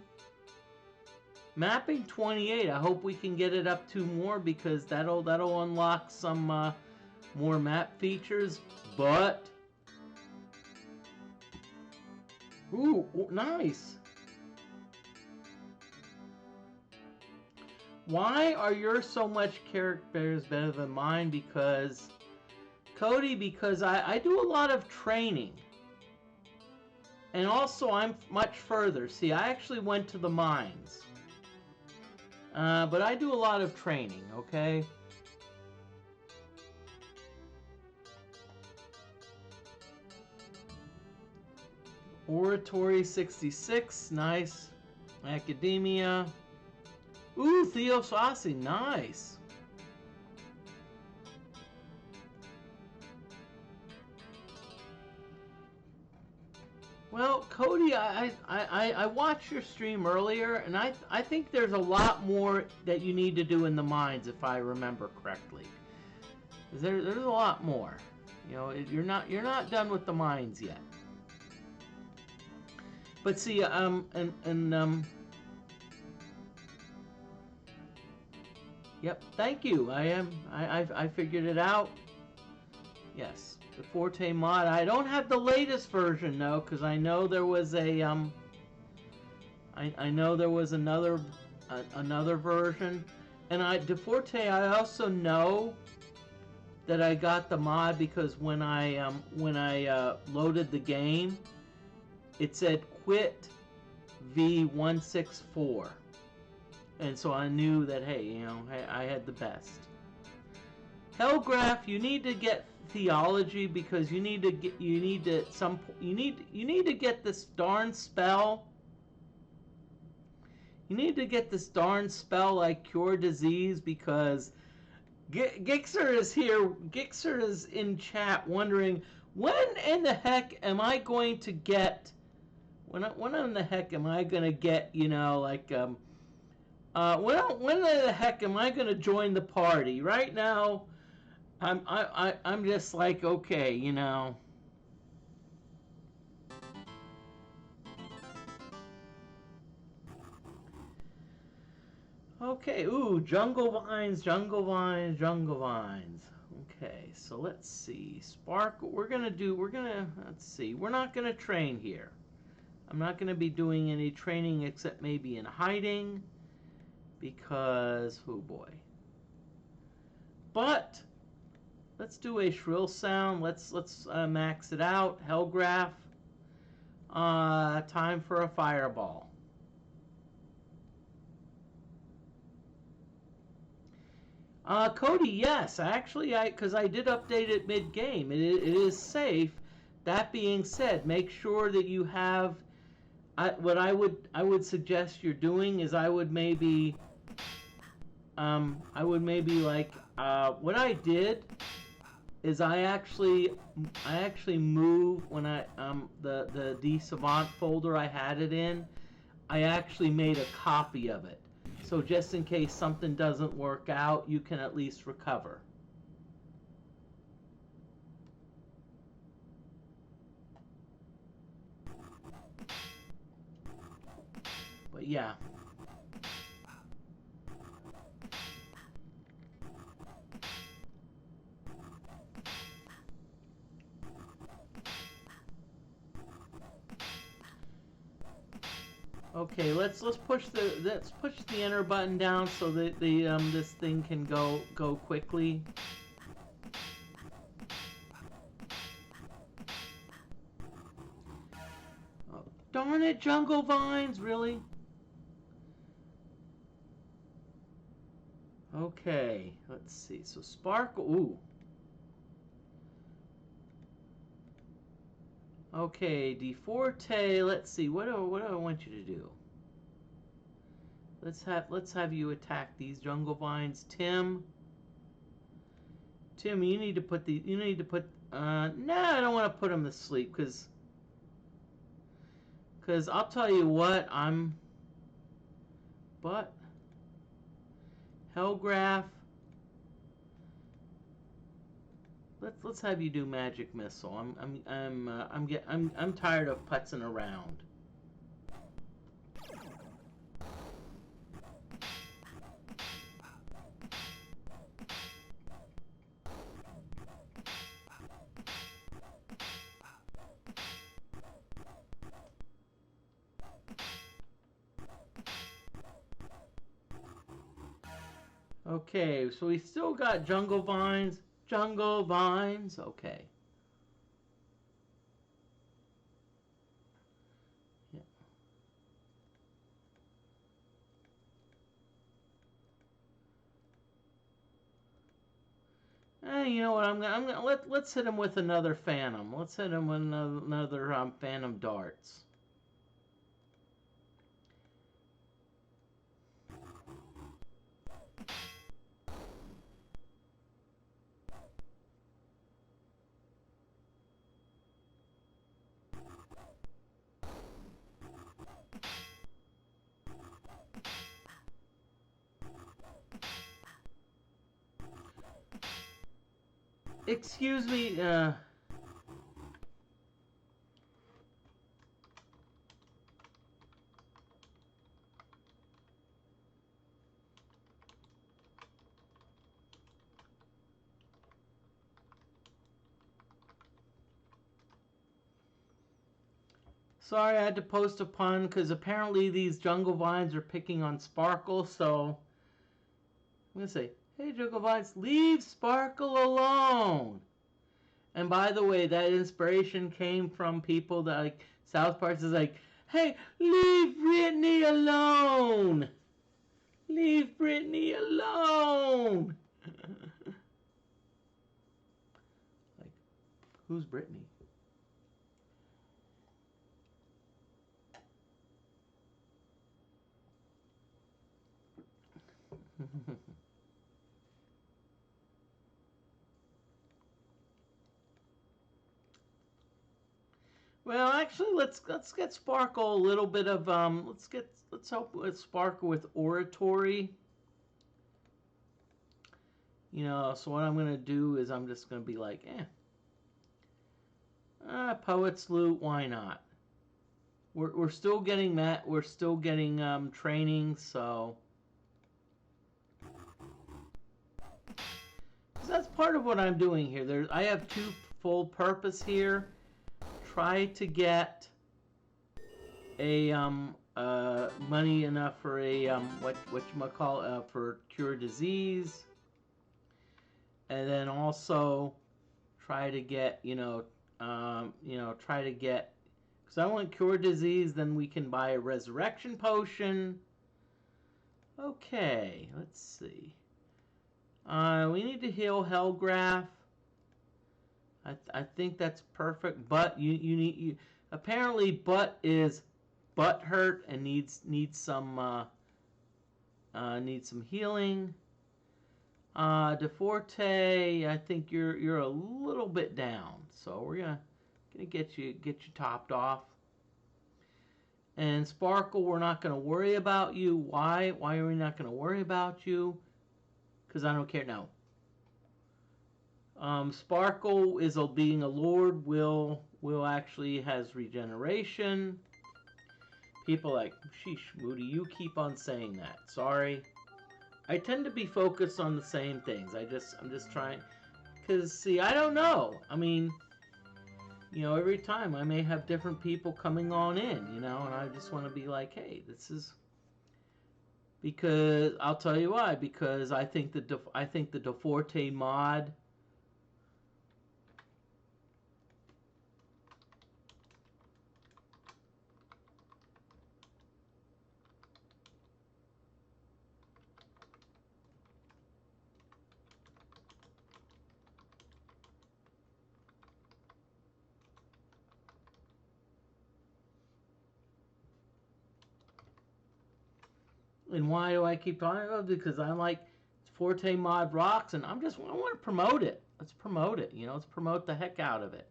Mapping 28. I hope we can get it up to more because that'll unlock some more map features. But ooh, nice. Why are yours so much characters better than mine? Because Cody, because I do a lot of training. And also I'm much further. See, I actually went to the mines. But I do a lot of training, okay? Oratory 66, nice. Academia. Ooh, Theosophy, nice. Well, Cody, I watched your stream earlier, and I think there's a lot more that you need to do in the mines, if I remember correctly. There's a lot more. You know, you're not done with the mines yet. But see, yep, thank you. I figured it out. Yes. The DFortae mod. I don't have the latest version though, because I know there was a I know there was another version, and DFortae, I also know that I got the mod because when I loaded the game, it said quit V164, and so I knew that, hey, you know, I had the best. Hellgraph, you need to get theology because you need to get this darn spell. You need to get this darn spell like cure disease, because Gixxer is here. Gixxer is in chat wondering when in the heck am I going to get when in the heck am I going to get, you know, like when the heck am I going to join the party? Right now I'm just like, okay, you know. Okay, ooh, jungle vines, jungle vines, jungle vines. Okay, so let's see. Sparkle, let's see. We're not gonna train here. I'm not gonna be doing any training except maybe in hiding, because, oh boy. But let's do a shrill sound. Let's max it out. Hellgraph. Time for a fireball. Cody, yes, actually, because I did update it mid-game. It is safe. That being said, make sure that you have what I would suggest you're doing is I would maybe like what I did is I actually moved when I the DSavant folder I had it in. I actually made a copy of it, so just in case something doesn't work out, you can at least recover. But yeah. Okay, let's push the enter button down so that the this thing can go quickly. Oh, darn it, jungle vines, really? Okay, let's see. So sparkle. Ooh. Okay, DFortae. Let's see. What do I want you to do? Let's have you attack these jungle vines, Tim. Tim, you need to put the no, I don't want to put them to sleep because I'll tell you what, but Hellgraph. Let's have you do magic missile. I'm tired of putzing around. Okay, so we still got jungle vines. Jungle vines. Okay. You know what? Let's hit him with another phantom. Let's hit him with another phantom darts. Excuse me. Sorry, I had to post a pun because apparently these jungle vines are picking on Sparkle, so I'm going to say, hey, jungle vines, leave Sparkle alone. And by the way, that inspiration came from people that, like, South Park is like, hey, leave Brittany alone. Leave Brittany alone. Like, who's Brittany? Well, actually, let's get Sparkle a little bit of let's help with Sparkle with oratory. You know, so what I'm gonna do is I'm just gonna be like, Poet's Loot, why not? We're still getting that. We're still getting training, so that's part of what I'm doing here. I have two full purpose here. Try to get a money enough for a for cure disease, and then also try to get try to get, because I want cure disease, then we can buy a resurrection potion. Okay, let's see. We need to heal Hellgraph. I think that's perfect, but you apparently Butt is butt hurt and needs some healing. DeFortae, I think you're a little bit down, so we're gonna get you topped off. And Sparkle, we're not gonna worry about you. Why? Why are we not gonna worry about you? Because I don't care. No. Sparkle is being a lord. Will actually has regeneration. People like, sheesh, Moody, you keep on saying that. Sorry. I tend to be focused on the same things. I'm just trying, because see, I don't know. I mean, you know, every time I may have different people coming on in, you know, and I just want to be like, hey, this is, because I'll tell you why. Because I think the DeFortae mod. And why do I keep talking about it? Because I'm like, Forte mod rocks, and I want to promote it. Let's promote it. You know, let's promote the heck out of it.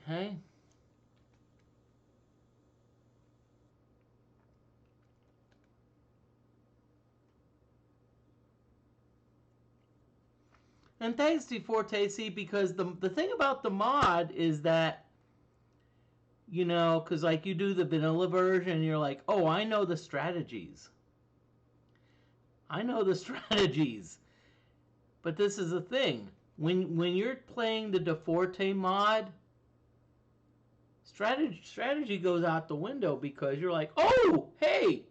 Okay. And thanks to Forte, see, because the thing about the mod is that, you know, because like you do the vanilla version, you're like, oh, I know the strategies. I know the strategies. But this is the thing. When you're playing the DeFortae mod, strategy goes out the window, because you're like, oh, hey,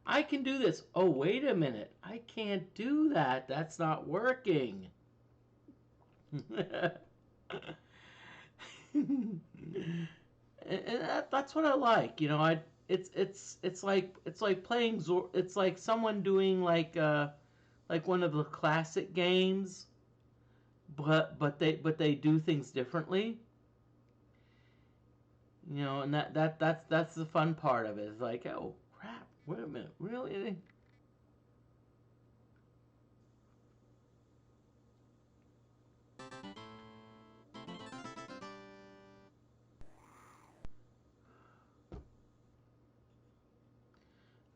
I can do this. Oh, wait a minute. I can't do that. That's not working. And that's what I like. You know, it's like playing it's like someone doing like one of the classic games, but they do things differently. You know, and that's the fun part of it. It's like, oh crap, wait a minute, really?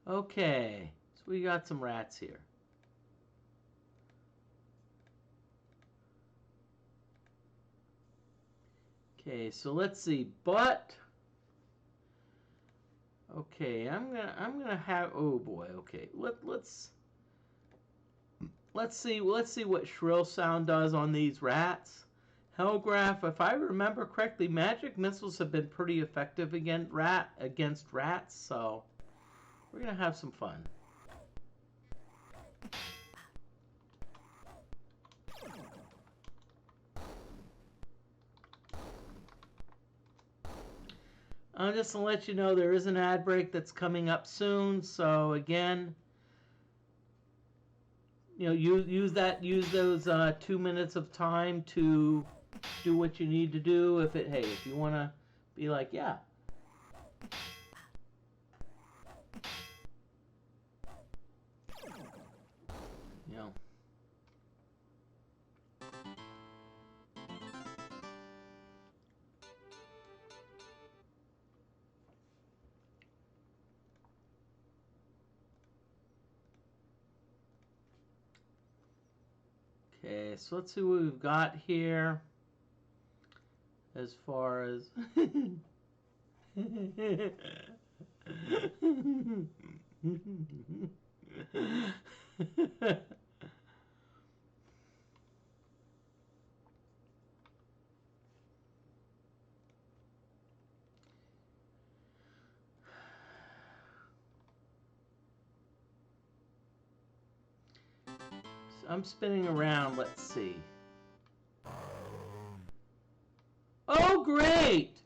Okay, so we got some rats here. Okay, so let's see, but okay, I'm gonna have, oh boy, okay, let's see what shrill sound does on these rats. Hellgraph, if I remember correctly, magic missiles have been pretty effective against rats, so we're gonna have some fun. I'm just gonna let you know there is an ad break that's coming up soon, so again, you know, use those 2 minutes of time to do what you need to do. If you want to be like, yeah, you know. Okay, so let's see what we've got here as far as I'm spinning around. Let's see. Oh, great!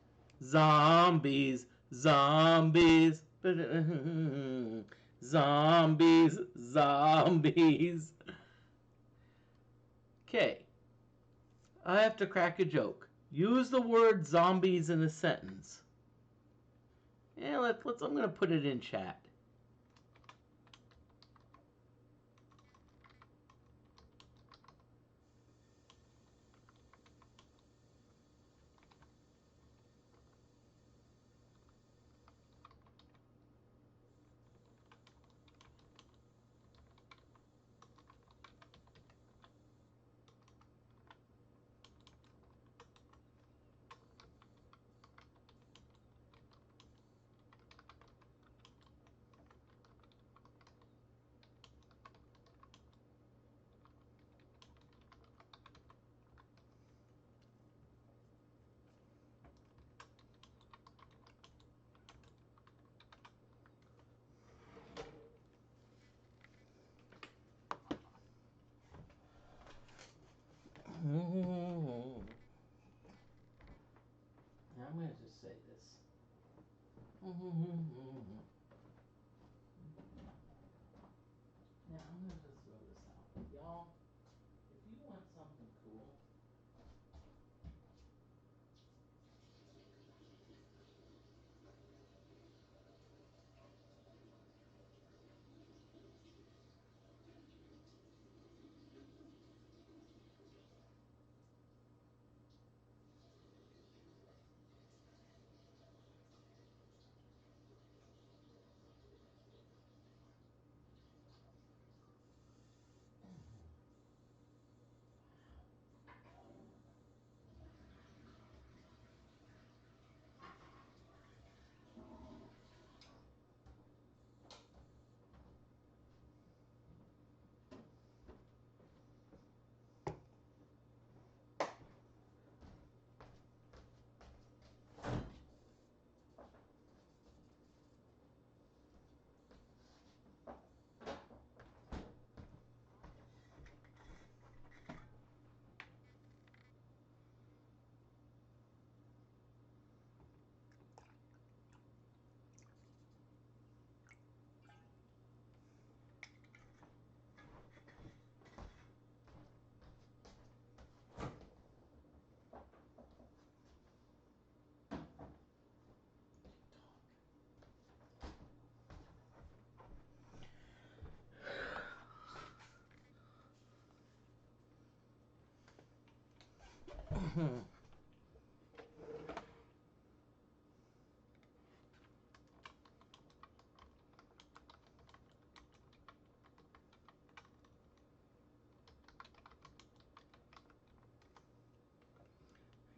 Zombies, zombies, zombies, zombies. Okay, I have to crack a joke. Use the word zombies in a sentence. Yeah, let's. I'm gonna put it in chat. Now I'm gonna just say this. Now I'm gonna just throw this out, y'all. If you want something cool,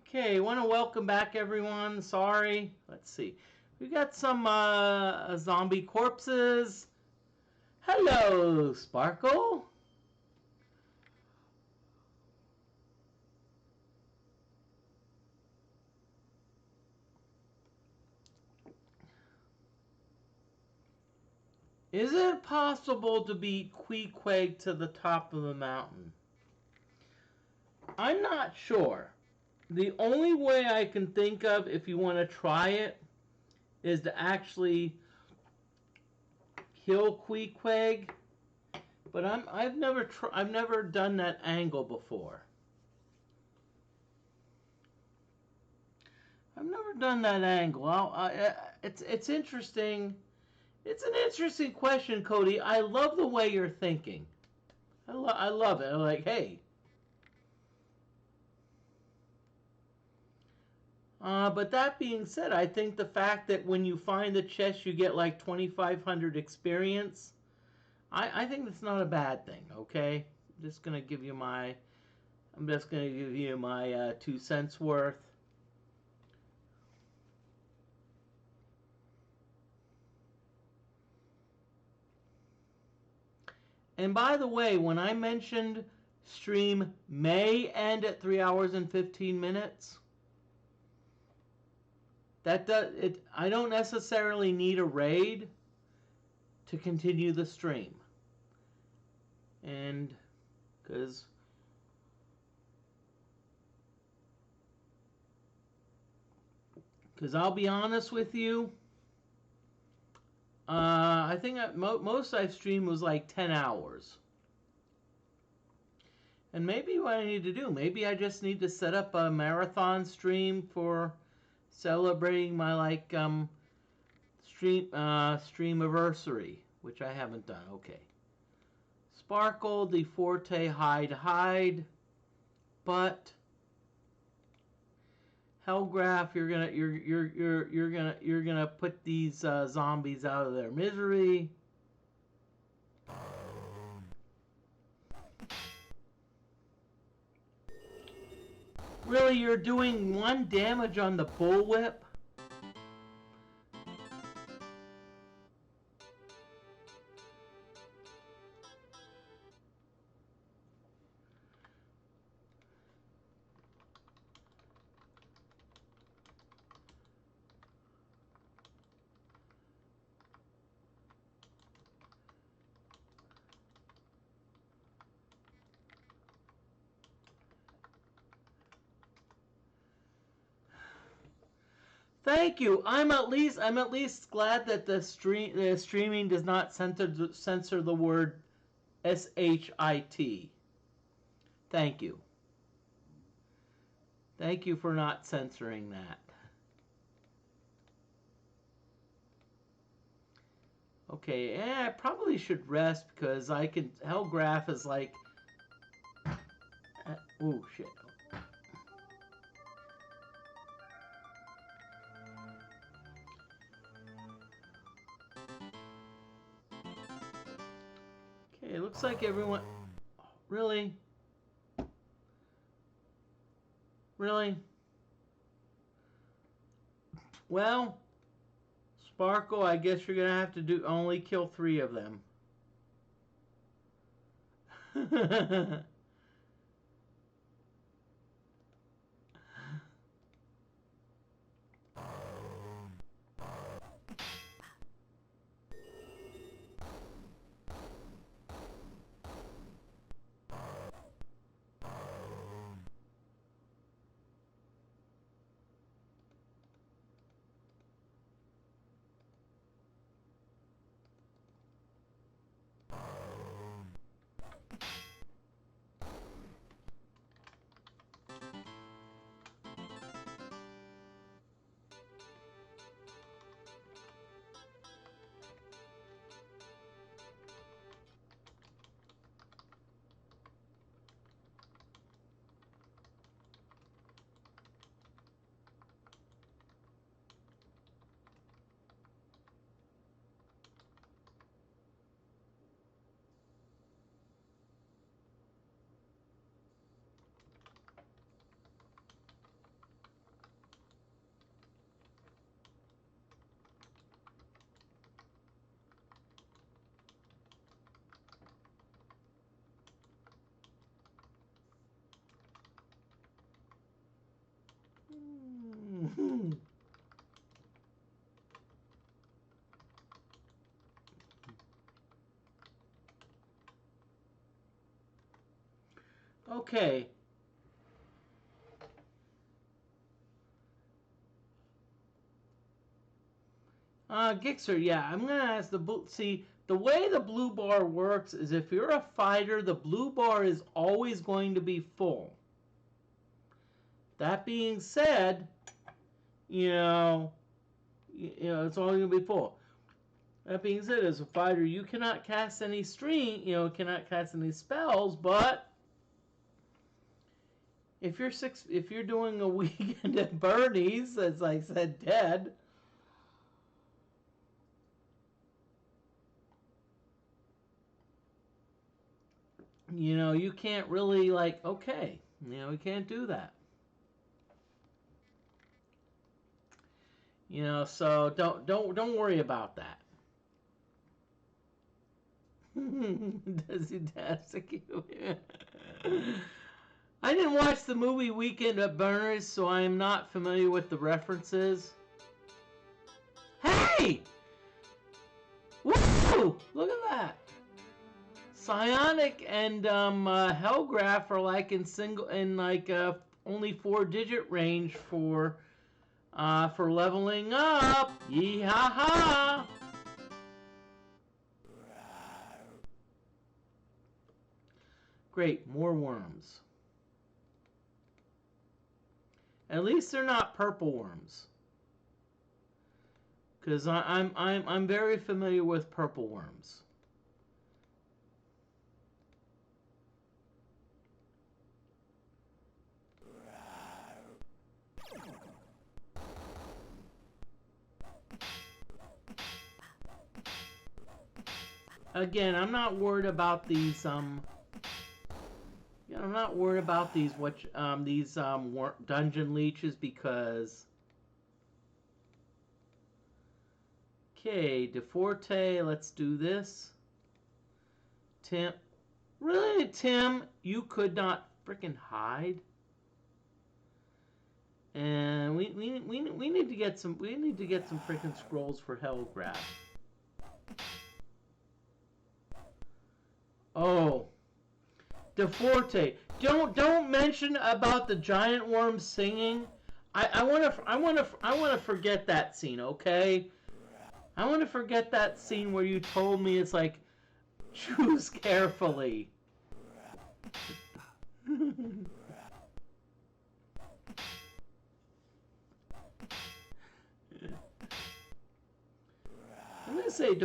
okay, want to welcome back everyone. Sorry. Let's see. We got some zombie corpses. Hello, Sparkle. Is it possible to beat Queequeg to the top of the mountain? I'm not sure. The only way I can think of, if you want to try it, is to actually kill Queequeg. But I've never done that angle before. I've never done that angle. It's interesting. It's an interesting question, Cody. I love the way you're thinking. I love it. I'm like, hey. But that being said, I think the fact that when you find the chest, you get like 2,500 experience. I think that's not a bad thing. Okay, I'm just gonna give you my 2 cents worth. And by the way, when I mentioned stream may end at 3 hours and 15 minutes, that does it. I don't necessarily need a raid to continue the stream. And because I'll be honest with you, I think most I've streamed was like 10 hours. And maybe what I need to do, maybe I just need to set up a marathon stream for celebrating my like stream anniversary, which I haven't done. Okay. Sparkle, DFortae, hide, but Hellgraph, you're gonna put these zombies out of their misery. Really, you're doing 1 damage on the bullwhip? Thank you. I'm at least glad that the streaming does not censor the word shit. Thank you. Thank you for not censoring that. Okay, I probably should rest because Hellgraph is like oh shit. Okay, it looks like everyone... Really? Really? Well, Sparkle, I guess you're gonna have to only kill 3 of them. Okay. Gixxer, yeah, I'm gonna ask see, the way the blue bar works is if you're a fighter, the blue bar is always going to be full. That being said, you know, it's always going to be full. That being said, as a fighter, you cannot cast any cannot cast any spells, but if you're doing a weekend at Bernie's, as I said, dead, you can't really okay, we can't do that. So don't worry about that. Does he dissect you? I didn't watch the movie Weekend at Burners, so I am not familiar with the references. Hey! Woo! Look at that. Psionic and Hellgraph are like only 4-digit range for leveling up. Yee-ha-ha! Great, more worms. At least they're not purple worms, because I'm very familiar with purple worms. Again, I'm not worried about these I'm not worried about these dungeon leeches, because okay, DFortae, let's do this. Tim, really, Tim, you could not freaking hide. And we need to get some freaking scrolls for Hellgraph. Oh, DFortae, don't mention about the giant worm singing. I wanna forget that scene, okay? I wanna forget that scene where you told me it's like, choose carefully. I'm gonna say if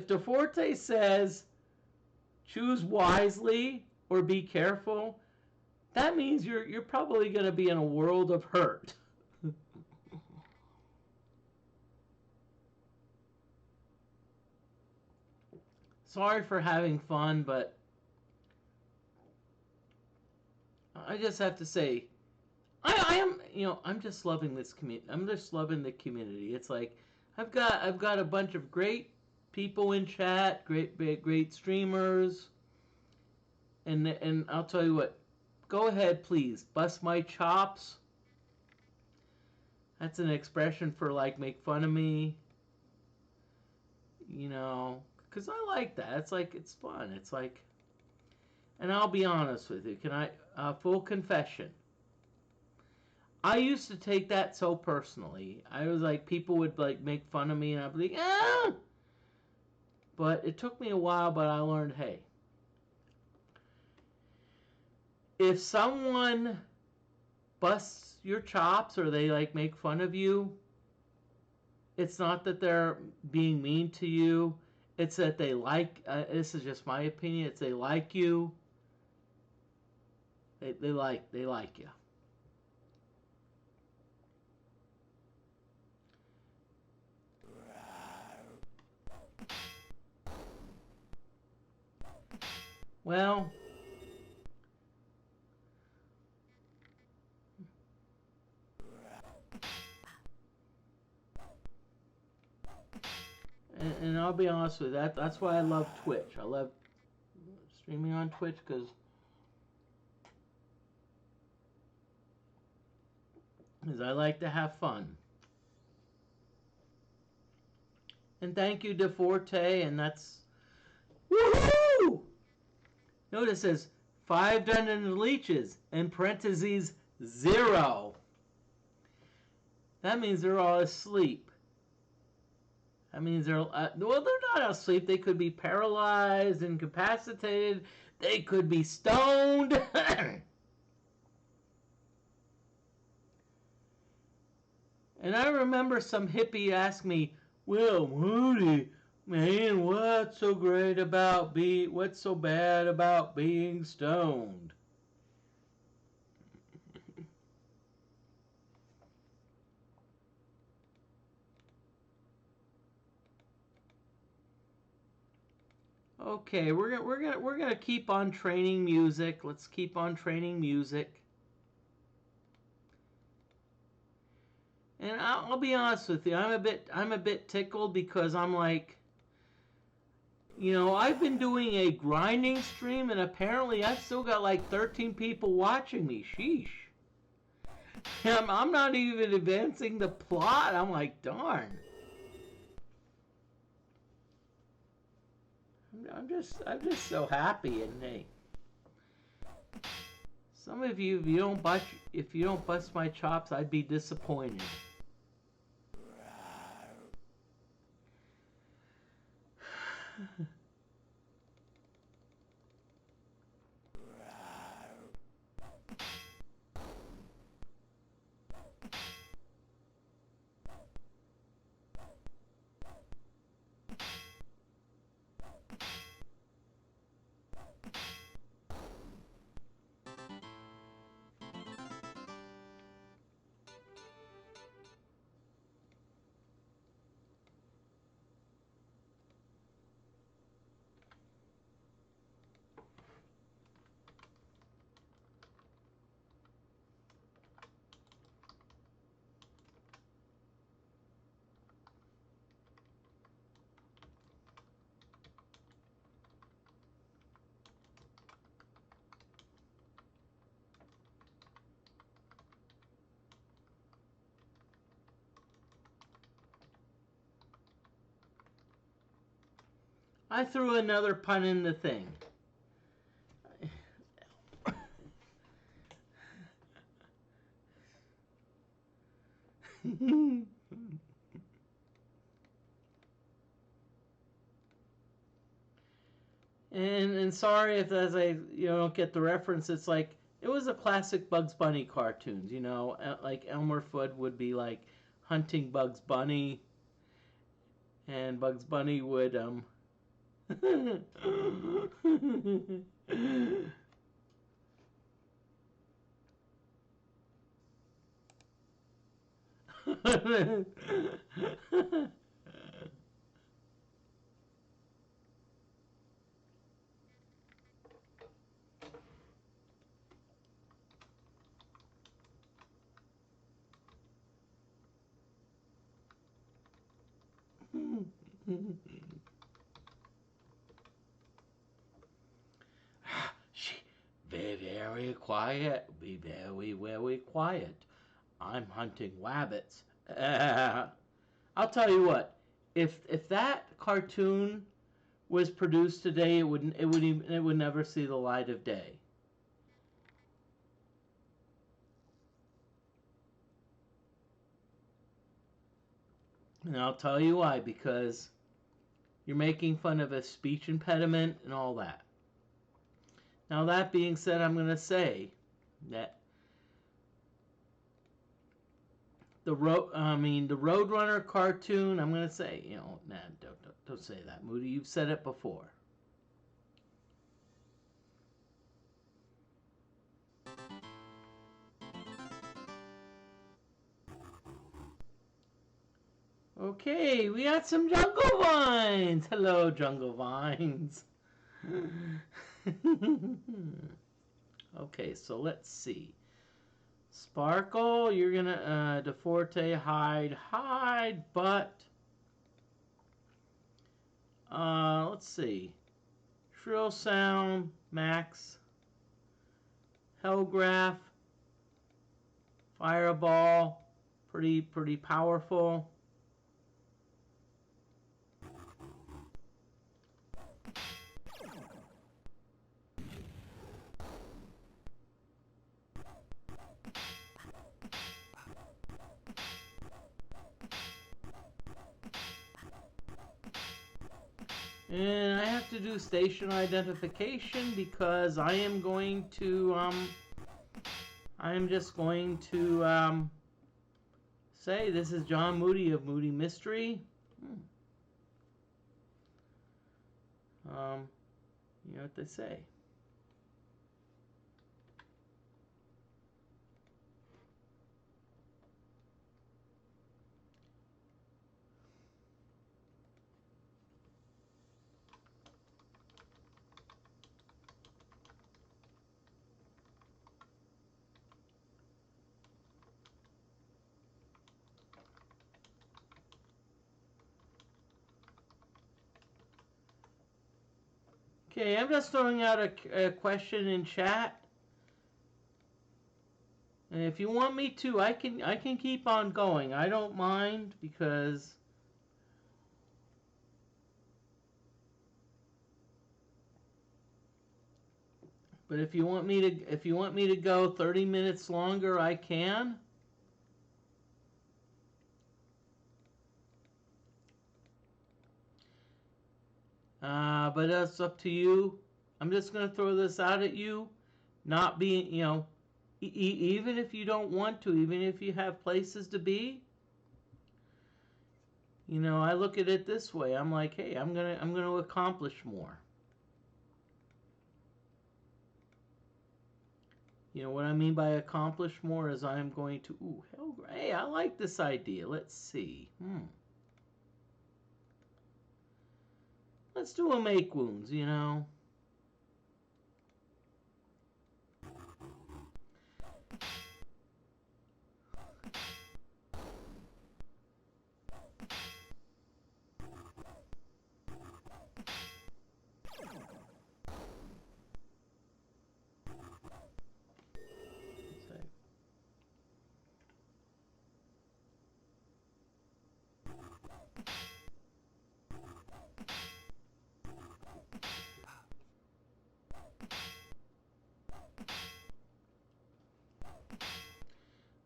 DFortae says choose wisely or be careful, that means you're probably gonna be in a world of hurt. Sorry for having fun, but I just have to say, I am, I'm just loving this community. I'm just loving the community. It's like I've got a bunch of great people in chat, great streamers, and I'll tell you what, go ahead, please, bust my chops. That's an expression for like make fun of me, because I like that. It's like it's fun. It's like, and I'll be honest with you. Can I full confession? I used to take that so personally. I was like, people would like make fun of me, and I'd be like, ah. But it took me a while, but I learned, hey, if someone busts your chops or they like make fun of you, it's not that they're being mean to you. It's that they like, this is just my opinion, it's they like you. They like you. Well, and I'll be honest with you, that's why I love Twitch. I love streaming on Twitch because I like to have fun. And thank you, DFortae, and that's woohoo! Notice it says 5 dungeon leeches in parentheses 0. That means they're all asleep. That means they're they're not asleep. They could be paralyzed, incapacitated. They could be stoned. And I remember some hippie asked me, "Well, Moody, man, what's so bad about being stoned?" Okay, we're gonna keep on training music. Let's keep on training music. And I'll be honest with you, I'm a bit tickled because I'm like, You know, I've been doing a grinding stream, and apparently I've still got like 13 people watching me. Sheesh. I'm not even advancing the plot. I'm like, darn. I'm just so happy, and hey, some of you, if you don't bust my chops, I'd be disappointed. I threw another pun in the thing. And sorry if as I don't get the reference. It's like it was a classic Bugs Bunny cartoons. Like Elmer Fudd would be like hunting Bugs Bunny, and Bugs Bunny would Shh, very quiet. Be very quiet. I'm hunting rabbits. I'll tell you what. If that cartoon was produced today, it would never see the light of day. And I'll tell you why. Because you're making fun of a speech impediment and all that. Now that being said, I'm going to say that the Roadrunner cartoon. I'm going to say, nah, don't say that, Moody. You've said it before. Okay, we got some jungle vines. Hello, jungle vines. Okay, so let's see. Sparkle, you're gonna DeFortae hide, but let's see. Shrill sound, Max, Hellgraph, Fireball, pretty powerful. And I have to do station identification because I am just going to say this is John Moody of Moody Mystery. You know what they say. Okay, I'm just throwing out a question in chat. And if you want me to, I can keep on going. I don't mind because but if you want me to go 30 minutes longer, I can. But that's up to you. I'm just going to throw this out at you. Not being, even if you don't want to, even if you have places to be, I look at it this way. I'm like, hey, I'm gonna accomplish more. You know what I mean by accomplish more is I'm going to, ooh, hell, hey, I like this idea. Let's see. Let's do a make wounds,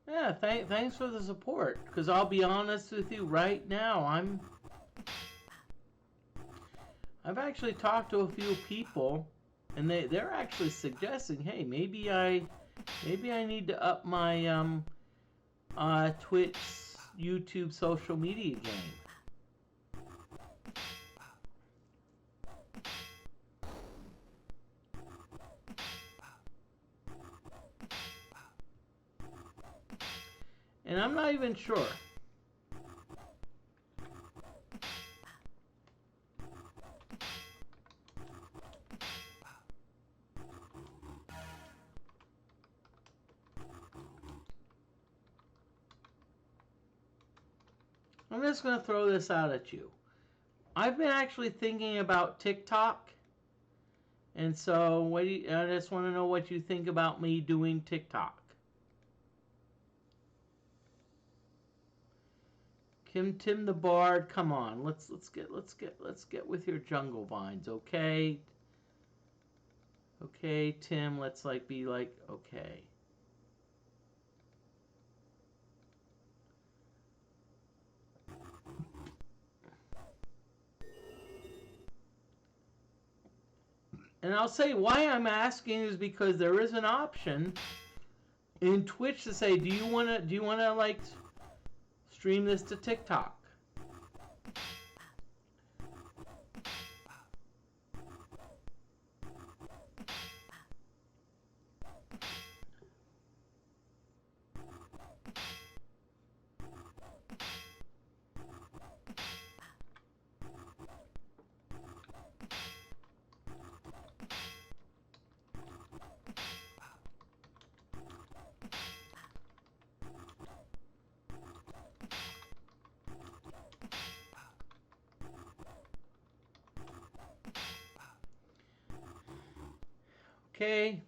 Yeah, thanks for the support. Because I'll be honest with you, right now I've actually talked to a few people, and they're actually suggesting, hey, maybe I need to up my Twitch, YouTube, social media game. And I'm not even sure. I'm just going to throw this out at you. I've been actually thinking about TikTok. And so I just want to know what you think about me doing TikTok. Tim the Bard, come on. Let's get with your jungle vines, okay? Okay, Tim, let's be okay. And I'll say why I'm asking is because there is an option in Twitch to say, do you want to stream this to TikTok? Okay,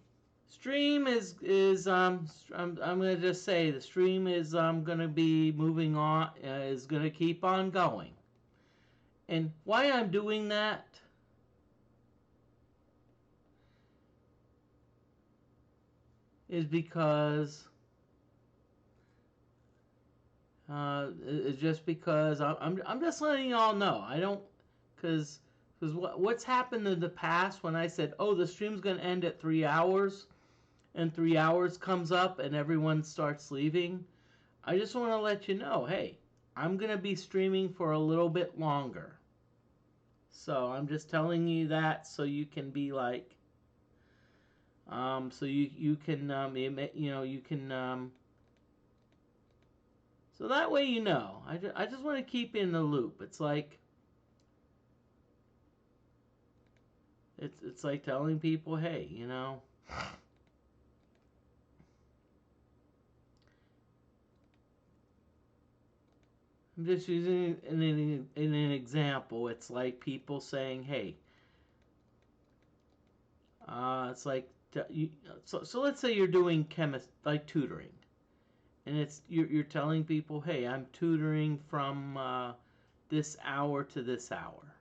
stream is I'm gonna just say the stream is gonna be moving on, is gonna keep on going. And why I'm doing that is because it's just because I'm just letting y'all know. I don't, because what's happened in the past when I said, oh, the stream's gonna end at 3 hours, and 3 hours comes up and everyone starts leaving. I just want to let you know, hey, I'm gonna be streaming for a little bit longer. So I'm just telling you that so you can be like, so you can you can so that way I just want to keep in the loop. It's like it's like telling people, hey, I'm just using in an example. It's like people saying, hey, It's like so let's say you're doing like tutoring, and you're telling people, hey, I'm tutoring from this hour to this hour,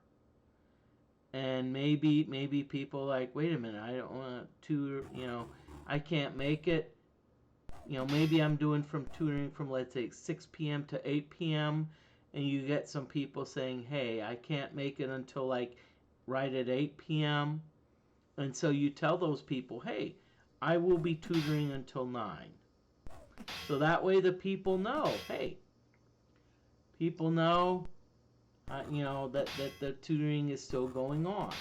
and maybe people are like, wait a minute, I don't want to tutor, I can't make it. Maybe I'm doing from tutoring from, let's say, 6 p.m. to 8 p.m. and you get some people saying, hey, I can't make it until like right at 8 p.m. And so you tell those people, hey, I will be tutoring until 9. So that way the people know, hey, people know, that the tutoring is still going on.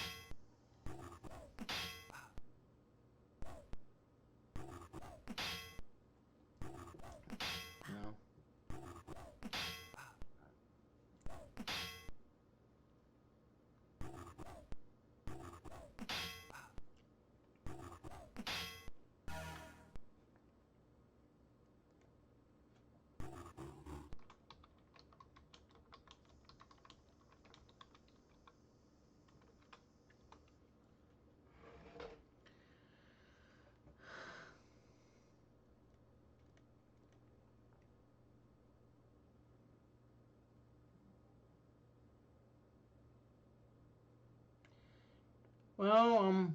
Well,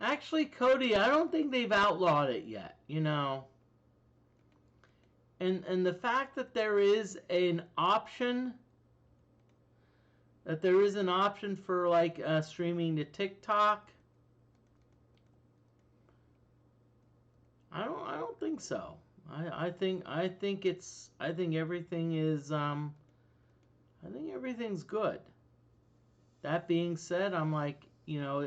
actually, Cody, I don't think they've outlawed it yet, And the fact that there is an option, for like streaming to TikTok, I don't think so. I think everything is everything's good. That being said, I'm like, no,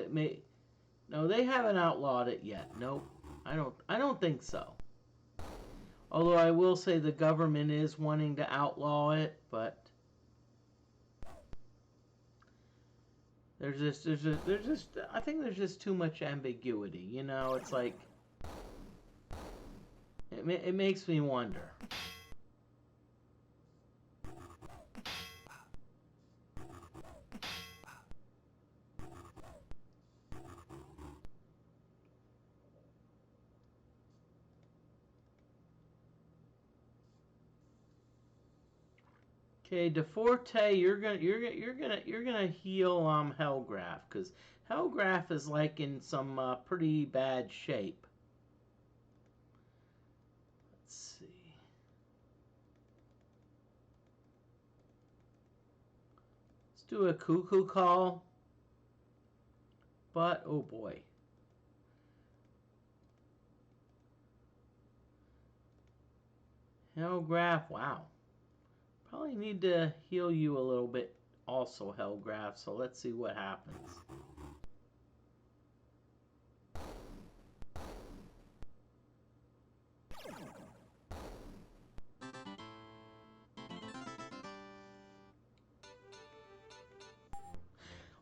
they haven't outlawed it yet. Nope. I don't think so. Although I will say the government is wanting to outlaw it, but I think there's just too much ambiguity. It's like it makes me wonder. Okay, DeFortae, you're gonna heal Hellgraph, because Hellgraph is like in some pretty bad shape. Let's see. Let's do a cuckoo call. But oh boy. Hellgraph, wow. Probably need to heal you a little bit also, Hellgraph, so let's see what happens.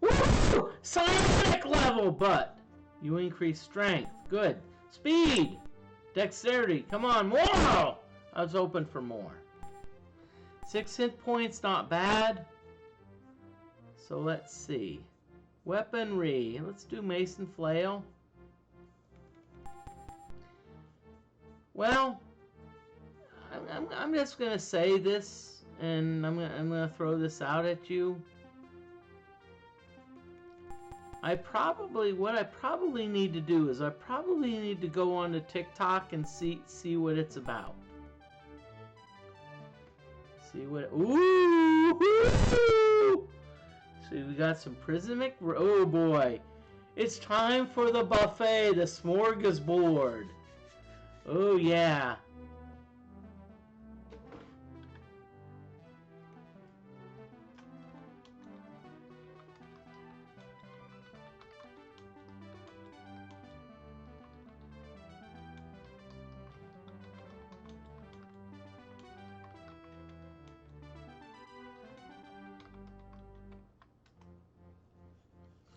Woo! Sonic level, but you increase strength. Good. Speed! Dexterity. Come on, more! I was hoping for more. 6 hit points, not bad. So let's see. Weaponry. Let's do Mason Flail. Well, I'm just gonna say this, and I'm gonna throw this out at you. What I probably need to do is I probably need to go on to TikTok and see what it's about. See what? Ooh! See, we got some prismatic. Oh boy! It's time for the buffet, the smorgasbord. Oh yeah!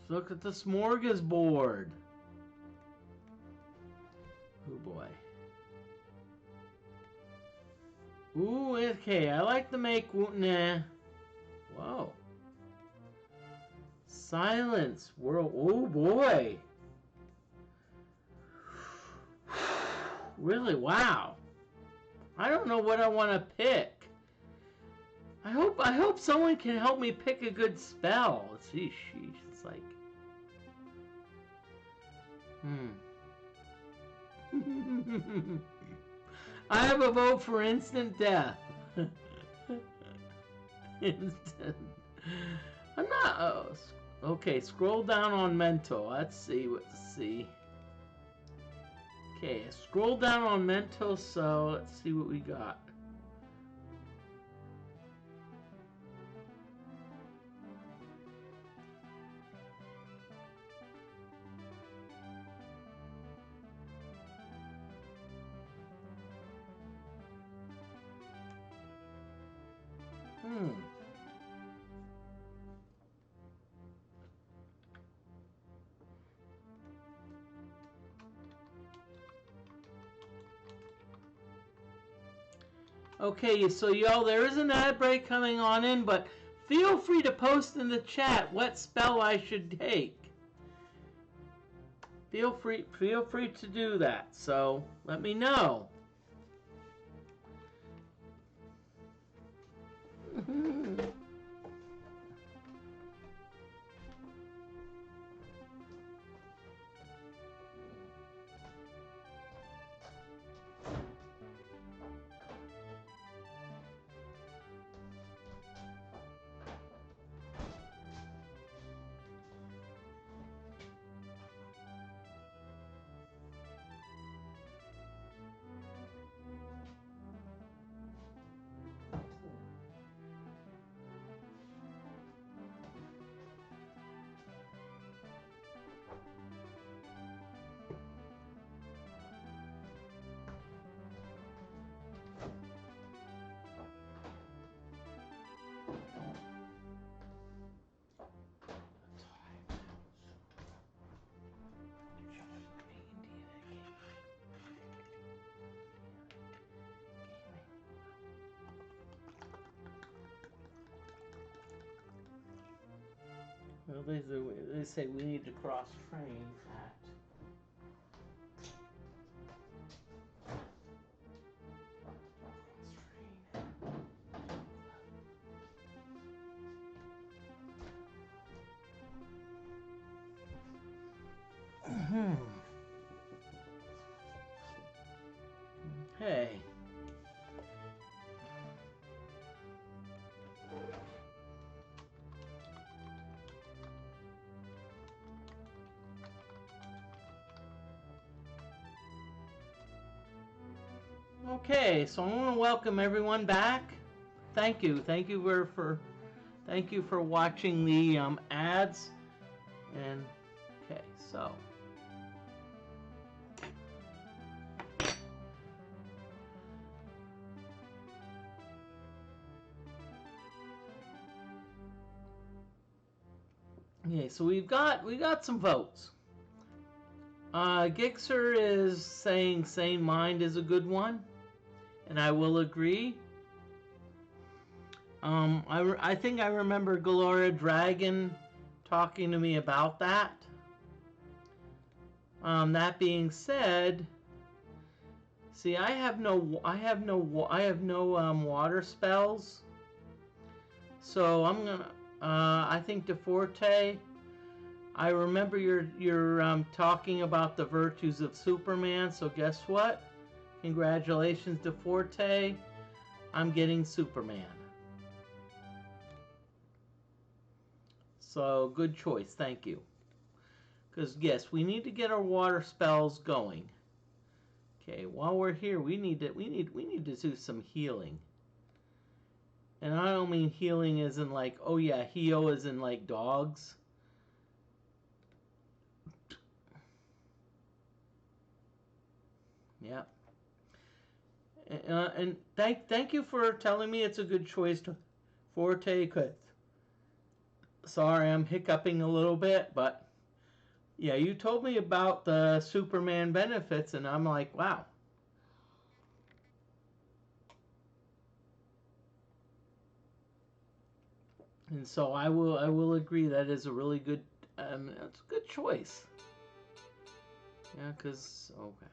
Look at the smorgasbord. Oh boy. Ooh, okay. I like to make. Nah. Whoa. Silence. World. Oh boy. Really? Wow. I don't know what I want to pick. I hope someone can help me pick a good spell. Sheesh, it's like, I have a vote for instant death. Instant. I'm not. Oh, okay, scroll down on mental. Let's see. Okay, scroll down on mental. So let's see what we got. Okay, so y'all, there is an ad break coming on in, but feel free to post in the chat what spell I should take. Feel free to do that. So let me know. Well, they say we need to cross train at. Hey. Okay, so I want to welcome everyone back. Thank you for watching the ads. And okay, so okay, so we got some votes. Gixxer is saying Sane Mind is a good one, and I will agree. I think I remember Gloria Dragon talking to me about that. That being said, see, I have no water spells, so I'm gonna. I think DFortae. I remember you're talking about the virtues of Superman. So guess what? Congratulations, DFortae. I'm getting Superman. So good choice. Thank you. Because yes, we need to get our water spells going. Okay, while we're here, we need to do some healing. And I don't mean healing as in like, oh yeah, heal as in like dogs. Yeah. And thank you for telling me it's a good choice to Forte. Sorry, I'm hiccuping a little bit, but yeah, you told me about the Superman benefits, and I'm like, wow. And so I will agree that is a really good, it's a good choice. Yeah, cause okay.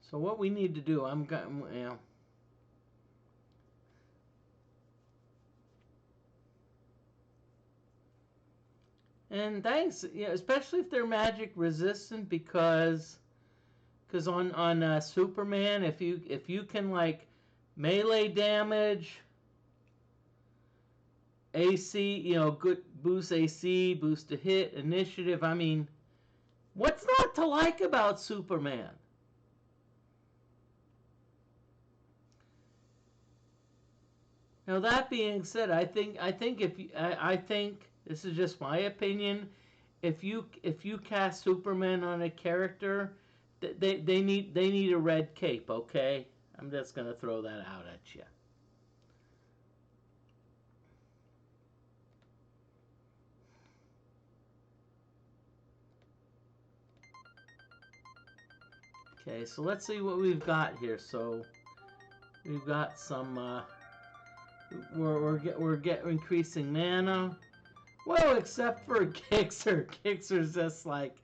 So what we need to do, I'm going, you know. And thanks, you know, especially if they're magic resistant, because on Superman, if you can like melee damage, AC, you know, good boost AC, boost to hit, initiative. I mean, what's not to like about Superman? Now that being said, I think this is just my opinion. If you cast Superman on a character, they need a red cape. Okay, I'm just gonna throw that out at you. Okay, so let's see what we've got here. So we've got some. We're increasing mana. Well, except for Gixxer. Gixxer's just like,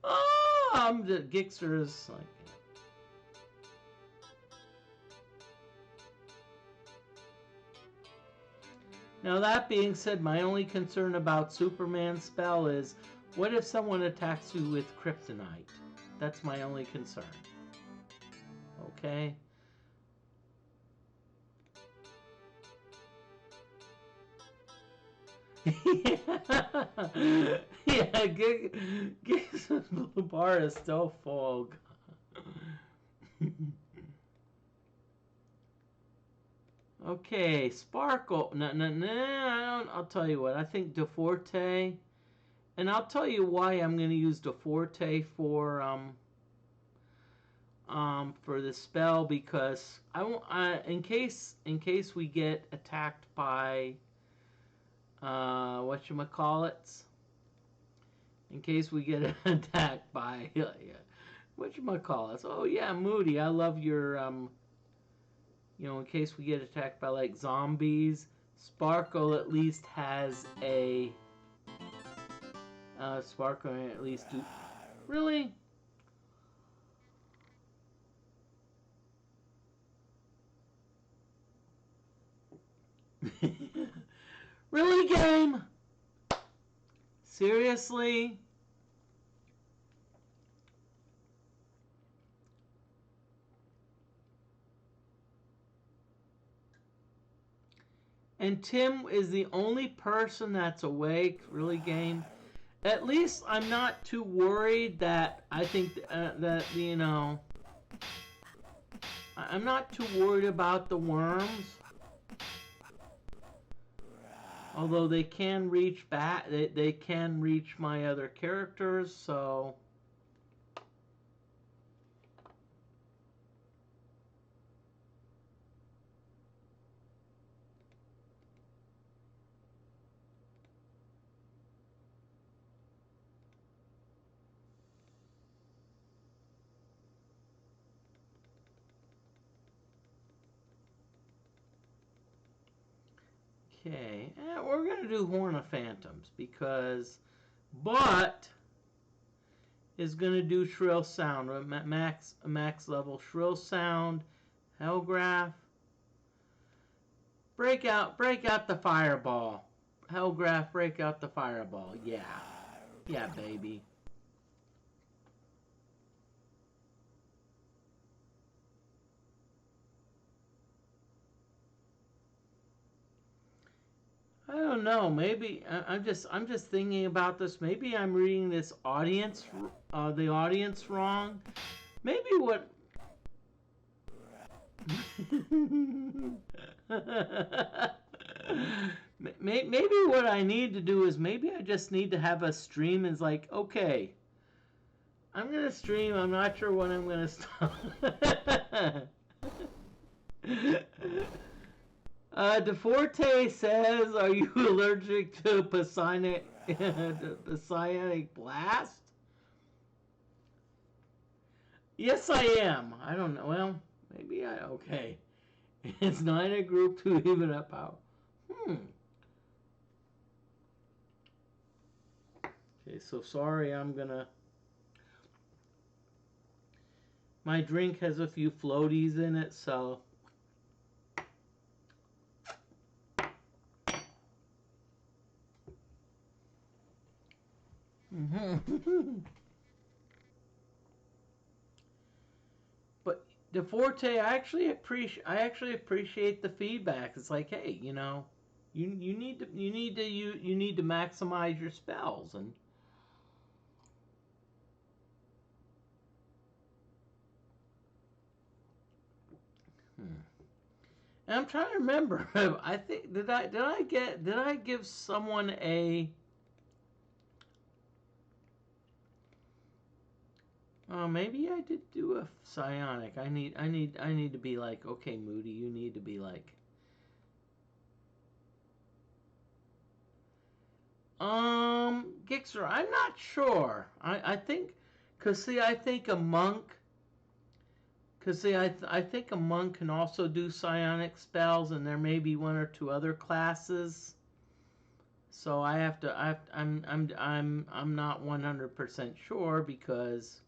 oh, Gixxer's like. Now that being said, my only concern about Superman's spell is, what if someone attacks you with kryptonite? That's my only concern. Okay. Yeah, Gixxer's blue bar is still full. Okay, Sparkle. No, no, no. I'll tell you what. I think DeFortae, and I'll tell you why I'm going to use DeFortae for the spell, because I won't. In case we get attacked by whatchamacallits. In case we get attacked by whatchamacallits. Oh yeah, Moody. I love your you know, in case we get attacked by like zombies, Sparkle at least has a Sparkle at least do. Really? Really, game? Seriously? And Tim is the only person that's awake. Really, game? At least I'm not too worried that I think that, you know, I'm not too worried about the worms. Although they can reach back, they can reach my other characters, so. Okay, we're going to do Horn of Phantoms because But is going to do Shrill Sound, max level Shrill Sound, Hellgraph. Break out the fireball. Hellgraph, break out the fireball. Yeah. Yeah, baby. I don't know. Maybe I'm just thinking about this. Maybe I'm reading this the audience wrong. Maybe what. Maybe what I need to do is maybe I just need to have a stream. It's like, okay, I'm gonna stream. I'm not sure when I'm gonna stop. DeFortae says, "Are you allergic to psionic blast?" Yes, I am. I don't know. Well, maybe I. Okay. It's not a group to even up out. Okay, so sorry, I'm gonna. My drink has a few floaties in it, so. But DeForte, I actually appreciate the feedback. It's like, hey, you know, you need to maximize your spells. And and I'm trying to remember. I think did I give someone a. Oh, maybe I did do a psionic. I need to be like, okay, Moody, you need to be like. Gixxer, I'm not sure. I think, cause see, I think a monk. Cause see, I think a monk can also do psionic spells, and there may be one or two other classes. So I have to. I'm not 100% sure because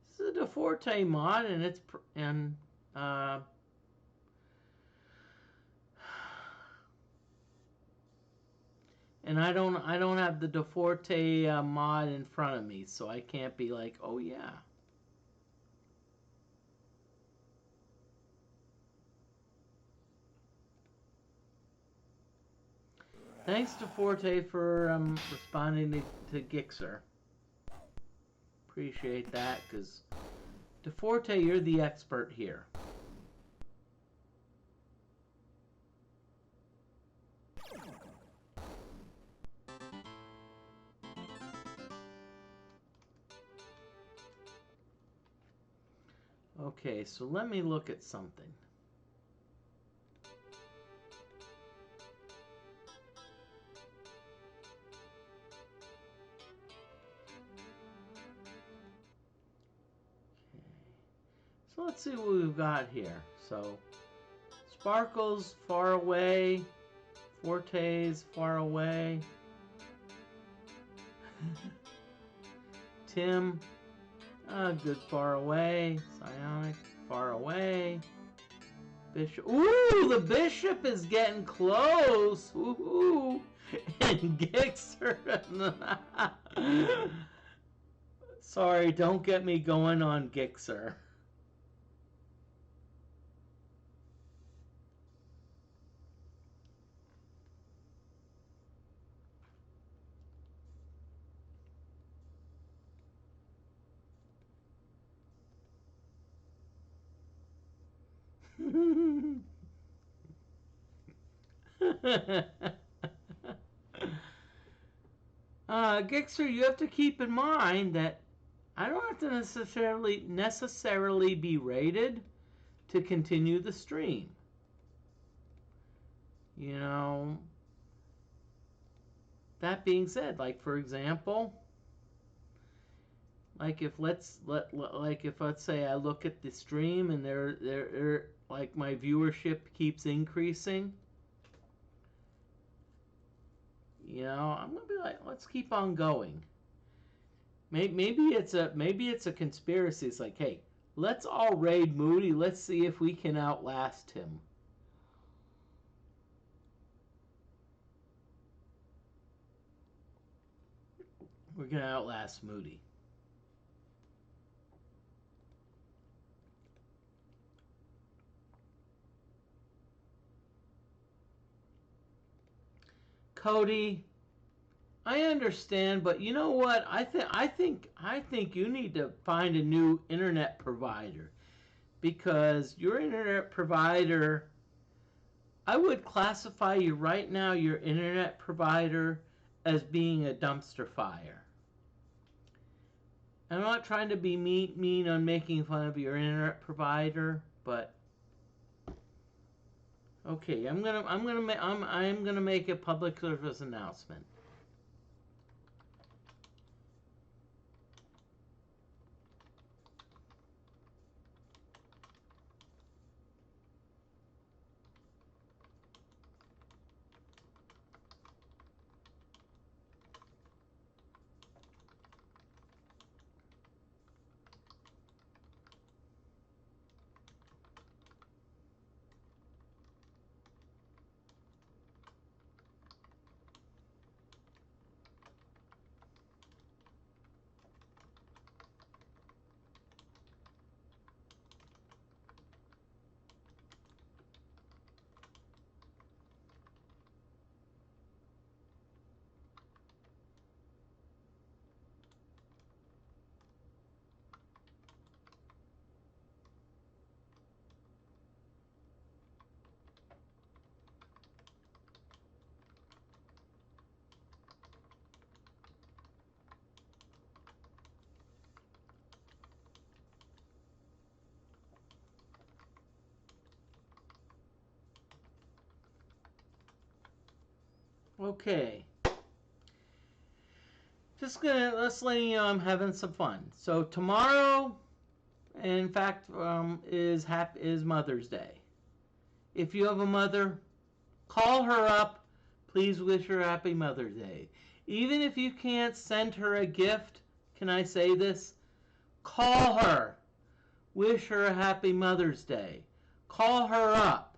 this is a DeFortae mod, and it's uh. And I don't have the DeFortae mod in front of me, so I can't be like, oh yeah. Thanks DeFortae for responding to Gixxer. Appreciate that, because DeFortae, you're the expert here. Okay, so let me look at something. Okay. So let's see what we've got here. So Sparkle's far away. Forte's far away. Tim, good far away. Psionic, far away. Bishop. Ooh, the bishop is getting close. Ooh. And Gixxer. Sorry, don't get me going on Gixxer. Gixxer, you have to keep in mind that I don't have to necessarily be rated to continue the stream. You know, that being said, like for example, like if let's say I look at the stream and there like my viewership keeps increasing, you know, I'm gonna be like, let's keep on going. Maybe it's a conspiracy. It's like, hey, let's all raid Moody. Let's see if we can outlast him. We're gonna outlast Moody. Cody, I understand, but you know what? I think you need to find a new internet provider because your internet provider, I would classify you right now, your internet provider, as being a dumpster fire. I'm not trying to be mean on making fun of your internet provider, but okay, I'm gonna make a public service announcement. Okay. Let's let you know I'm having some fun. So tomorrow, in fact, is Mother's Day. If you have a mother, call her up. Please wish her happy Mother's Day. Even if you can't send her a gift, can I say this? Call her. Wish her a happy Mother's Day. Call her up.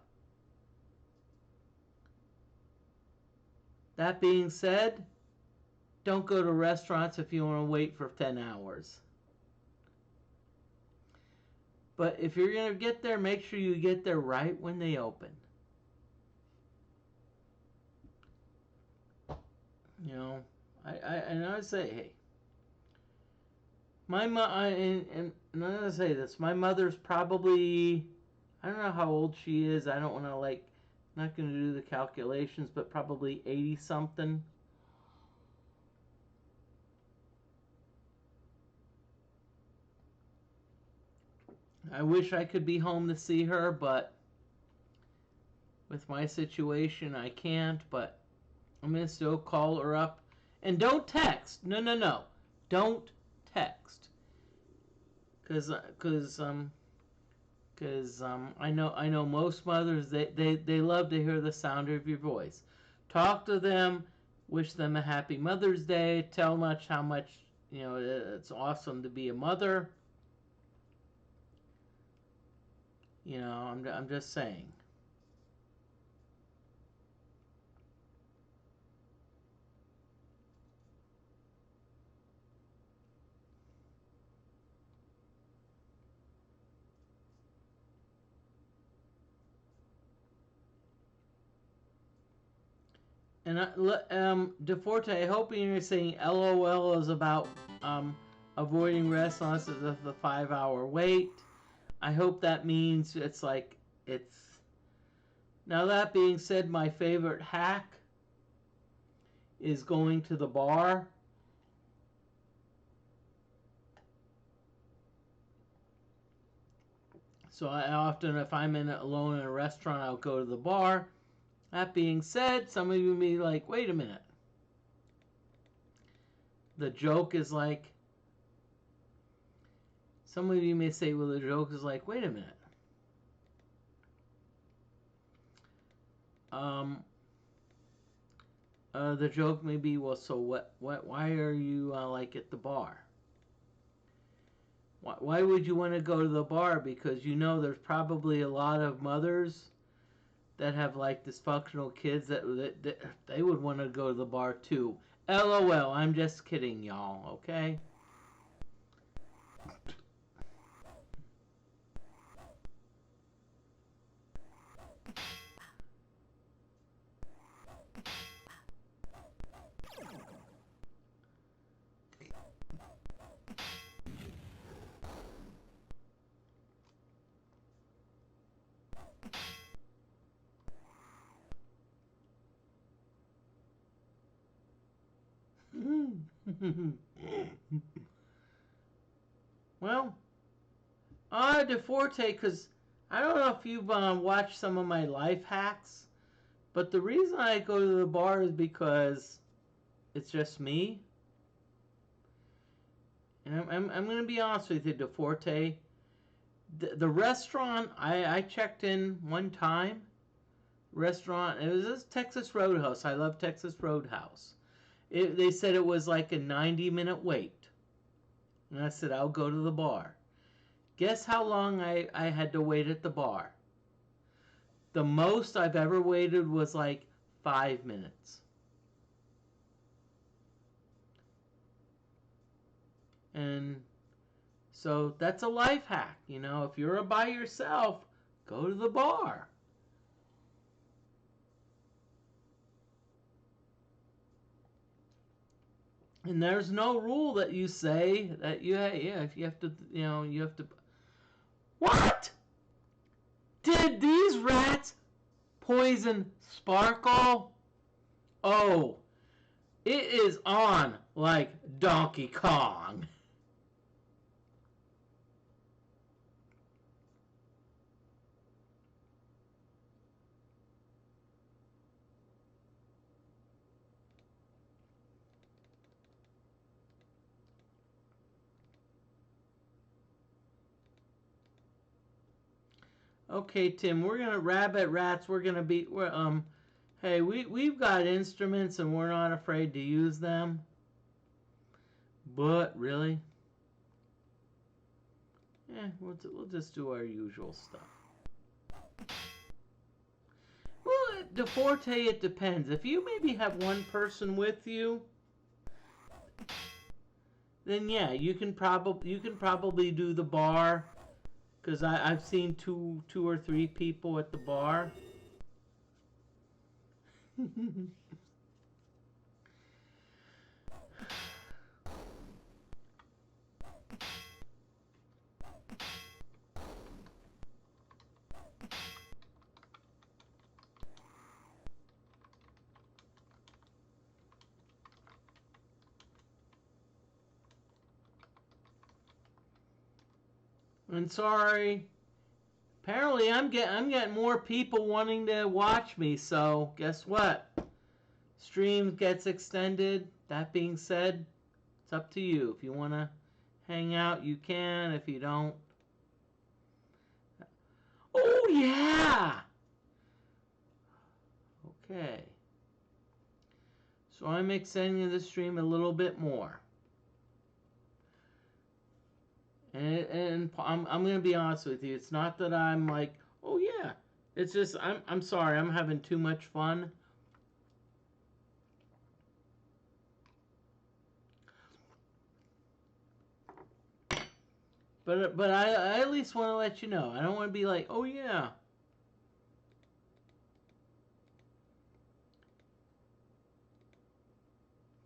That being said, don't go to restaurants if you want to wait for 10 hours. But if you're going to get there, make sure you get there right when they open. You know, I say, hey, and I'm gonna say this. My mother's probably, I don't know how old she is. I don't want to not gonna do the calculations, but probably 80 something. I wish I could be home to see her, but with my situation, I can't. But I'm gonna still call her up, and don't text. No, don't text, because I know most mothers they love to hear the sound of your voice. Talk to them, wish them a happy Mother's Day, tell much how much it's awesome to be a mother. I'm just saying. And DeForte, I hope you're saying LOL is about avoiding restaurants as the 5 hour wait. I hope that means it's. Now that being said, my favorite hack is going to the bar. So I often, if I'm alone in a restaurant, I'll go to the bar. That being said, some of you may be like, wait a minute. The joke is like, some of you may say, well, the joke is like, wait a minute. The joke may be, well, so why are you at the bar? Why would you want to go to the bar? Because there's probably a lot of mothers that have dysfunctional kids that they would want to go to the bar too. LOL, I'm just kidding, y'all, okay? Well, DeForte, because I don't know if you've watched some of my life hacks, but the reason I go to the bar is because it's just me. And I'm going to be honest with you, DeForte. The restaurant, I checked in one time. Restaurant, it was this Texas Roadhouse. I love Texas Roadhouse. They said it was like a 90-minute wait. And I said, I'll go to the bar. Guess how long I had to wait at the bar? The most I've ever waited was 5 minutes. And so that's a life hack. If you're by yourself, go to the bar. And there's no rule that you say that if you have to, you have to. What? Did these rats poison Sparkle? Oh, it is on like Donkey Kong. Okay, Tim, we're gonna rabbit rats. We're gonna be. Hey, we've got instruments and we're not afraid to use them. But really, we'll just do our usual stuff. Well, DFortae, it depends. If you maybe have one person with you, then yeah, you can probably do the bar, because I've seen two or three people at the bar. I'm sorry. Apparently, I'm getting more people wanting to watch me. So guess what? Stream gets extended. That being said, it's up to you. If you want to hang out, you can. If you don't, oh yeah. Okay. So I'm extending the stream a little bit more. And I'm gonna be honest with you. It's not that I'm like, oh yeah. It's just I'm sorry. I'm having too much fun. But I at least want to let you know. I don't want to be like, oh yeah.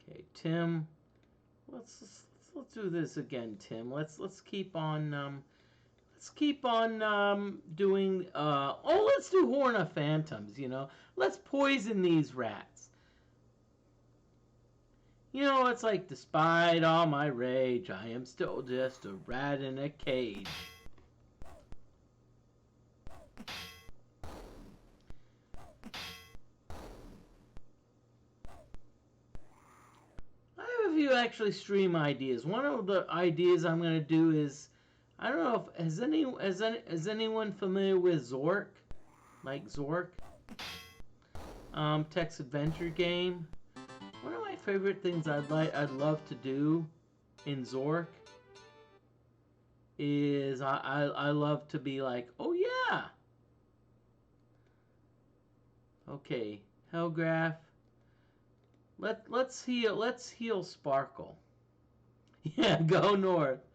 Okay, Tim. Let's do this again, Tim. Let's keep on doing let's do Horn of Phantoms, you know. Let's poison these rats. You know, it's like, despite all my rage, I am still just a rat in a cage. I have a few actually stream ideas. One of the ideas I'm going to do is, I don't know if is anyone familiar with Zork, like Zork, text adventure game. One of my favorite things I'd love to do in Zork is I love to be like, oh yeah. Okay, Hellgraph. Let's heal Sparkle. Yeah, go north.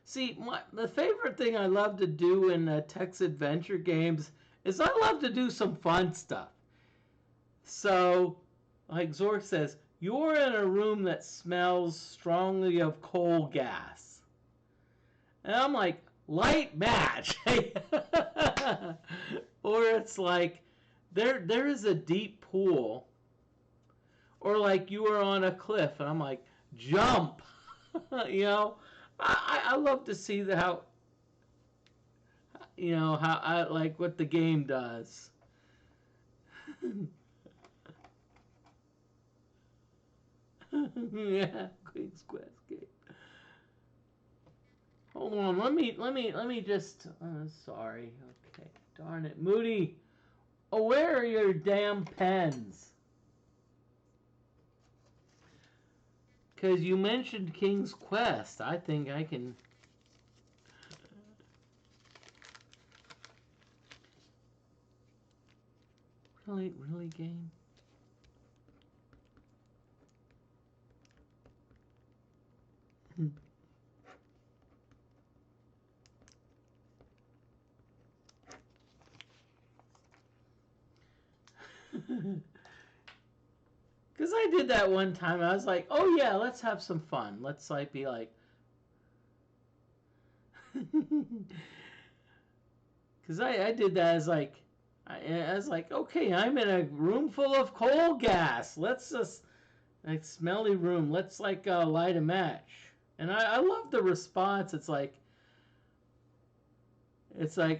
See, the favorite thing I love to do in text adventure games is I love to do some fun stuff. So, like Zork says, you're in a room that smells strongly of coal gas. And I'm like, light match. Or it's like, there is a deep pool. Or like you are on a cliff and I'm like, jump. You know, I love to see how, you know, how I like what the game does. Yeah, Queen's Quest game. Hold on, let me just. Sorry. Okay, darn it, Moody. Oh, where are your damn pens? Because you mentioned King's Quest. I think I can. Really, game? Because I did that one time. I was like, oh yeah, let's have some fun. Let's like be like. Because I did that as like. I was like, okay, I'm in a room full of coal gas. Let's just. Like, smelly room. Let's like light a match. And I love the response. It's like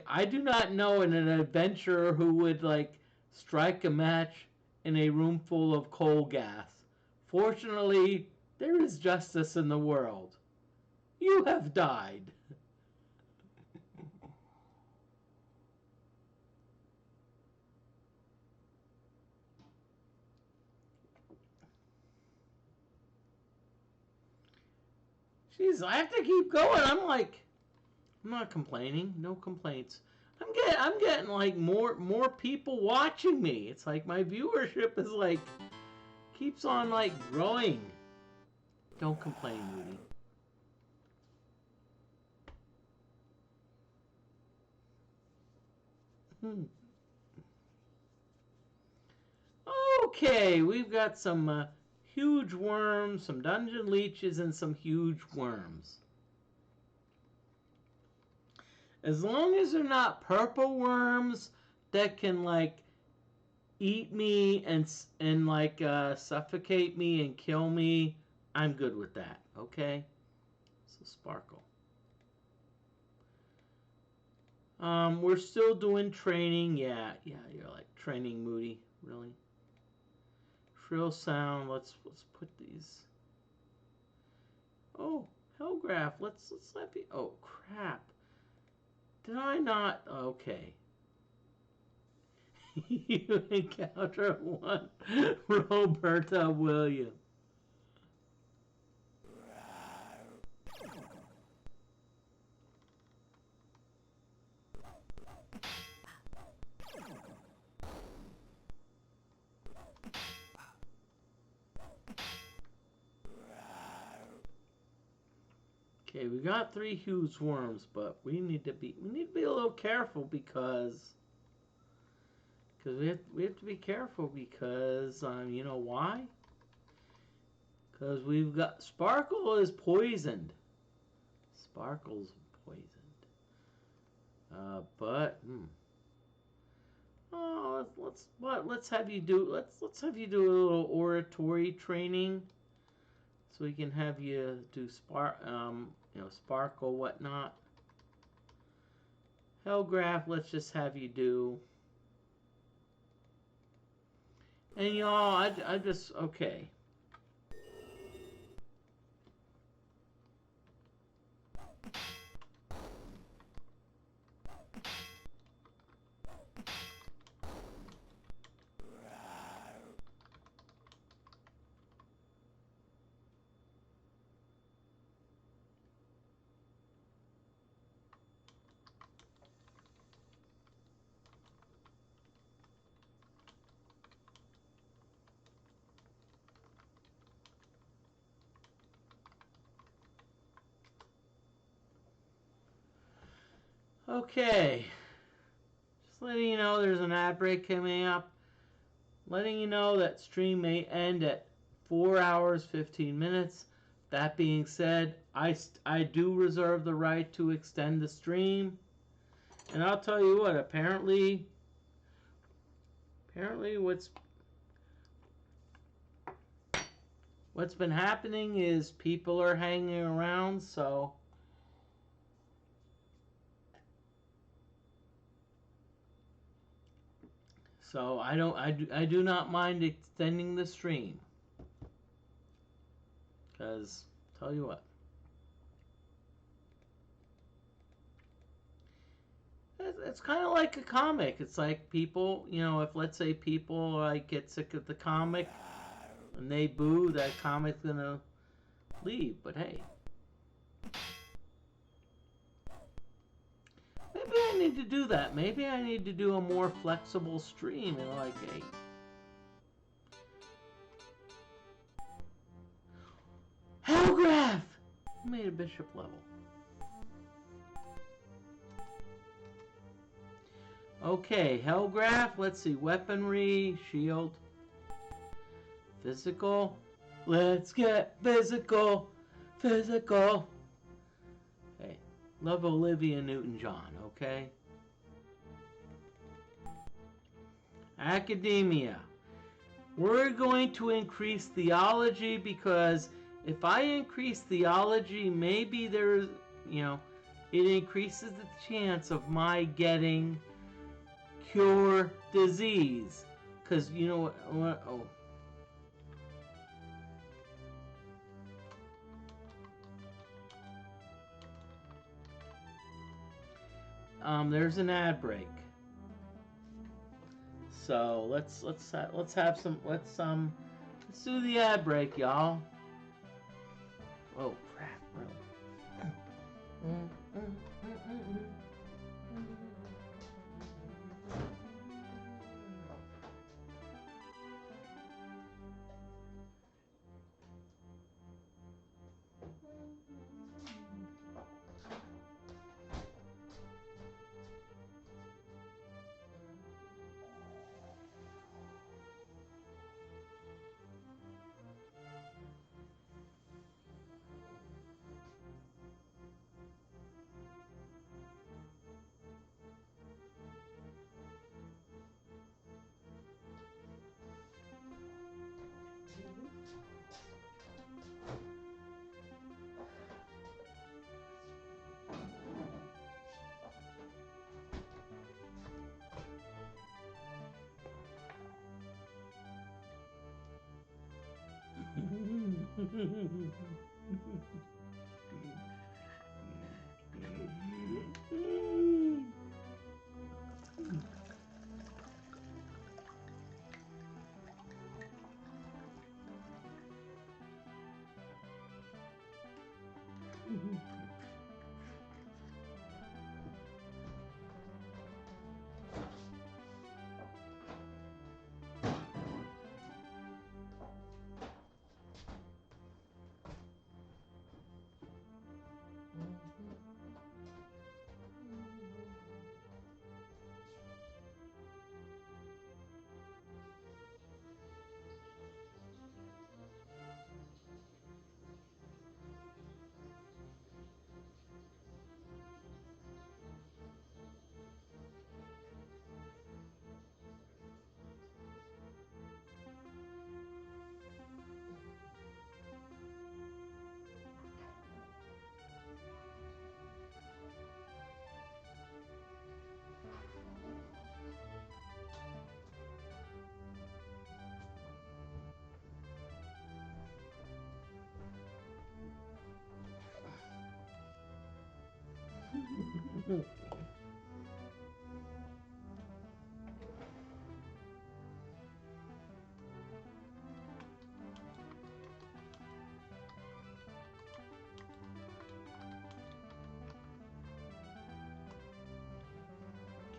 I do not know an adventurer who would like strike a match in a room full of coal gas. Fortunately, there is justice in the world. You have died. Jeez, I have to keep going. I'm like, I'm not complaining. No complaints. I'm getting like more people watching me. It's like my viewership is like keeps on like growing. Don't complain, Moody. Okay, we've got some huge worms, some dungeon leeches, and some huge worms. As long as they're not purple worms that can like eat me and like suffocate me and kill me, I'm good with that. Okay, so sparkle. We're still doing training. Yeah, you're like training, Moody. Really. Shrill sound. Let's put these. Oh, Hellgraph. Let's let me. Oh crap. Did I not? Okay. You encounter one Roberta Williams. Okay, we got 3 huge worms, but we need to be a little careful because we have to be careful because you know why? Because we've got Sparkle is poisoned. Sparkle's poisoned. Oh, let's have you do let's have you do a little oratory training, so we can have you do Sparkle whatnot. Hellgraph, let's just have you do. And y'all, I just okay. Okay, just letting you know there's an ad break coming up. Letting you know that stream may end at 4 hours 15 minutes. That being said, I do reserve the right to extend the stream. And I'll tell you what, apparently what's been happening is people are hanging around, so I do not mind extending the stream. Because tell you what, it's kind of like a comic. It's like people, if let's say people like get sick of the comic and they boo, that comic's gonna leave. But hey, maybe I need to do that. Maybe I need to do a more flexible stream and like, hey, Hellgraph made a bishop level. Okay, Hellgraph, let's see, weaponry, shield, physical, let's get physical, Hey, love Olivia Newton-John, okay? Academia, we're going to increase theology because if I increase theology, maybe there's, it increases the chance of my getting cure disease, because you know what, there's an ad break, so let's do the ad break, y'all. Oh crap, really.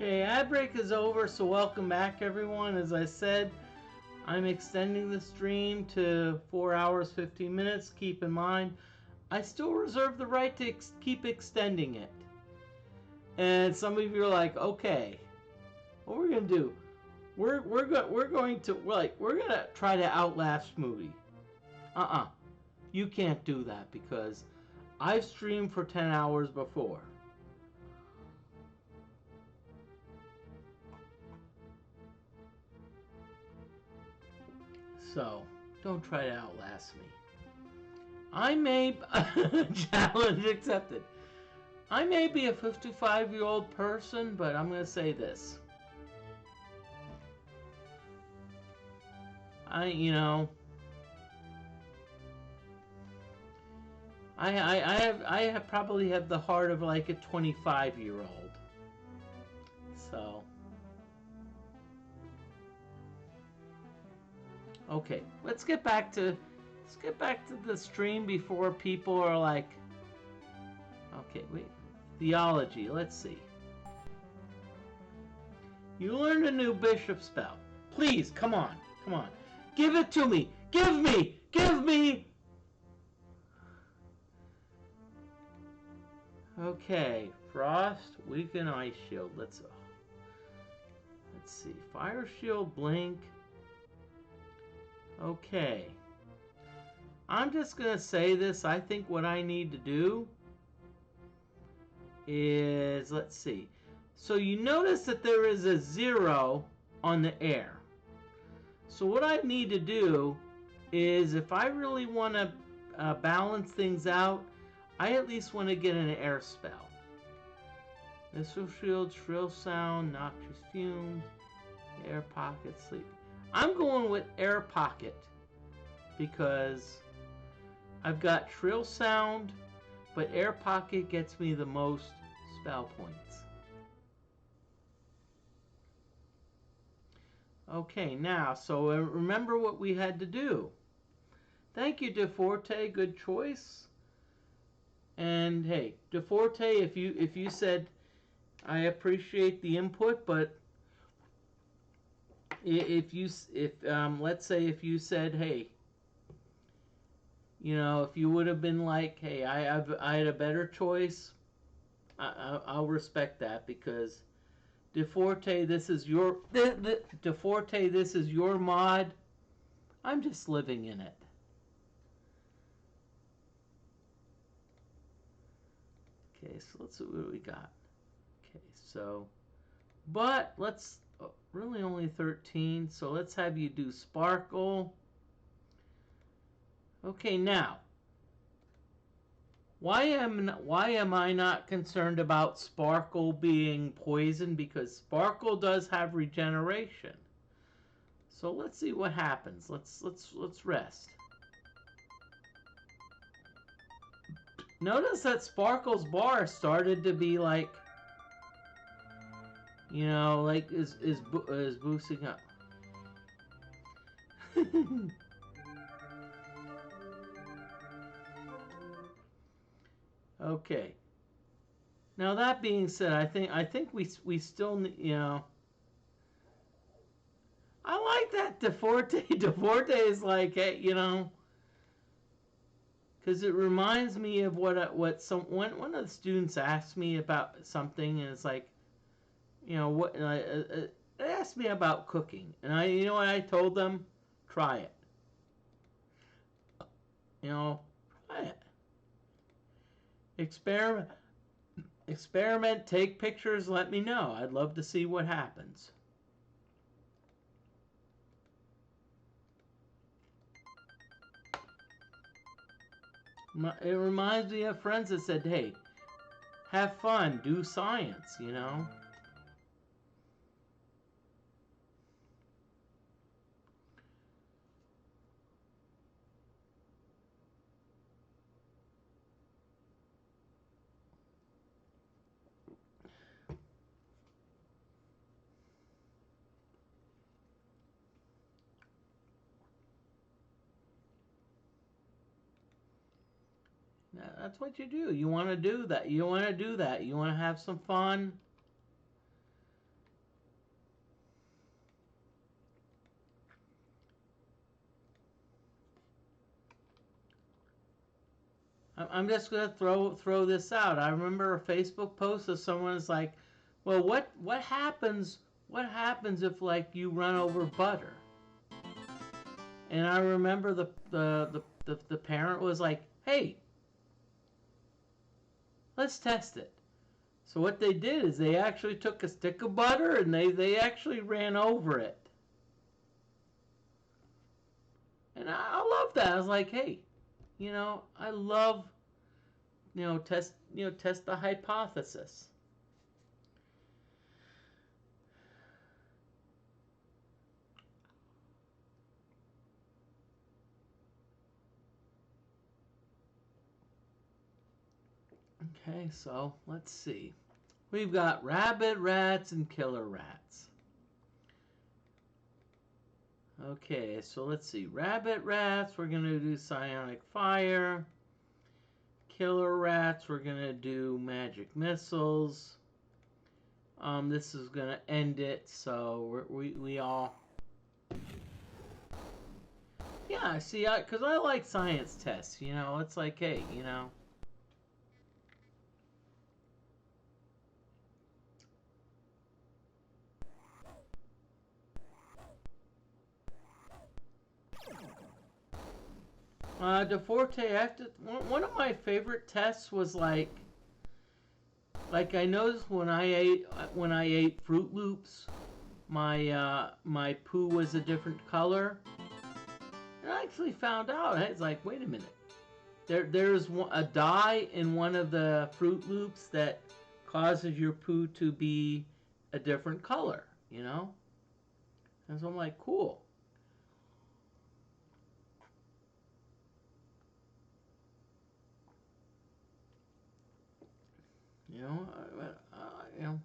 Okay, ad break is over, so welcome back everyone. As I said, I'm extending the stream to 4 hours 15 minutes. Keep in mind, I still reserve the right to keep extending it. And some of you are like, okay, what we're gonna do? We're going to try to outlast Moody. You can't do that because I've streamed for 10 hours before. So, don't try to outlast me. I may... Challenge accepted. I may be a 55-year-old person, but I'm going to say this. I probably have the heart of like a 25-year-old. So... Okay, let's get back to the stream before people are like, okay, wait, theology. Let's see. You learned a new bishop spell. Please, come on, give it to me. Give me. Okay, frost, weaken, ice shield. Let's see. Fire shield, blink. Okay. I'm just going to say this. I think what I need to do is, let's see. So you notice that there is a 0 on the air. So what I need to do is, if I really want to balance things out, I at least want to get an air spell. Missile shield, shrill sound, noxious fumes, air pocket, sleep. I'm going with air pocket because I've got shrill sound, but air pocket gets me the most spell points. Okay, now, so remember what we had to do. Thank you, DFortae, good choice. And hey, DeFortae, if you said I appreciate the input, but if let's say if you said, hey, you know, if you would have been like, hey, I had a better choice, I'll respect that, because DeFortae, this is your DeFortae, this is your mod. I'm just living in it. Okay, so let's see what we got. Okay, so, but let's, really only 13, so let's have you do Sparkle. Okay, now, why am I not concerned about Sparkle being poison? Because Sparkle does have regeneration. So let's see what happens. Let's rest. Notice that Sparkle's bar started to be like, you know, like is boosting up. Okay. Now that being said, I think we still, you know, I like that DeFortae. DeFortae is like, hey, you know, because it reminds me of one of the students asked me about something, and it's like, you know, what they asked me about cooking, and you know what I told them? Try it. You know, try it. Experiment, take pictures, let me know. I'd love to see what happens. It reminds me of friends that said, hey, have fun, do science, you know. That's what you do. You want to do that. You want to do that. You want to have some fun. I'm just gonna throw this out. I remember a Facebook post of someone's like, "Well, what happens? What happens if like you run over butter?" And I remember the parent was like, "Hey, let's test it." So what they did is they actually took a stick of butter and they actually ran over it. And I love that. I was like, hey, you know, I love, test the hypothesis. Okay, so let's see. We've got rabbit rats and killer rats. Okay, so let's see. Rabbit rats, we're going to do psionic fire. Killer rats, we're going to do magic missiles. This is going to end it, so we all... Yeah, see, because I like science tests, you know. It's like, hey, you know... DeFortae, one of my favorite tests was like I noticed when I ate Fruit Loops, my poo was a different color. And I actually found out. It's like, wait a minute, there's a dye in one of the Fruit Loops that causes your poo to be a different color, you know. And so I'm like, cool. You know, you know.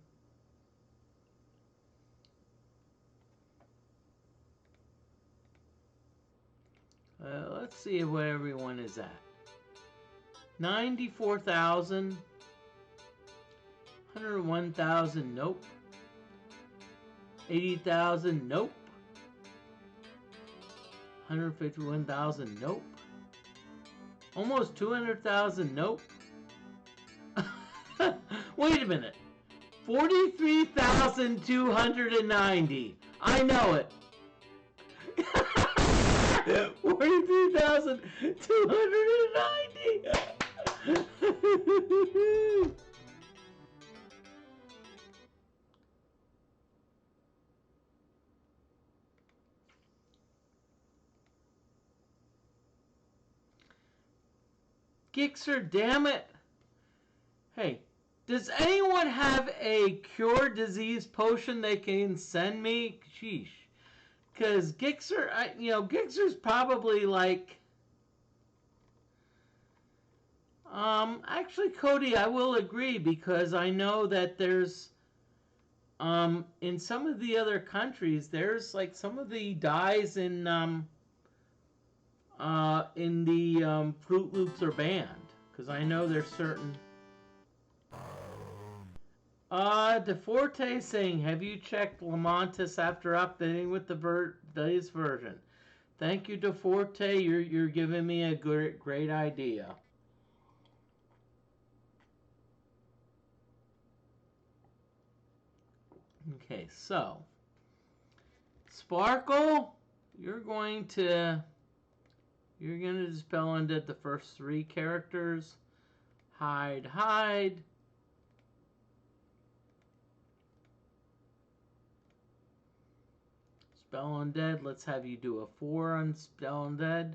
Let's see where everyone is at. 94,000. 101,000. Nope. 80,000. Nope. 151,000. Nope. Almost 200,000. Nope. Wait a minute. 43,290. I know it. 43,290. Gixxer, damn it. Hey, does anyone have a cure disease potion they can send me? Sheesh. Because Gixxer, Gixxer's probably like... Actually, Cody, I will agree, because I know that there's... in some of the other countries, there's like some of the dyes in the Fruit Loops are banned. Because I know there's certain... DeFortae saying, have you checked Lamontis after updating with the latest version? Thank you, DeFortae. You're giving me a great idea. Okay, so Sparkle, you're going to dispel undead the first 3 characters. Hide. Spell Undead, let's have you do a 4 on Spell Undead.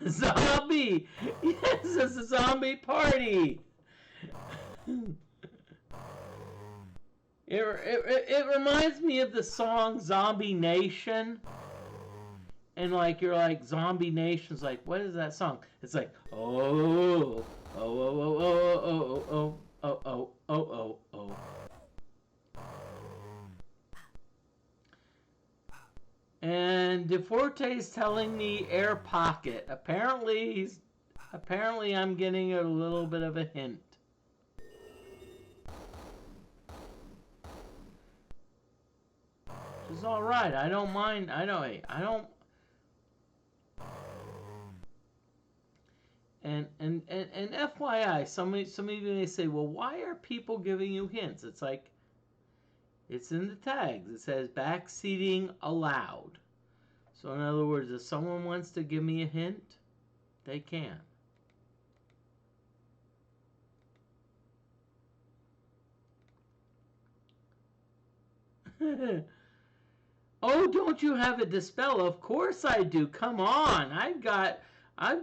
Zombie! Yes, it's a zombie party! It reminds me of the song Zombie Nation. And like, you're like, Zombie Nation's like, what is that song? It's like, oh. And DeForte's telling me air pocket. Apparently I'm getting a little bit of a hint. Which is all right. I don't mind. I don't. And FYI, some of you may say, well, why are people giving you hints? It's like, it's in the tags. It says backseating allowed. So in other words, if someone wants to give me a hint, they can. Oh, don't you have a dispel? Of course I do. Come on. I've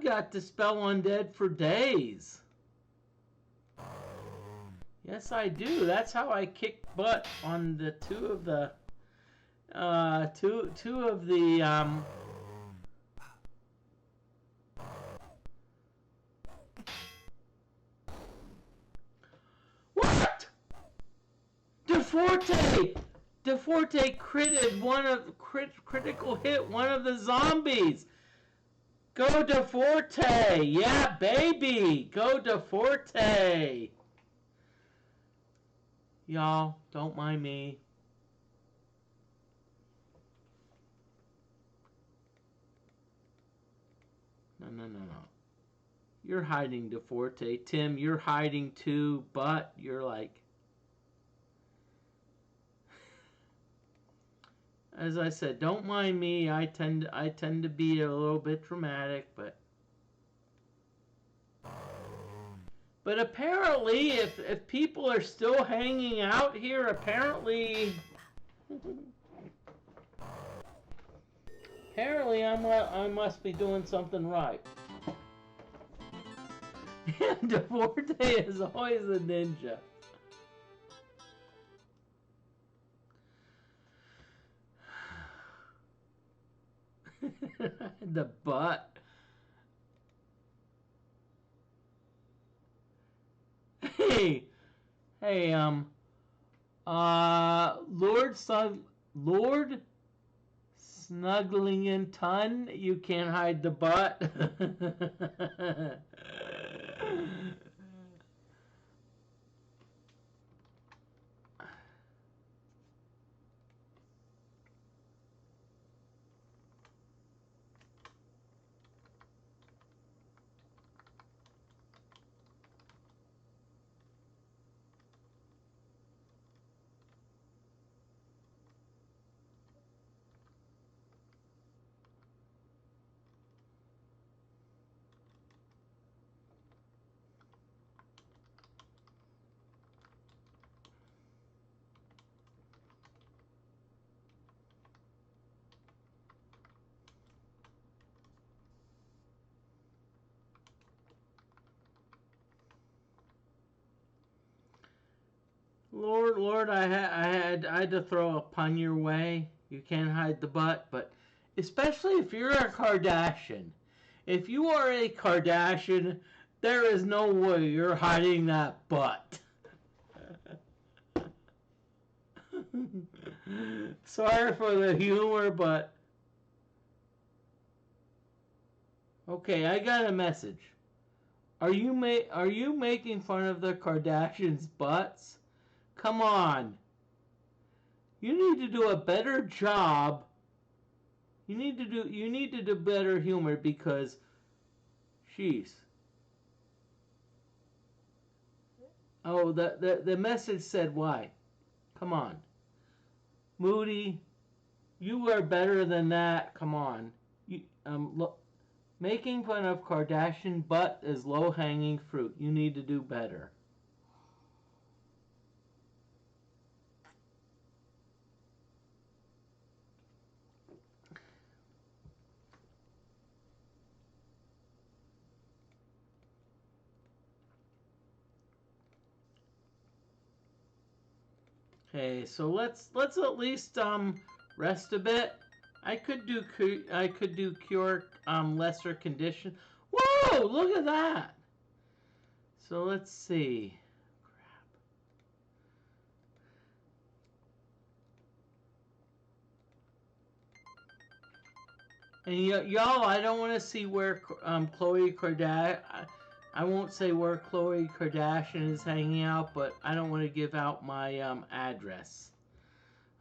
got dispel undead for days. Yes, I do. That's how I kick butt on the two of the What? DeFortae critical hit one of the zombies. Go DeFortae. Yeah, baby. Go DeFortae. Y'all, don't mind me. No. You're hiding, DeFortae. Tim, you're hiding too, but you're like... As I said, don't mind me. I tend to be a little bit dramatic, but apparently, if people are still hanging out here, apparently I must be doing something right. DeFortae is always a ninja. The butt. Hey, Lord Snuggling in ton, you can't hide the butt. Lord, I had to throw a pun your way. You can't hide the butt, but especially if you're a Kardashian. If you are a Kardashian, there is no way you're hiding that butt. Sorry for the humor, but okay, I got a message. Are you making fun of the Kardashians' butts? Come on. You need to do a better job. You need to do better humor because jeez. Oh, the message said why? Come on. Moody, you are better than that. Come on. Making fun of Kardashian butt is low-hanging fruit. You need to do better. Okay, so let's at least rest a bit. I could do cure lesser condition. Whoa, look at that. So let's see. And y'all, I don't want to see where Khloe Kardashian. I won't say where Khloe Kardashian is hanging out, but I don't want to give out my address.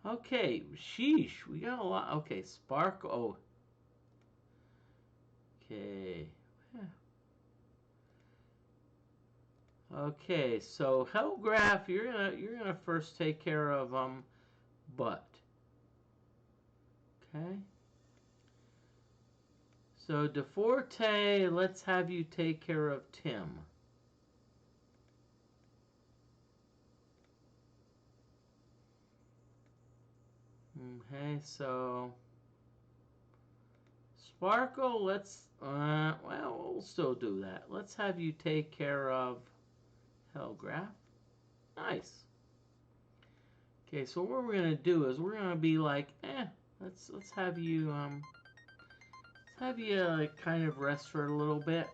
Okay, sheesh, we got a lot. Okay, Sparkle. Oh. Okay. Okay, so Hellgraph, you're gonna first take care of butt. Okay. So DeFortae, let's have you take care of Tim. Okay, so Sparkle, let's well, we'll still do that. Let's have you take care of Hellgraph. Nice. Okay, so what we're gonna do is we're gonna be like, let's have you like kind of rest for a little bit.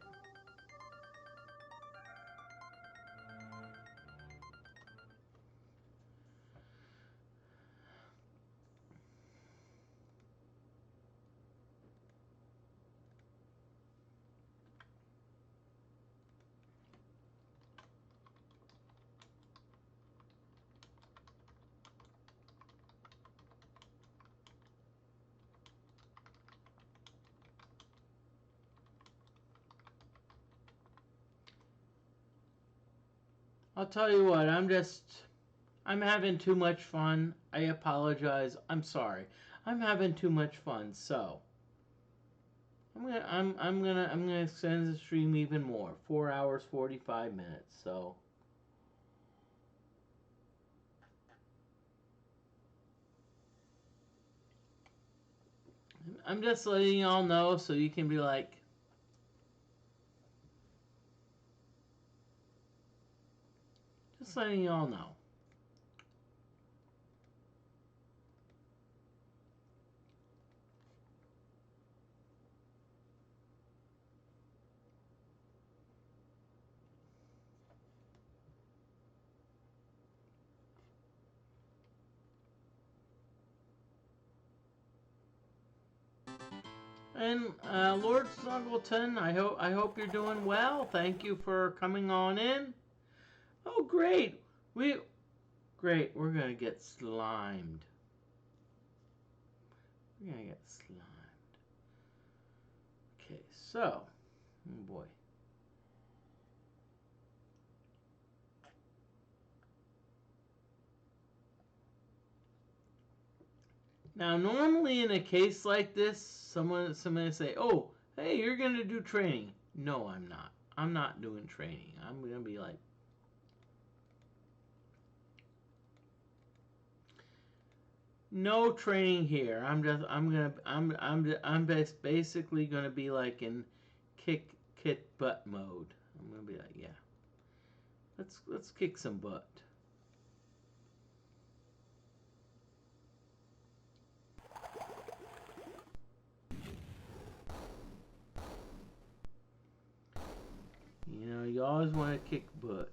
I'll tell you what, I'm having too much fun. I apologize. I'm sorry. I'm having too much fun. So I'm gonna extend the stream even more. 4 hours 45 minutes. So I'm just letting y'all know so you can be like, just letting y'all know. And Lord Snuggleton, I hope you're doing well. Thank you for coming on in. Oh, great. Great. We're gonna get slimed. We're gonna get slimed. Okay, so, oh boy. Now, normally in a case like this, somebody say, "Oh, hey, you're gonna do training." No, I'm not. I'm not doing training. I'm gonna be like, no training here. I'm basically gonna be like in kick butt mode. I'm gonna be like, yeah, let's kick some butt. You know, you always want to kick butt.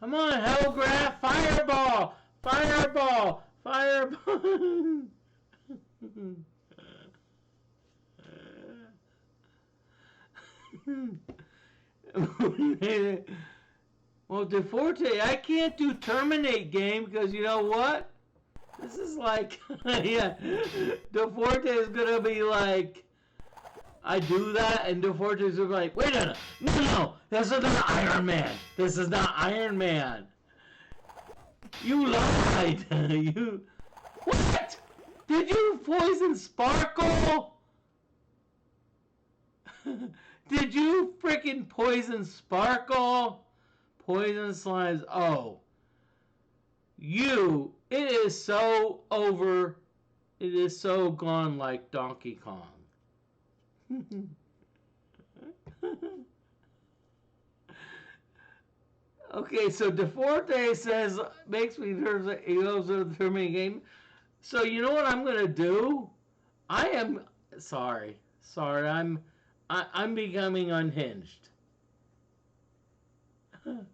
Come on, Hellgraph! Fireball! Fireball! Fireball! Well, DFortae, I can't do terminate game because you know what? This is like, yeah, DFortae is gonna be like, I do that, and DFortae is gonna be like, wait a minute, no, this is not Iron Man. This is not Iron Man. You lied. You, what? Did you poison Sparkle? Did you freaking poison Sparkle? Poison slimes. Oh. You. It is so over. It is so gone like Donkey Kong. Okay, so DFortae says, makes me nervous. He goes to the tournament game. So you know what I'm gonna do? I am sorry. I'm becoming unhinged. I'm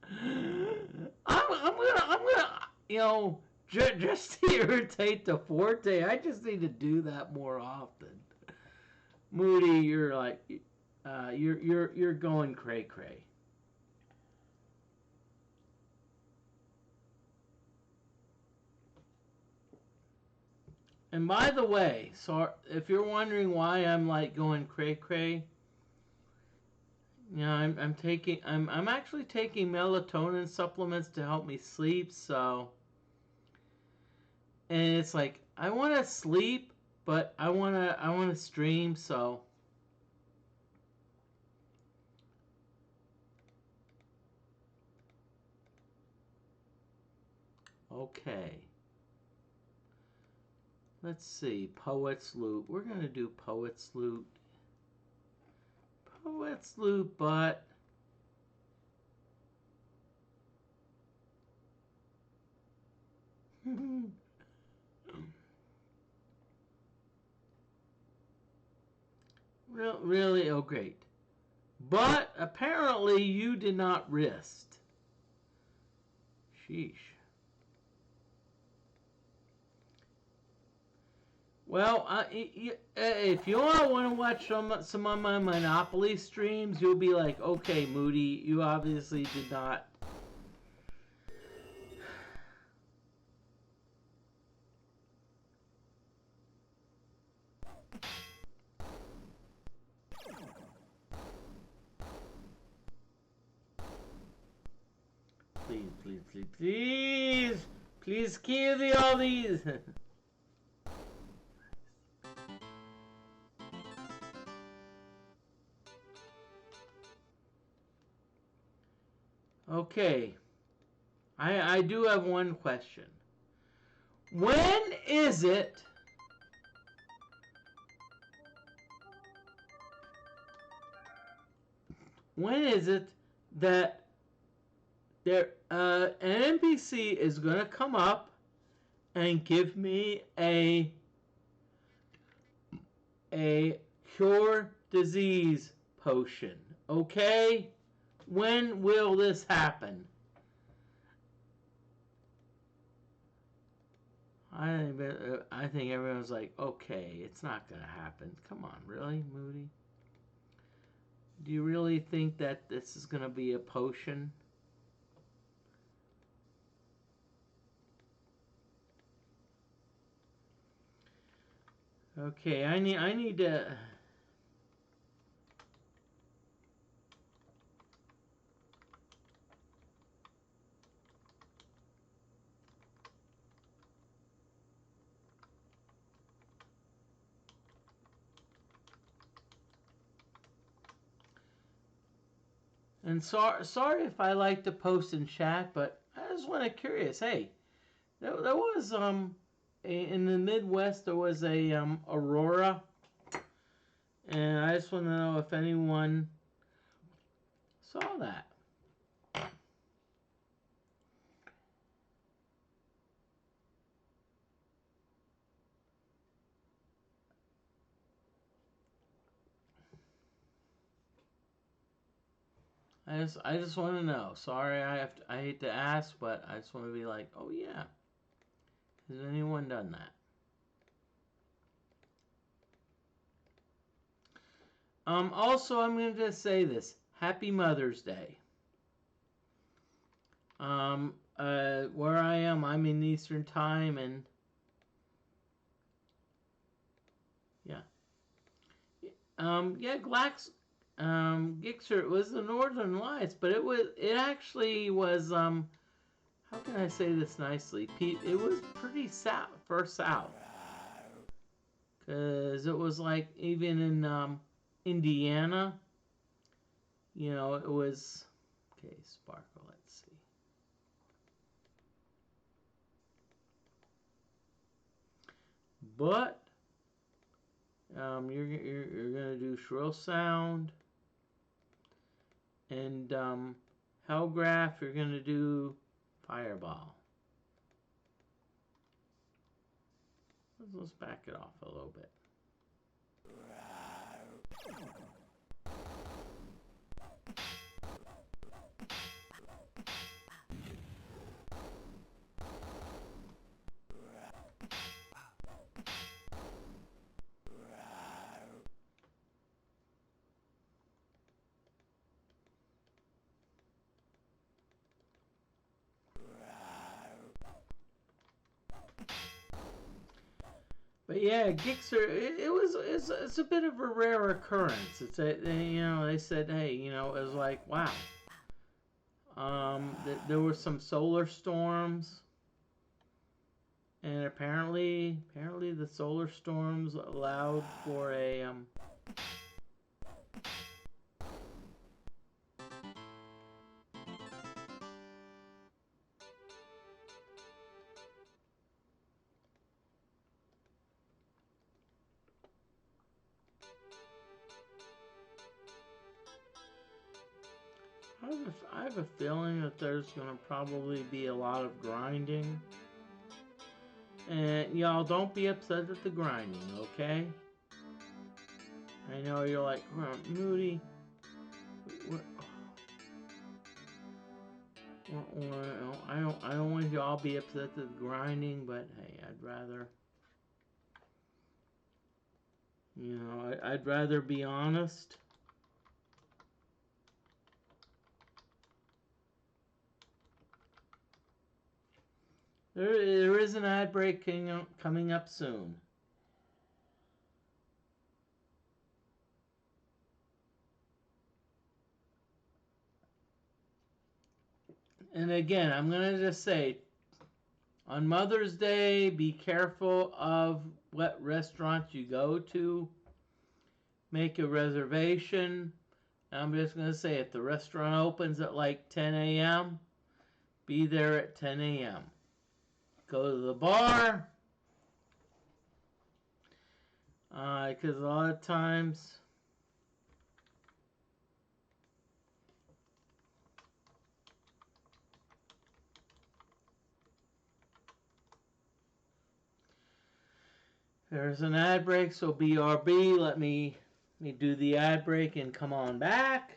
gonna, you know, just to irritate DFortae. I just need to do that more often. Moody, you're like, you're going cray cray. And by the way, so if you're wondering why I'm like going cray cray, you know, I'm actually taking melatonin supplements to help me sleep. So, and it's like I want to sleep, but I wanna stream. So, okay. Let's see, Poet's Loot. We're gonna do Poet's Loot. Poet's Loot, but really, oh great. But apparently you did not rest. Sheesh. Well, if you all want to watch some of my Monopoly streams, you'll be like, okay, Moody, you obviously did not. Please kill all these. Okay, I do have one question. When is it that there an NPC is going to come up and give me a cure disease potion. Okay? When will this happen? I think everyone's like, okay, it's not going to happen. Come on, really, Moody? Do you really think that this is going to be a potion? Okay, I need to... And sorry if I like to post in chat, but I just want to curious. Hey, there was in the Midwest there was a aurora, and I just want to know if anyone saw that. I just want to know. Sorry, I hate to ask, but I just want to be like, oh yeah, has anyone done that? Also, I'm going to just say this: Happy Mother's Day. Where I am, I'm in Eastern Time, and yeah, yeah, Gixxer. It was the Northern Lights, but it actually was how can I say this nicely? Pete, it was pretty south, because it was like even in Indiana, you know, it was okay. Sparkle. Let's see. But you're gonna do shrill sound, and Hellgraph. You're gonna do fireball. Let's back it off a little bit. But yeah, Gixxer, it's a bit of a rare occurrence. It's they said, hey, it was like, wow. There were some solar storms, and apparently the solar storms allowed for a I have a feeling that there's going to probably be a lot of grinding. And y'all don't be upset at the grinding, okay? I know you're like, well, Moody, I don't want you all be upset at the grinding, but hey, I'd rather be honest. There is an ad break coming up soon. And again, I'm going to just say, on Mother's Day, be careful of what restaurants you go to. Make a reservation. I'm just going to say, if the restaurant opens at like 10 a.m., be there at 10 a.m. Go to the bar. Because a lot of times... There's an ad break, so BRB, let me Let me do the ad break and come on back.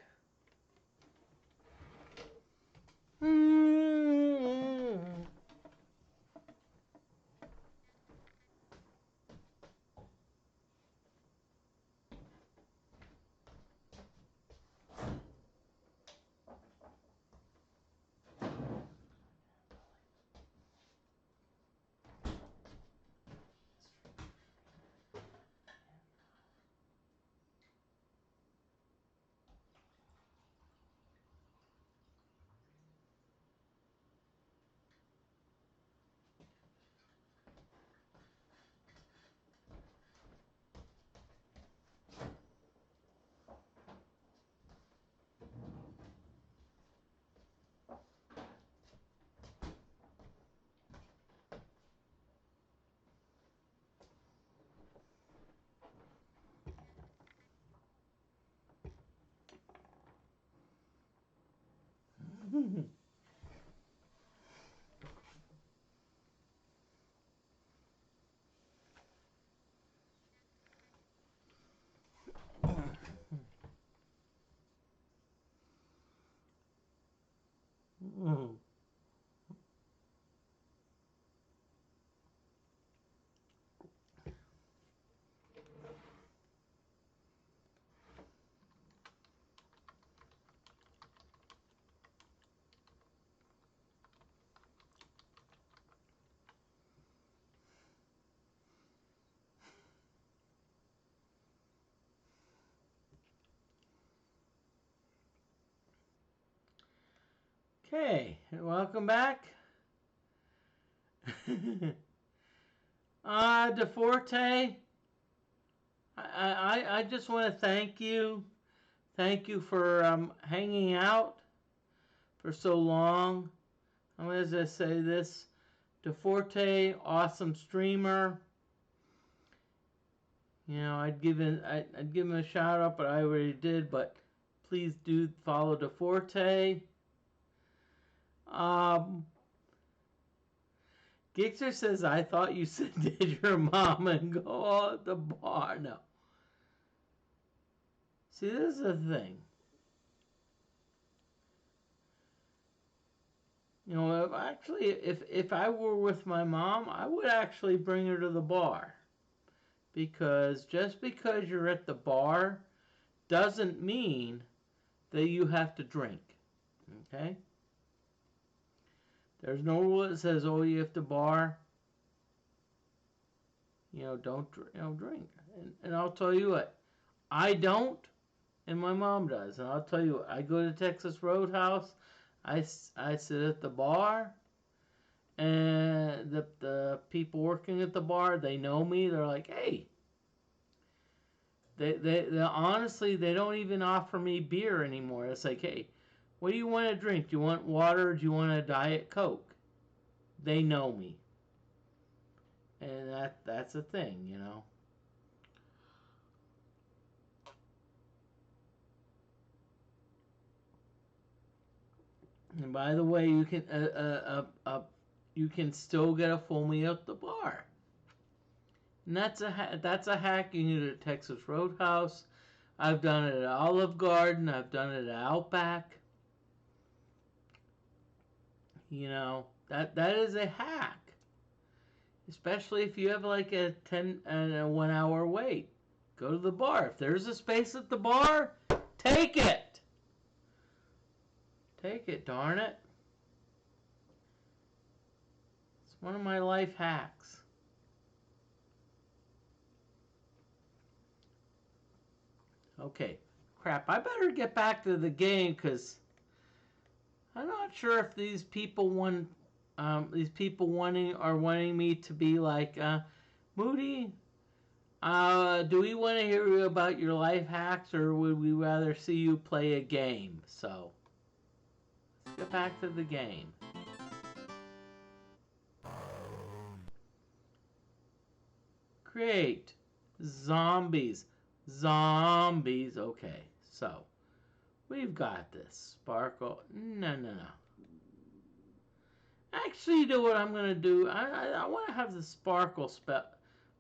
Okay, welcome back. DeForte, I just want to thank you. Thank you for hanging out for so long. As I say this, DeForte, awesome streamer. You know, I'd give him a shout out, but I already did. But please do follow DeForte. Gixxer says, I thought you said did your mom and go at the bar. No. See, this is the thing. You know, if I were with my mom, I would actually bring her to the bar. Because just because you're at the bar doesn't mean that you have to drink. Okay? There's no rule that says, oh, you have to bar. You know, don't drink. And I'll tell you what, I don't, and my mom does. And I'll tell you what, I go to Texas Roadhouse, I sit at the bar, and the people working at the bar, they know me. They're like, hey. They honestly, they don't even offer me beer anymore. It's like, hey, what do you want to drink? Do you want water or do you want a Diet Coke? They know me. And that's a thing, you know. And by the way, you can still get a full meal at the bar. And that's a hack. You can do it at Texas Roadhouse. I've done it at Olive Garden. I've done it at Outback. You know, that is a hack. Especially if you have like a 1 hour wait. Go to the bar. If there's a space at the bar, take it. Take it, darn it. It's one of my life hacks. Okay, crap. I better get back to the game because I'm not sure if these people wanting me to be like, Moody, do we want to hear about your life hacks or would we rather see you play a game? So, let's get back to the game. Create zombies. Zombies. Okay, so we've got this. Sparkle. No. Actually, you know what I'm going to do? I want to have the sparkle spell.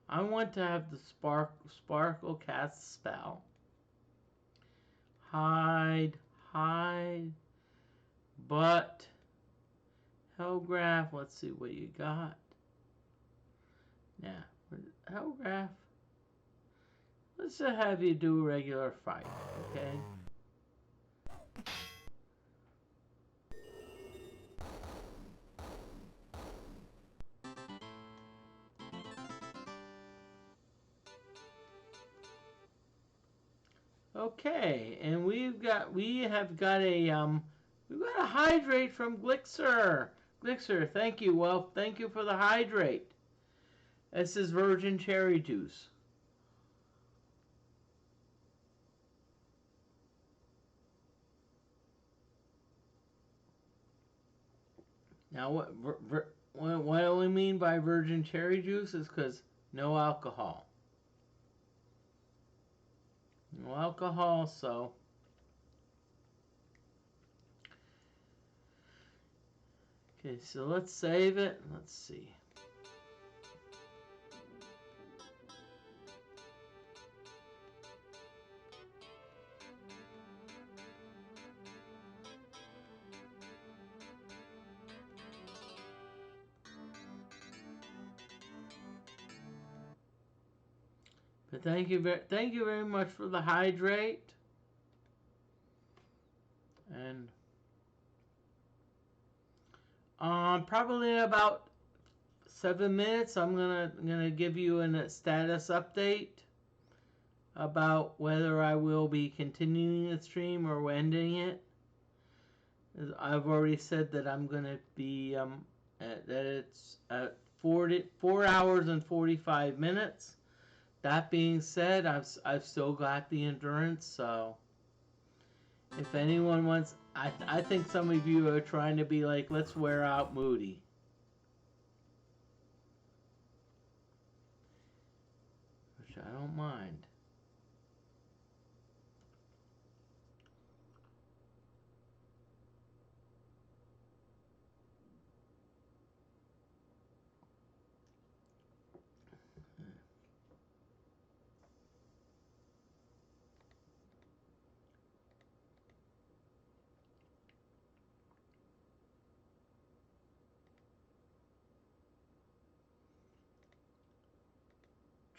I want to have the sparkle cast spell. hide, but Hellgraph, let's see what you got. Now, Hellgraph, let's just have you do a regular fight, okay? Okay, and we have got a hydrate from Gixxer. Gixxer, thank you. Well, thank you for the hydrate. This is virgin cherry juice. Now, what do we mean by virgin cherry juice is because no alcohol. No alcohol, so. Okay, so let's save it. Let's see. But thank you very much for the hydrate. And probably in about 7 minutes, I'm gonna give you a status update about whether I will be continuing the stream or ending it. I've already said that I'm gonna be that it's at 4 hours and 45 minutes. That being said, I've still got the endurance, so if anyone wants, I think some of you are trying to be like, let's wear out Moody. Which I don't mind.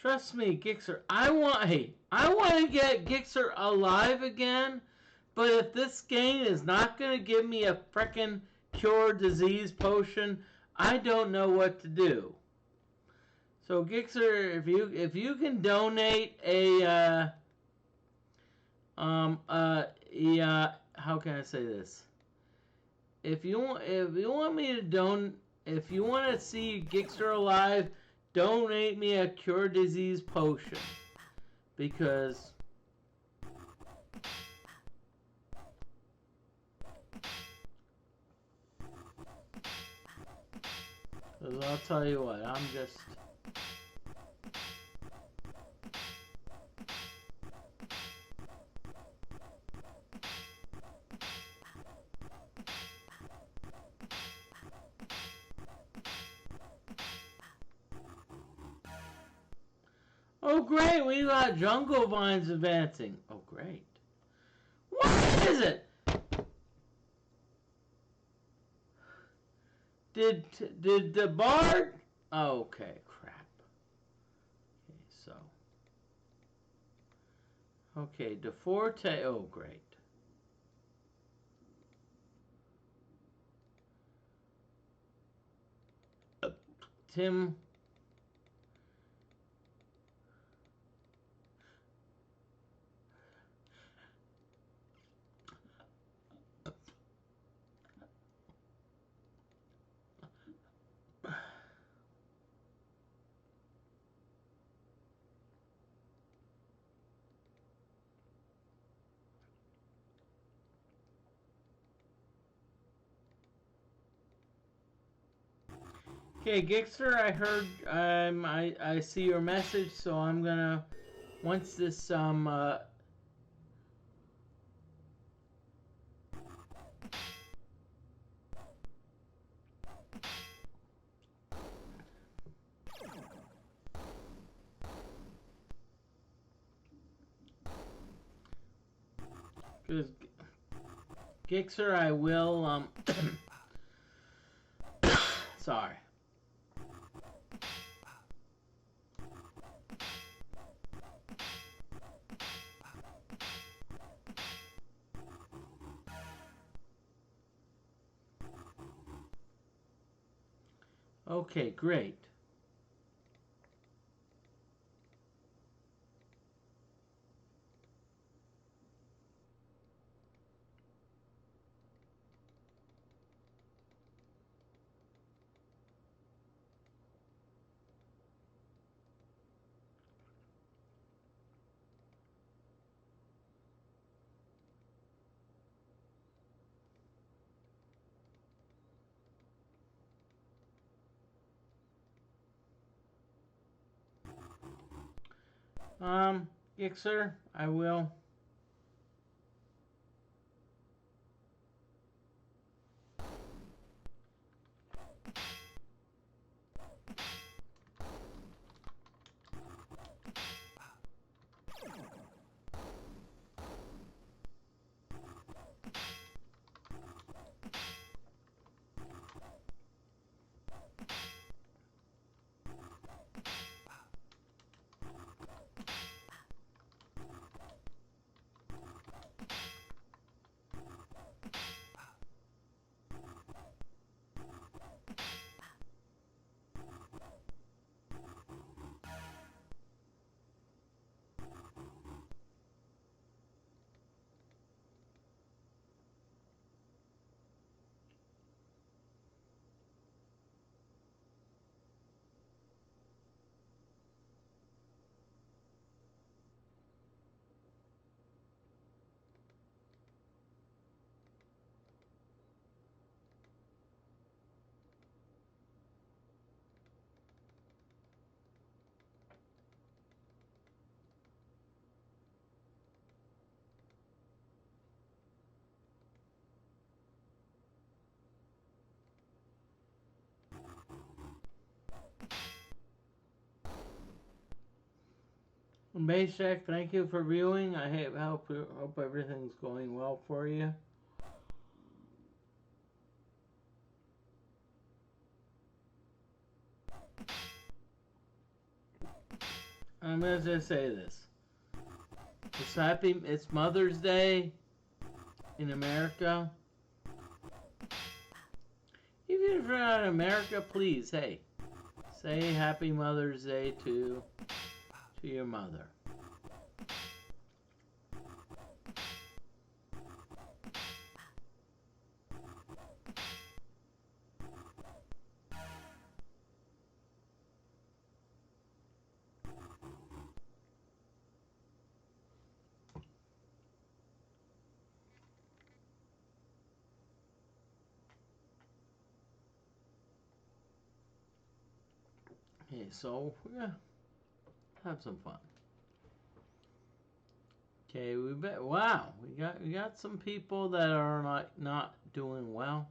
Trust me, Gixxer. I want to get Gixxer alive again. But if this game is not going to give me a frickin' cure disease potion, I don't know what to do. So Gixxer, if you can donate a how can I say this? If you want me to if you want to see Gixxer alive, donate me a cure disease potion, because I'll tell you what, I'm just. Oh great, we got jungle vines advancing. Oh great. What is it? Did the bard? Oh, okay, crap. Okay, so. Okay, DFortae. Oh great. Tim. Okay, Gixxer, I heard, I see your message, so I'm gonna, once this, Gixxer, I will, sorry. Okay, great. Gixxer, I will. Mayshek, thank you for viewing. I hope everything's going well for you. I'm gonna just say this. It's Mother's Day in America. Even if you're not in America, please, hey, say Happy Mother's Day to your mother. Okay, so we're gonna have some fun. Okay, wow, we got some people that are not doing well.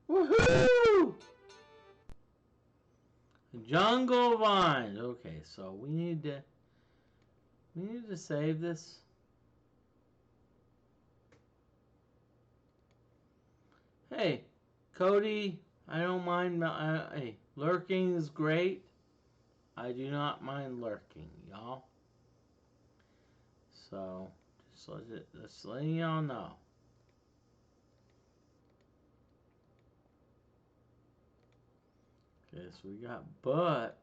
Woohoo! Jungle Vines. Okay, so we need to save this. Hey, Cody, I don't mind. Hey, lurking is great. I do not mind lurking, y'all. So, just letting y'all know. Okay, so we got but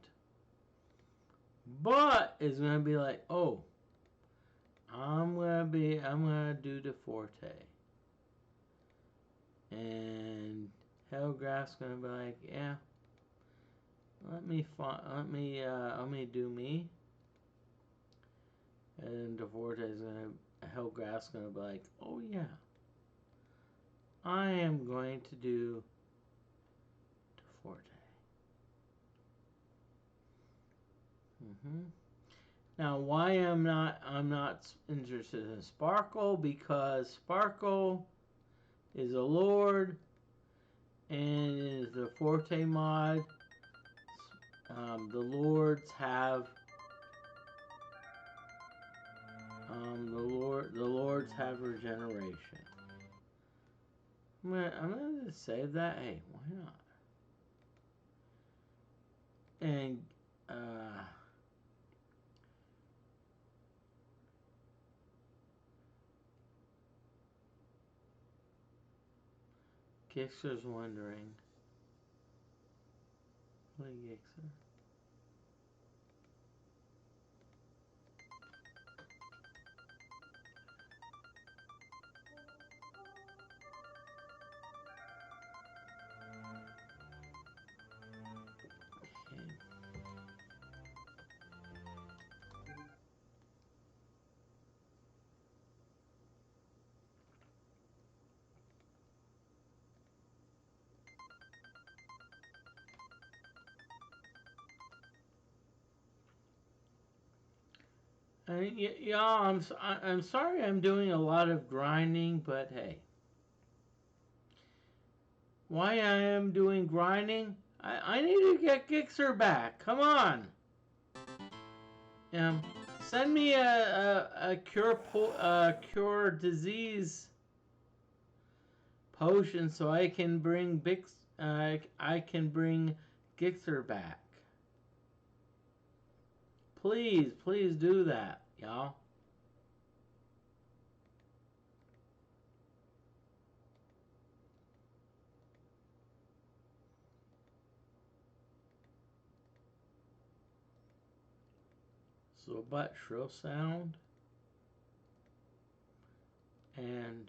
is gonna be like, oh, I'm gonna do DFortae. And Hellgraph's gonna be like, yeah, let me do me. And Hellgraph's gonna be like, oh yeah, I am going to do DFortae. Now, why I'm not interested in Sparkle, because Sparkle is a Lord and is the Forte mod. The Lords have the Lords have regeneration. I'm gonna save that. Hey, why not? And Gixxer's wondering. What Gixxer? Yeah, I'm sorry I'm doing a lot of grinding, but hey. Why I am doing grinding? I need to get Gixxer back. Come on. Send me a cure disease potion so I can bring Gixxer back. Please do that, y'all. So, but shrill sound and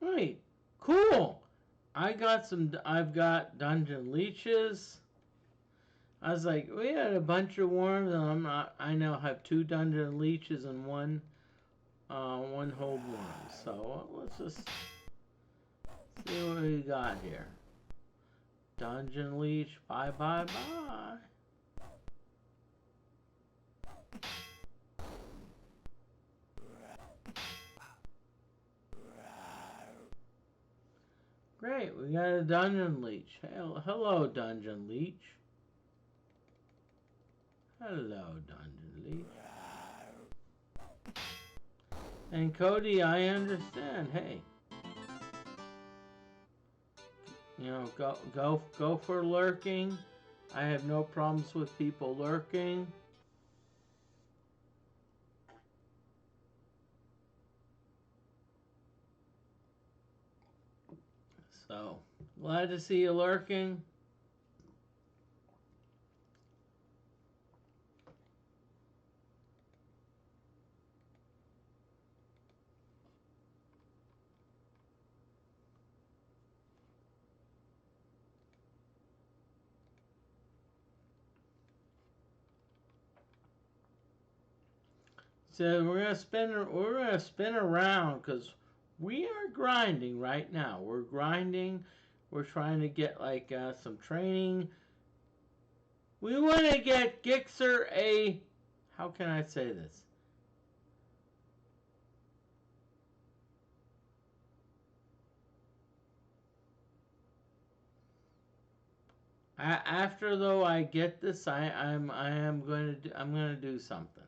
right, cool. I've got dungeon leeches. I was like, we had a bunch of worms, and I now have 2 dungeon leeches and one hold worm. So let's just see what we got here. Dungeon leech, bye. Great, we got a dungeon leech. Hello, dungeon leech. Hello, dungeon leech. And Cody, I understand. Hey, go for lurking. I have no problems with people lurking. So glad to see you lurking. So we're gonna spin around because we are grinding right now. We're grinding. We're trying to get like some training. We want to get Gixxer a. How can I say this? After though I get this, I'm gonna do something.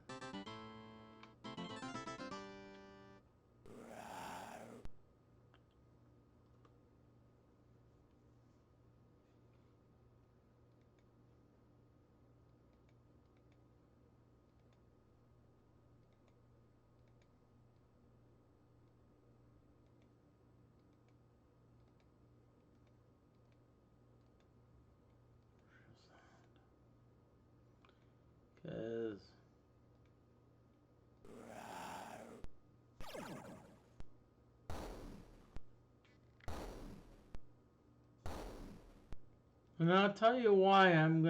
And I'll tell you why I'm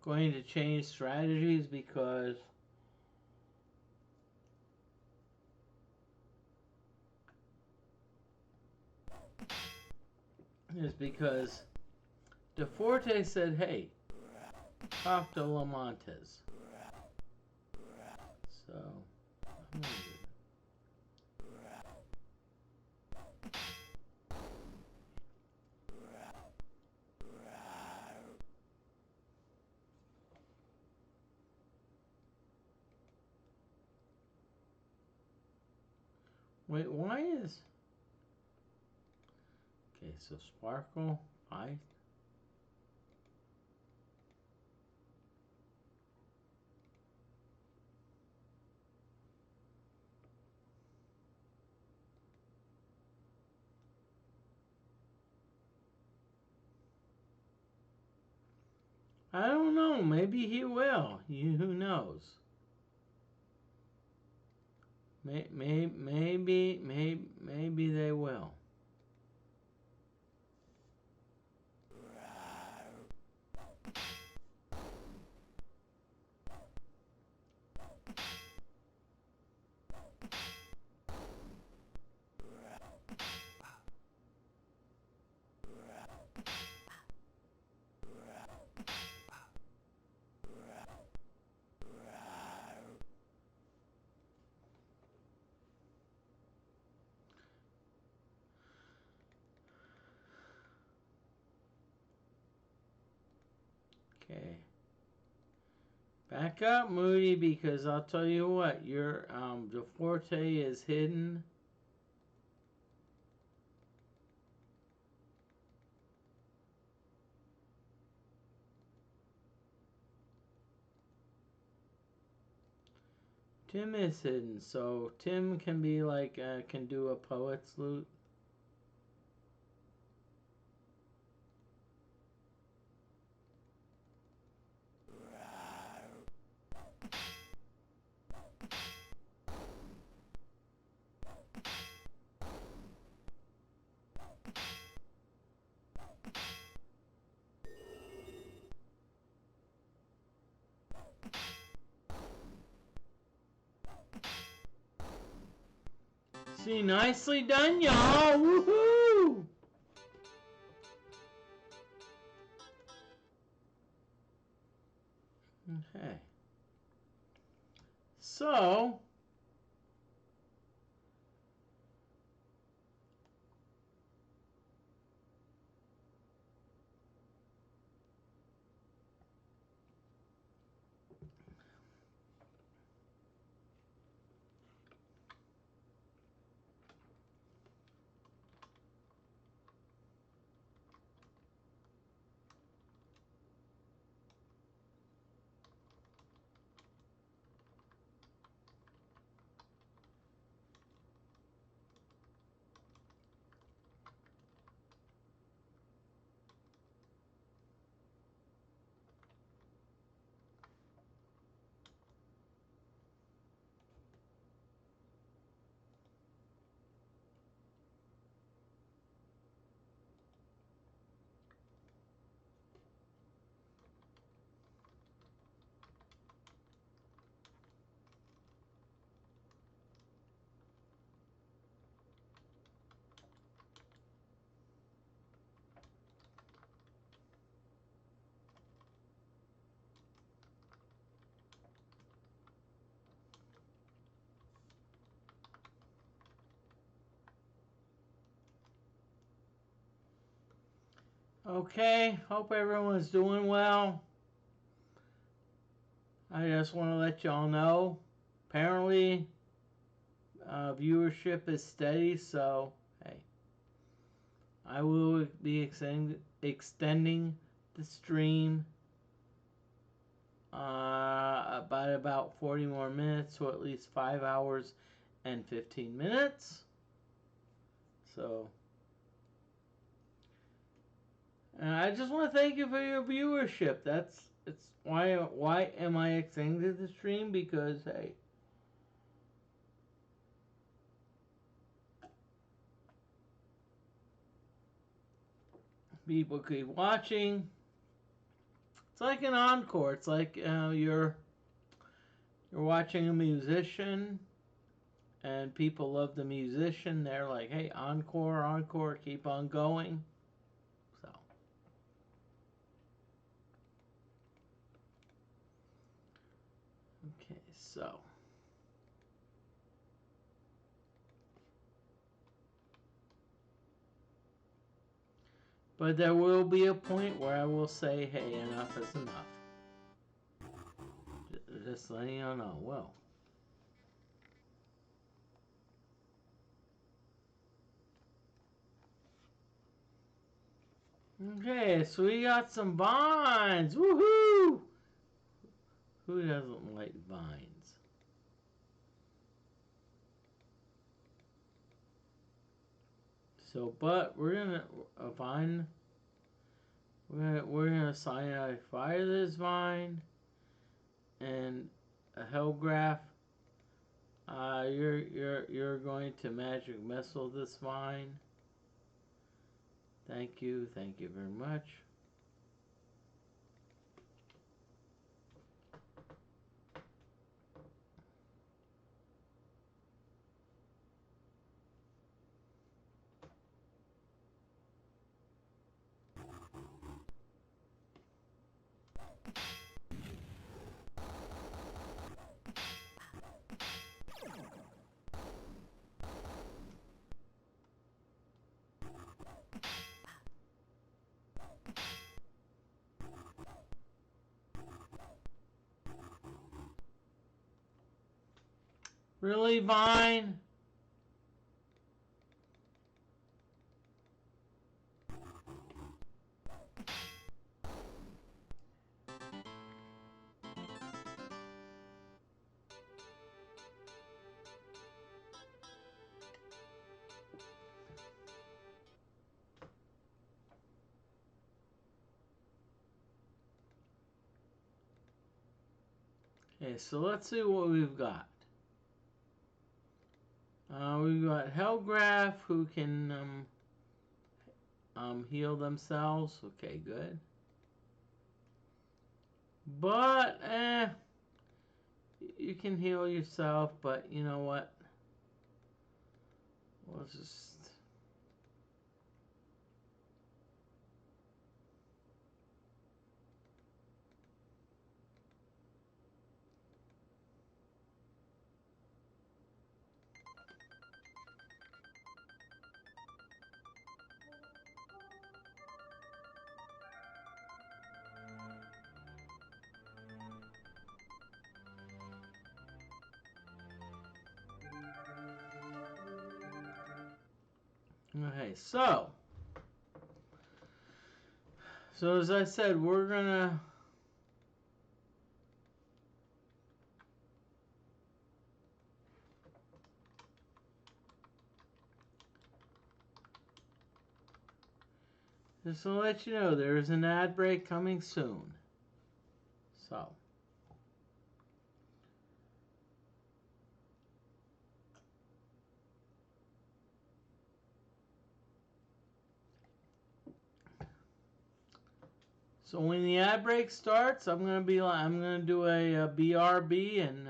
going to change strategies, because DeFortae said, hey, talk to Lamontes. So I'm gonna do Wait, why is... Okay, so Sparkle, I... I don't know, maybe he will. Who knows? Maybe they will. Okay. Back up, Moody, because I'll tell you what, your DeFortae is hidden. Tim is hidden, so Tim can be like, can do a poet's loot. See, nicely done, y'all! Woohoo! Okay. So, okay, hope everyone's doing well. I just want to let y'all know, apparently viewership is steady, so hey, I will be extending the stream by about 40 more minutes, so at least 5 hours and 15 minutes. So, and I just want to thank you for your viewership. It's why am I extending the stream? Because hey, People keep watching. It's like an encore. It's like you're watching a musician, and people love the musician. They're like, "Hey, encore, encore, keep on going." So, okay, so. But there will be a point where I will say, "Hey, enough is enough." Just letting you know. Well. Okay, so we got some vines. Woohoo! Who doesn't like vines? So, but we're gonna vine. We're gonna fire this vine and a hell graph. You're going to magic missile this vine. Thank you very much. Really, vine? Okay, so let's see what we've got. We've got Hellgraph who can heal themselves. Okay, good. But you can heal yourself. But you know what? We'll just. Okay, so as I said, we're gonna just to let you know there's an ad break coming soon. So when the ad break starts, I'm gonna do a BRB and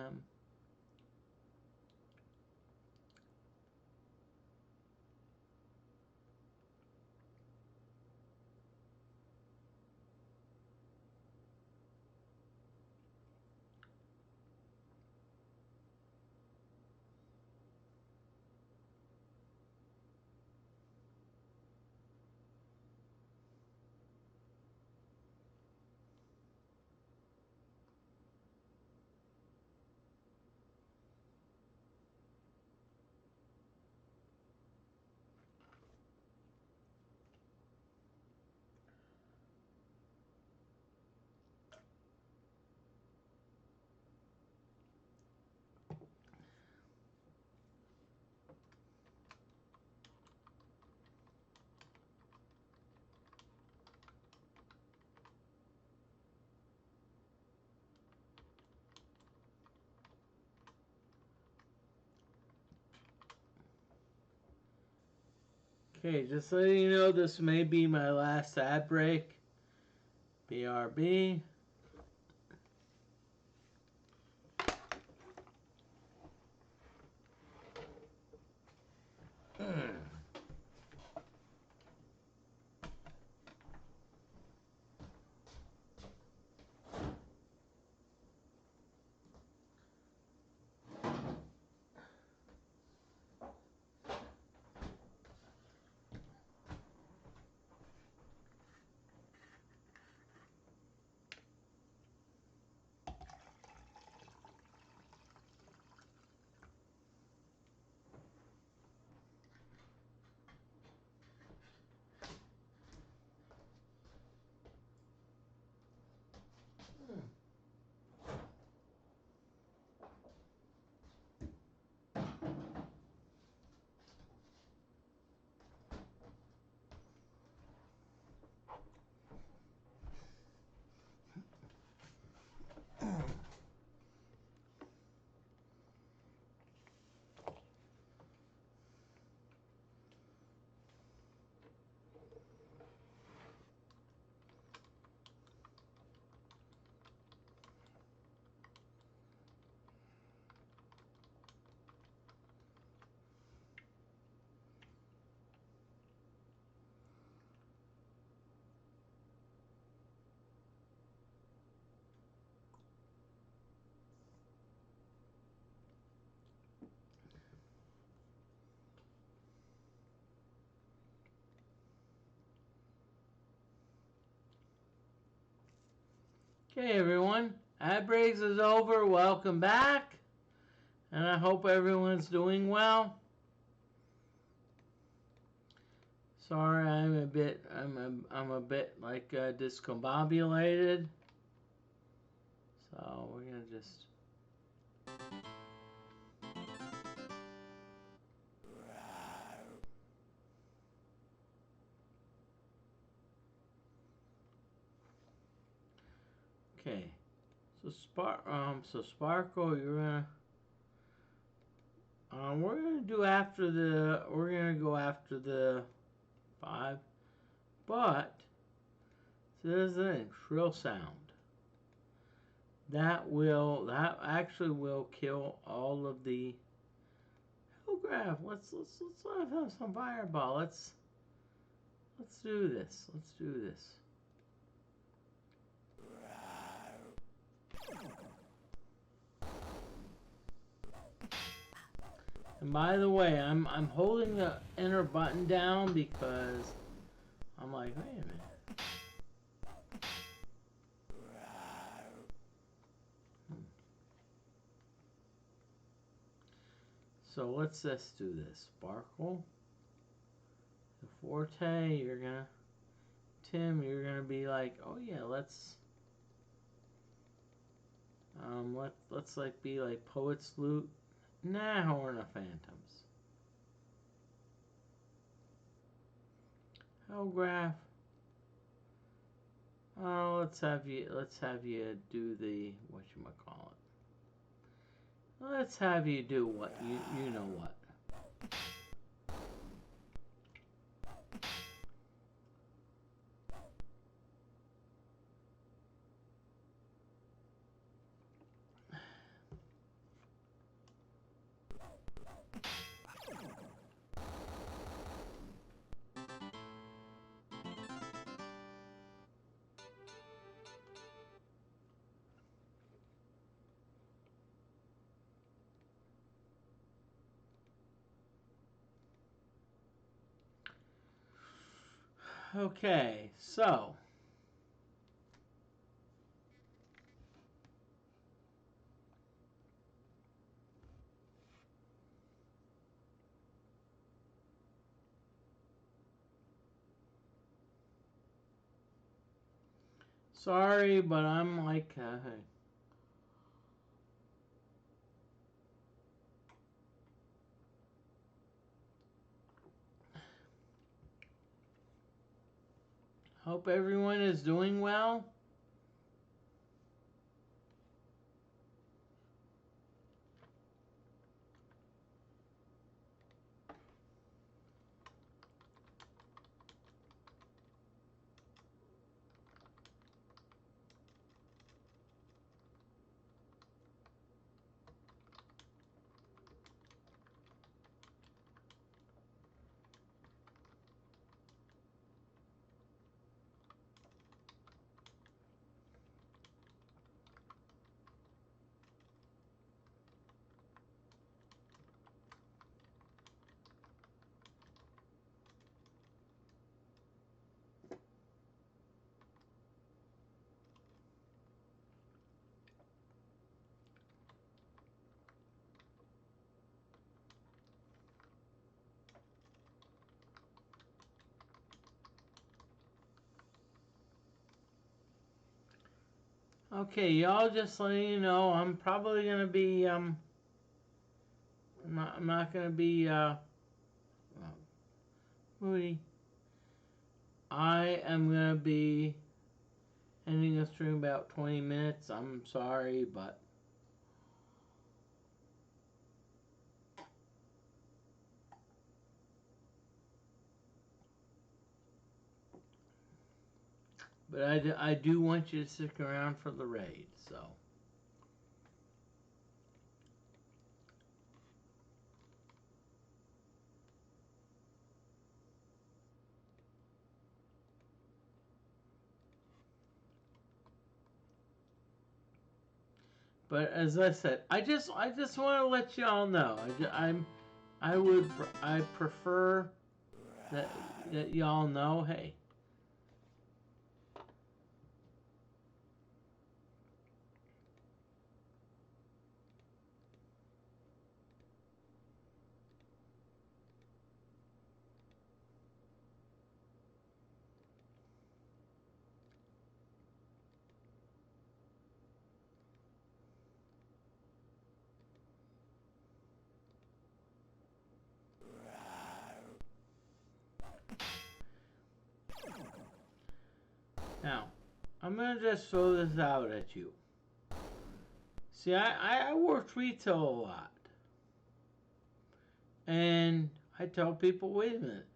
Okay, just so you know, this may be my last ad break. BRB. Okay, everyone. Ad breaks is over. Welcome back. And I hope everyone's doing well. Sorry, I'm a bit like discombobulated. So we're gonna just. Okay. So Sparkle, you're gonna. We're gonna do after the. We're gonna go after the 5, but there's a shrill sound. That actually will kill all of the. Graph. Let's have some fireball. Let's do this. Let's do this. And by the way, I'm holding the enter button down because I'm like, wait a minute. So let's just do this. Sparkle. DFortae, you're gonna. Tim, you're gonna be like, oh yeah, let's like be like Poet's Loot. Nah, Horn of Phantoms. Hellgraph. Oh, let's have you do the whatchamacallit. Let's have you do what you know what. Okay, so sorry, but I'm like hope everyone is doing well. Okay, y'all, just letting you know, I'm probably gonna be I'm not gonna be Moody. I am gonna be ending the stream about 20 minutes. I'm sorry, but I do want you to stick around for the raid. So. But as I said, I just want to let y'all know. I prefer that y'all know. Hey, now I'm gonna just throw this out at you. See, I worked retail a lot, and I tell people, wait a minute,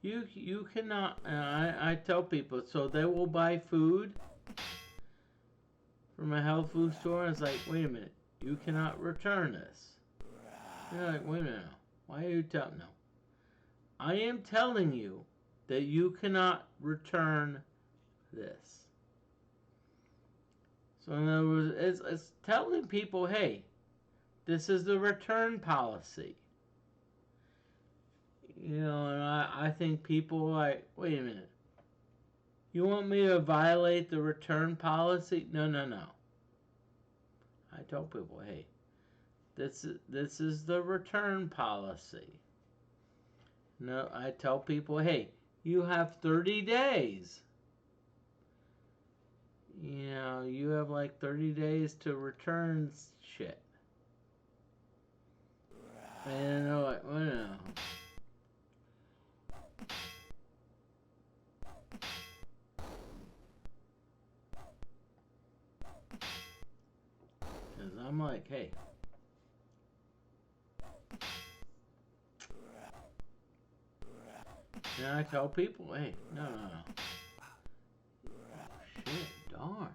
you cannot. And I tell people, so they will buy food from a health food store. And it's like, wait a minute, you cannot return this. You're like, wait a minute, why are you telling? No, I am telling you that you cannot return this. So in other words, it's telling people, hey, this is the return policy. You know, and I think people are like, wait a minute. You want me to violate the return policy? No, no, no. I tell people, hey, this is the return policy. No, I tell people, hey, you have 30 days. You know, you have like 30 days to return shit. And they're like, well, no. Because I'm like, hey. And I tell people, hey, no, no, no. Shit, darn.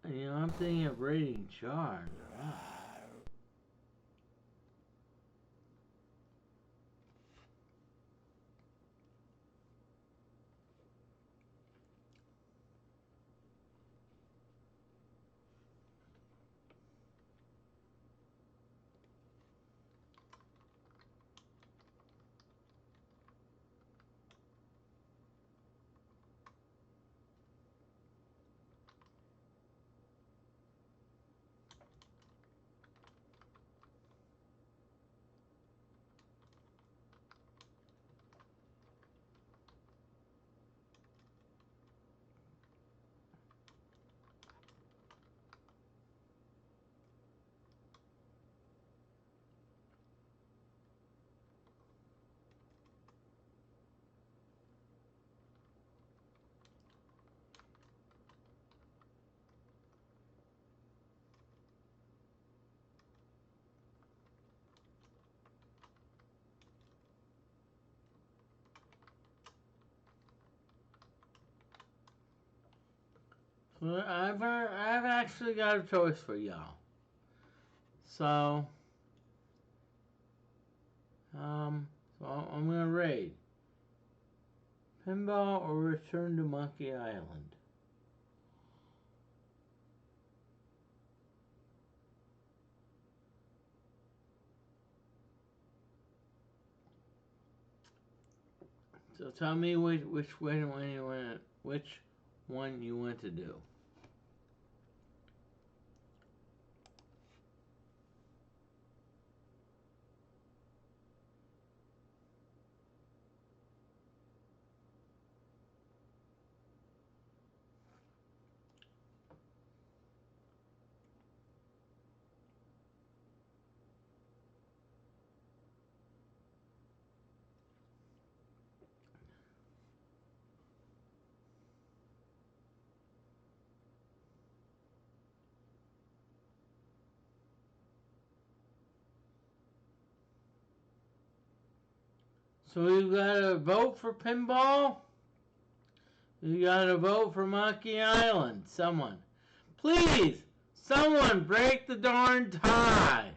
You know, I'm thinking of raiding Charmed. Wow. So I've actually got a choice for y'all. So, I'm gonna raid Pinball or Return to Monkey Island. So tell me which one you want to do. So we've got to vote for pinball. We got to vote for Monkey Island. Someone. Please, someone break the darn tie.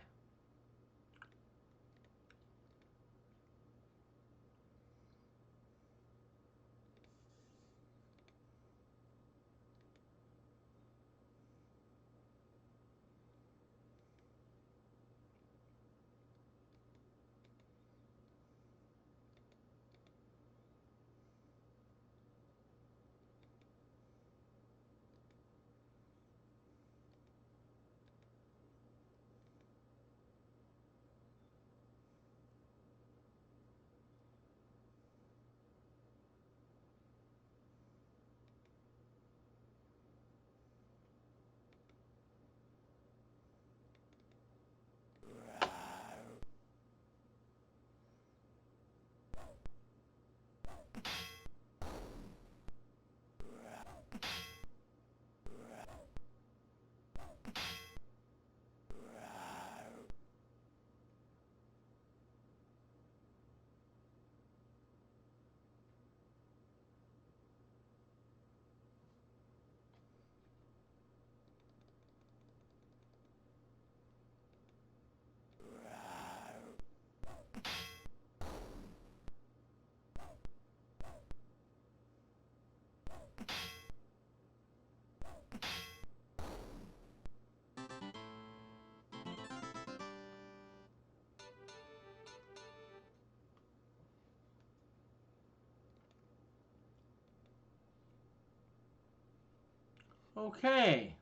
Okay.